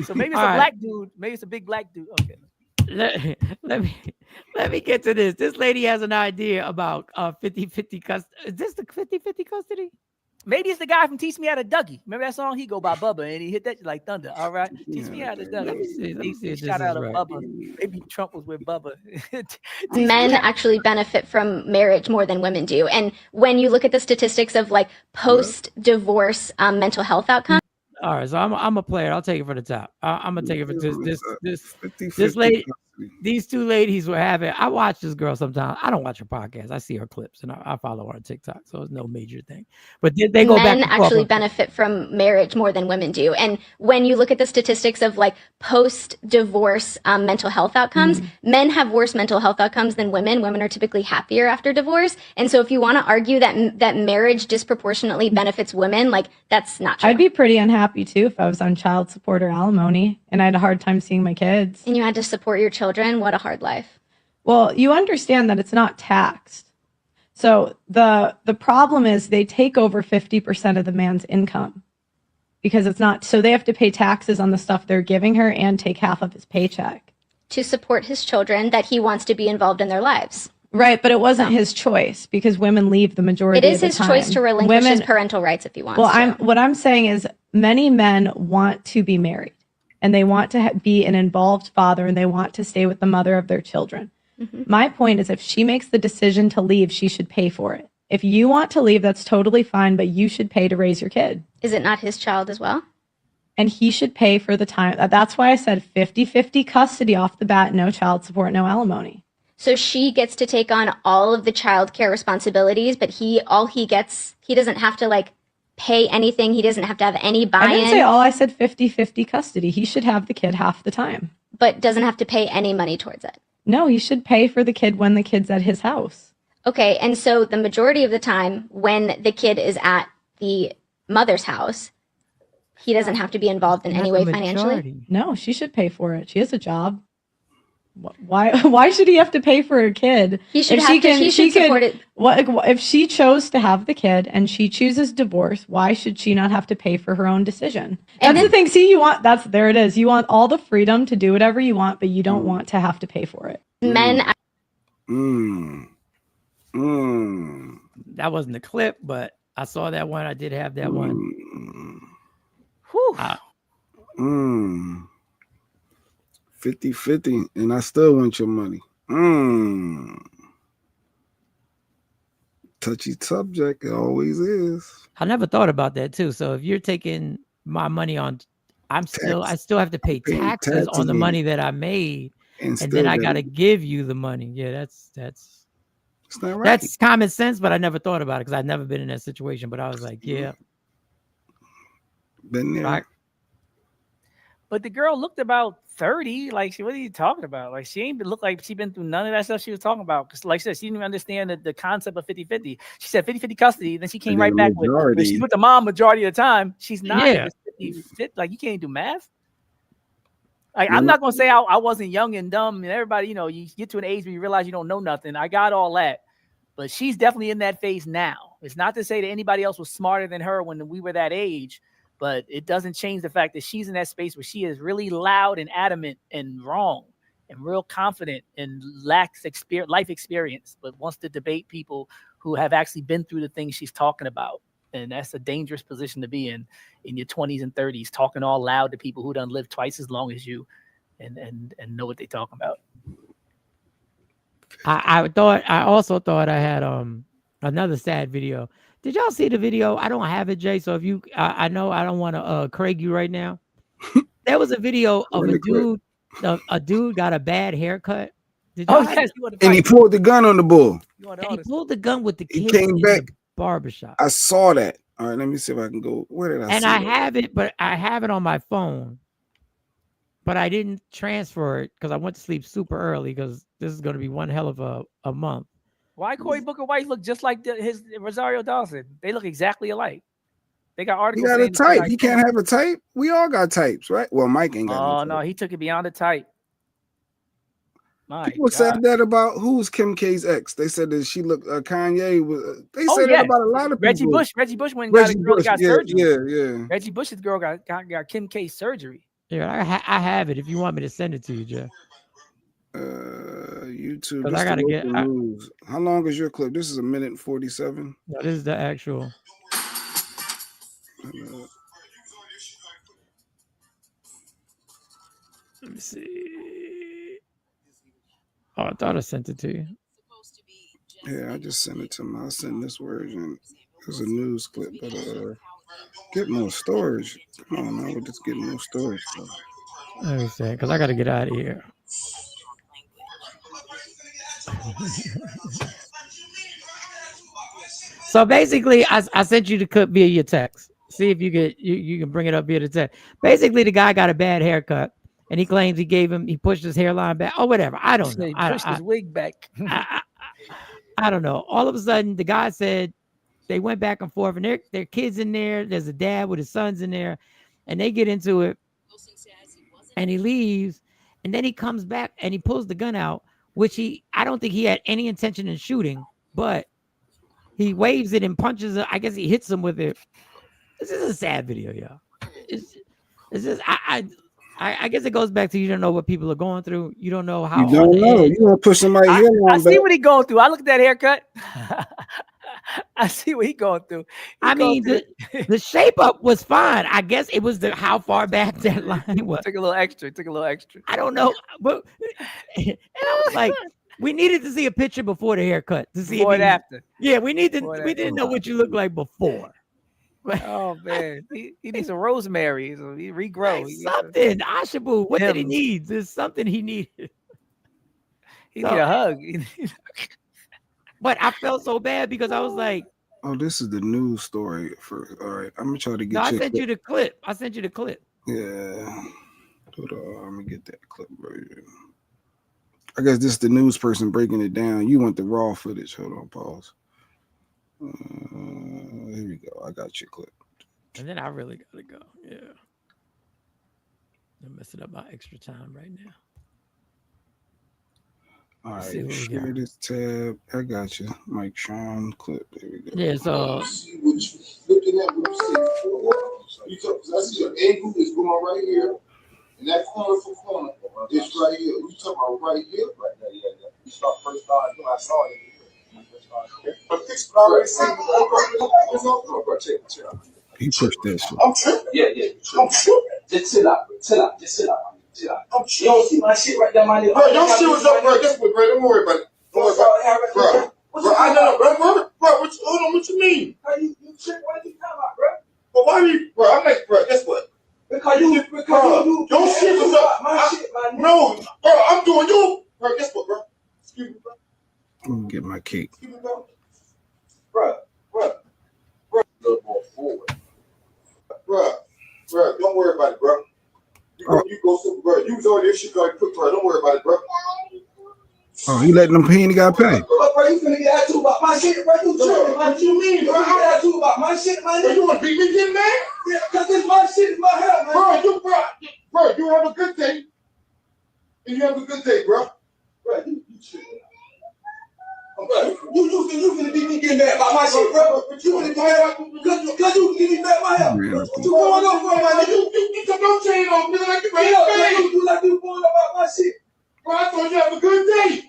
So maybe it's a black dude. Maybe it's a big black dude. Okay. Let me get to this. This lady has an idea about 50-50 custody. Is this the 50-50 custody? Maybe it's the guy from Teach Me How to Dougie. Remember that song? He go by Bubba, and he hit that like thunder. All right, Teach Me How to Dougie. Shout out to Bubba. Maybe Trump was with Bubba. Men actually benefit from marriage more than women do. And when you look at the statistics of like post-divorce mental health outcomes. All right, so I'm a player. I'll take it for the top. I'm gonna take it for this lady. These two ladies were having. I watch this girl sometimes. I don't watch her podcast. I see her clips, and I follow her on TikTok. So it's no major thing. But they go back. Men actually benefit from marriage more than women do. And when you look at the statistics of like post-divorce mental health outcomes, men have worse mental health outcomes than women. Women are typically happier after divorce. And so if you want to argue that marriage disproportionately benefits women, like that's not true. I'd be pretty unhappy too if I was on child support or alimony and I had a hard time seeing my kids. And you had to support your children. What a hard life. Well, you understand that it's not taxed. So the problem is they take over 50% of the man's income because it's not, so they have to pay taxes on the stuff they're giving her and take half of his paycheck. To support his children that he wants to be involved in their lives. Right, but it wasn't his choice because women leave the majority of the time. It is his choice to relinquish his parental rights if he wants to. What I'm saying is many men want to be married and they want to be an involved father and they want to stay with the mother of their children. My point is if she makes the decision to leave, she should pay for it. If you want to leave, that's totally fine, but you should pay to raise your kid. Is it not his child as well? And he should pay for the time. That's why I said 50-50 custody off the bat, no child support, no alimony. So she gets to take on all of the child care responsibilities, but he doesn't have to like pay anything. He doesn't have to have any buy-in. I didn't say all. I said 50-50 custody. He should have the kid half the time. But doesn't have to pay any money towards it. No, he should pay for the kid when the kid's at his house. Okay, and so the majority of the time when the kid is at the mother's house, he doesn't have to be involved in any way financially? No, she should pay for it. She has a job. Why should he have to pay for a kid? He should support it. If she chose to have the kid and she chooses divorce, why should she not have to pay for her own decision? That's the thing. See, there it is. You want all the freedom to do whatever you want, but you don't want to have to pay for it. Men. That wasn't the clip, but I saw that one. I did have that one. Whew. 50-50, and I still want your money. Touchy subject, it always is. I never thought about that too. So if you're taking my money on, I still have to pay taxes on the money that I made, and then I got to give you the money. Yeah, that's not right. That's common sense, but I never thought about it because I'd never been in that situation. But I was like, yeah, been there. But the girl looked about 30. Like, what are you talking about? Like, she ain't look like she been through none of that stuff she was talking about. Because, like I said, she didn't even understand the concept of 50-50. She said 50-50 custody. Then she came right back with she's with the mom majority of the time. She's not. Yeah. 50-50. Like, you can't do math. Like, I'm not going to say I wasn't young and dumb. And everybody, you get to an age where you realize you don't know nothing. I got all that. But she's definitely in that phase now. It's not to say that anybody else was smarter than her when we were that age. But it doesn't change the fact that she's in that space where she is really loud and adamant and wrong and real confident and lacks life experience, but wants to debate people who have actually been through the things she's talking about. And that's a dangerous position to be in your 20s and 30s, talking all loud to people who done lived twice as long as you and know what they're talking about. I also thought I had another sad video. Did y'all see the video? I don't have it, Jay. So if you, I know I don't want to Craig you right now, There was a video of Run a the clip. dude. A dude got a bad haircut. Did Oh, y'all- yes. And he pulled the gun on the bull. and he pulled the gun with the He kids came in back. the barbershop. I saw that. All right, let me see if I can go. Where did I And see I that? have it, but I have it on my phone. But I didn't transfer it because I went to sleep super early because this is going to be one hell of a month. Why Cory Booker White look just like his Rosario Dawson? They look exactly alike. They got He articles. got a saying that type. they He can't have a type. We all got types, right? Well, Mike ain't got Oh no no, type. he took it beyond the type. My People God. said that about who's Kim K's ex. They said that she looked Kanye was. They Oh, said yeah. that about a lot of people. Reggie Bush went and got a Reggie girl that Bush, got yeah, surgery. yeah. Reggie Bush's girl got Kim K surgery. Yeah, I have it if you want me to send it to you, Jeff. YouTube. 'Cause This I gotta the get- local news. How long is your clip? This is a minute and 47. No, this is the actual. Let me see. Oh, I thought I sent it to you. Yeah, I just sent it to him. I'll send this version. It's a news clip, but get more storage. Come on now, we're just getting more storage. Bro. Let me see, because I got to get out of here. So basically, I sent you the clip via your text. See if you can bring it up via the text. Basically, the guy got a bad haircut, and he claims he pushed his hairline back. Oh, whatever. I don't know. He pushed his wig back. I don't know. All of a sudden, the guy said they went back and forth, and their kids in there. There's a dad with his sons in there, and they get into it. And he leaves, and then he comes back and he pulls the gun out, which I don't think he had any intention in shooting, but he waves it and punches it. I guess he hits him with it. This is a sad video, y'all. It's just I guess it goes back to you don't know what people are going through. You don't know how. You don't know. You want to push somebody I hairline see back. what he going through. I look at that haircut. I see what he going through. I mean, the shape up was fine. I guess it was how far back that line was. Took a little extra. I don't know, but and I was like, we needed to see a picture before the haircut to see Before if and after. Yeah, we Before and we didn't know what you looked like before. Oh man, he needs some rosemary. So he regrow. Like something, Ashabu. What did he need? There's something he needed. He need a hug. But I felt so bad because I was like, oh, this is the news story first. All right, I'm gonna try to get. No, I your sent you clip. the clip. I sent you the clip. Yeah. Hold on, I'm gonna get that clip version. I guess this is the news person breaking it down. You want the raw footage. Hold on, pause. Here we go. I got your clip. And then I really gotta go. Yeah. I'm messing up my extra time right now. All Let's see right, what we share got. this tab. I got you. Mike Sean clip. There we go. Yeah, so Looking at what you see. I see your angle is going right here. And that corner for corner is right here. You talking about right here? Right there, yeah. You start first starting, I saw it. But this is already seen. He pushed that shit. I'm tripping. Yeah. I'm tripping. Just chill out. I'm tripping. You don't see my shit right there, my nigga. Bro, your shit was up, bro. Guess what, bro? Don't worry about it. Don't worry about it. Bro, I know, bro. Bro, hold on. What you mean? You tripping? What are you talking about, bro? But why you, bro? I'm like, bro, guess what? Because you your shit was up. My shit, my nigga. No, bro, I'm doing you. Bro, guess what, bro? Excuse me, bro. I'm gonna get my cake. Excuse me, bro. Bro. A little more forward. Bro, don't worry about it, bro. You go super, bro. You was on this shit, bro. Don't worry about it, bro. Oh, he letting them pay and he got paid. Bro, you finna get attitude about my shit, bro. You tripping, man. What you mean, bro? You get attitude about my shit, man. You wanna beat me getting mad? Yeah, because it's my shit, it's my hair, man. Bro, you have a good day. And you have a good day, bro. Bro, you tripping. Bro, you finna beat me getting mad about my shit, bro. But you finna get mad because you get me mad about my hair. What you going on for, man? You took no chain on me like you ready to pay. You like you going about my shit. Bro, I thought you have a good day.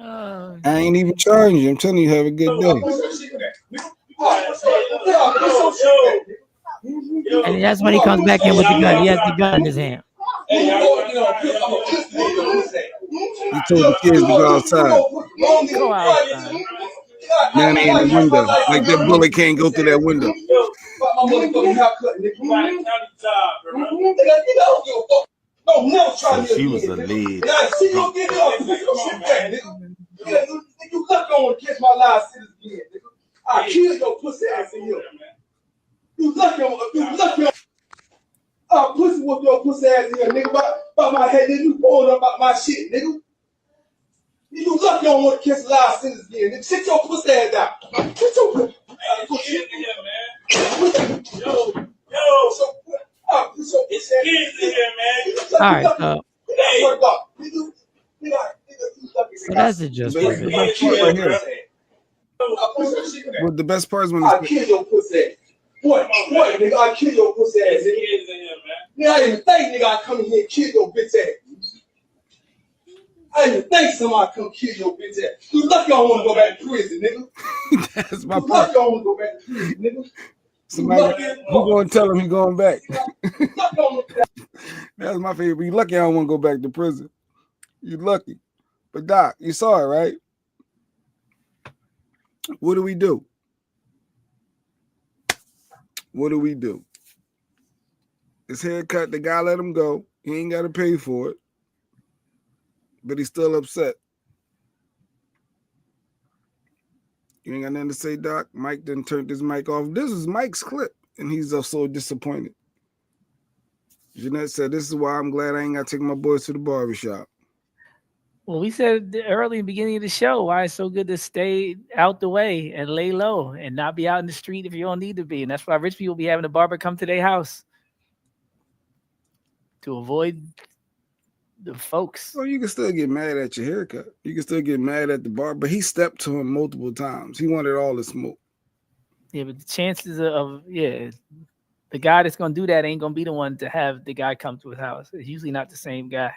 I ain't even charging you. I'm telling you, have a good day. and that's when he comes back in with the gun. He has the gun in his hand. He told the kids to go outside. Go outside. Now they in the window. Like that bullet can't go through that window. my motherfucking haircut, nigga. Nigga, I don't give a fuck. Don't never try me again. She was a lead. And I see you again, nigga. You lucky on to catch my live sentence again, nigga. I kill your pussy ass in here. You lucky on. I'll pussy whoop your pussy ass in here, nigga. By my head, nigga. You pulling up about my shit, nigga. You lucky on want to catch live sentence again, nigga. Shit your pussy ass out. Get your pussy. It's kids in here, man. All right, so that's the gist of it. Well, the best part is when I kill your pussy ass. What, nigga? I kill your pussy ass, nigga. Nigga, I didn't even think, nigga, I come in here and kill your bitch ass. I didn't even think somebody come kill your bitch ass. You lucky I don't want to go back to prison, nigga. That's my You lucky I don't want to go back to prison, nigga. Somebody who gonna tell him he going back? That's my favorite. You lucky I don't want to go back to prison. You lucky. But Doc, you saw it, right? What do we do? What do we do? His haircut, the guy let him go. He ain't got to pay for it. But he's still upset. You ain't got nothing to say, Doc? Mike done turned his mic off. This is Mike's clip, and he's so disappointed. Jeanette said, this is why I'm glad I ain't got to take my boys to the barbershop. Well, we said early in the beginning of the show why it's so good to stay out the way and lay low and not be out in the street if you don't need to be. And that's why rich people be having a barber come to their house to avoid the folks. Well, you can still get mad at your haircut. You can still get mad at the barber, but he stepped to him multiple times. He wanted all the smoke. Yeah, but the chances of the guy that's going to do that ain't going to be the one to have the guy come to his house. It's usually not the same guy.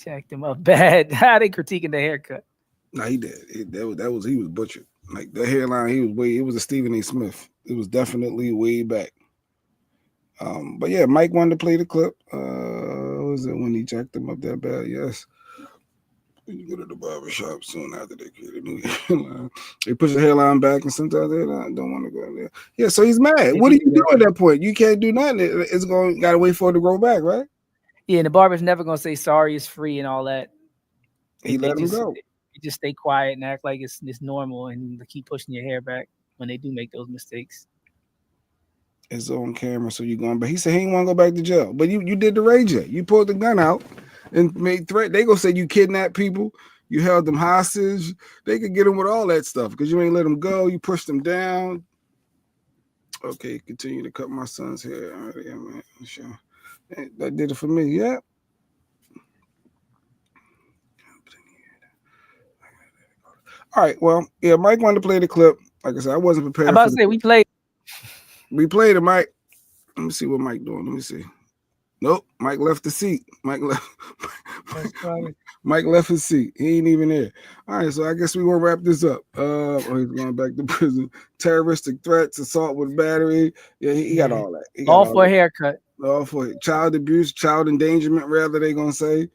Checked him up bad. How they critiquing the haircut? No, he did. He was butchered. Like the hairline, it was a Stephen A. Smith. It was definitely way back. But yeah, Mike wanted to play the clip. Was it when he jacked him up that bad? Yes. When you go to the barbershop soon after they create a new hairline, they push the hairline back, and sometimes they don't want to go in there. Yeah, so he's mad. What do you do at that point? You can't do nothing. It's gotta wait for it to grow back, right? Yeah, and the barber's never gonna say sorry, it's free and all that. He let him go. You just stay quiet and act like it's normal and keep pushing your hair back when they do make those mistakes. It's on camera, so you're going back. He said he didn't want to go back to jail. But you did the rage. You pulled the gun out and made threat. They gonna say you kidnapped people, you held them hostage. They could get them with all that stuff because you ain't let them go. You pushed them down. Okay, continue to cut my son's hair. All right, yeah, man. Sure. That did it for me. Yeah. All right. Well, yeah, Mike wanted to play the clip. Like I said, I wasn't prepared. I'm about to say we played it, Mike. Let me see what Mike doing. Let me see. Nope, Mike left the seat. Mike left his seat. He ain't even there. All right, so I guess we're gonna wrap this up. He's going back to prison. Terroristic threats, assault with battery. Yeah, he got all that. All for a haircut. All for child abuse, child endangerment, rather they gonna say.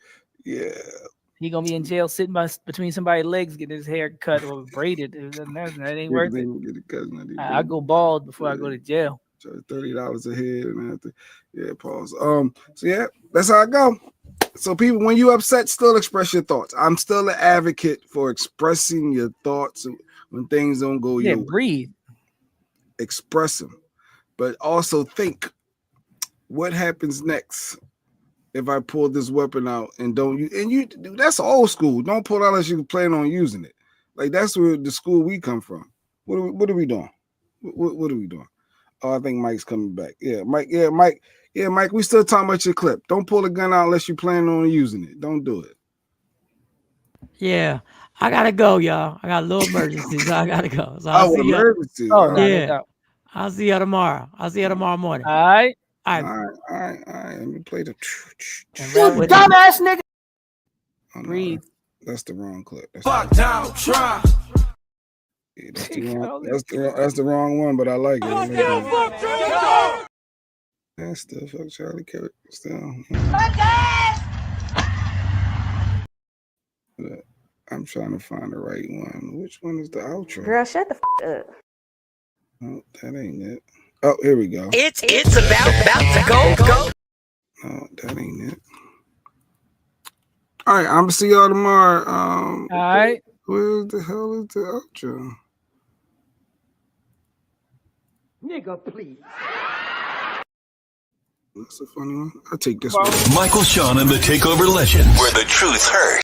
Yeah. He gonna be in jail sitting between somebody's legs, getting his hair cut or braided. That ain't worth it. I go bald before I go to jail. $30 a head and after. Yeah, pause. So yeah, that's how I go. So people, when you upset, still express your thoughts. I'm still an advocate for expressing your thoughts when things don't go your way. Breathe. Express them, but also think, what happens next if I pull this weapon out and don't use? And you, that's old school. Don't pull out unless you plan on using it. Like that's where the school we come from. What are we doing? What are we doing? Oh, I think Mike's coming back. Yeah, Mike. Yeah, Mike. Yeah, Mike. We still talking about your clip. Don't pull a gun out unless you plan on using it. Don't do it. Yeah, I gotta go, y'all. I got a little emergency, so I gotta go. So emergency. Yeah. I'll see you tomorrow. I'll see you tomorrow morning. All right. All right. Let me play the. You dumbass nigga. Oh, no, Breathe. That's the wrong clip. Fuck Donald Trump. Yeah, that's the wrong one, but I like it. That's still fuck Charlie Kirk. Still. I'm trying to find the right one. Which one is the outro? Girl, shut the f up. Oh, that ain't it. Oh, here we go. It's about to go. No, that ain't it. All right, I'm gonna see y'all tomorrow. All right. Where the hell is the outro? Nigga, please. That's a funny one. I'll take this one. Michael Sean and the Takeover Legends, where the truth's heard.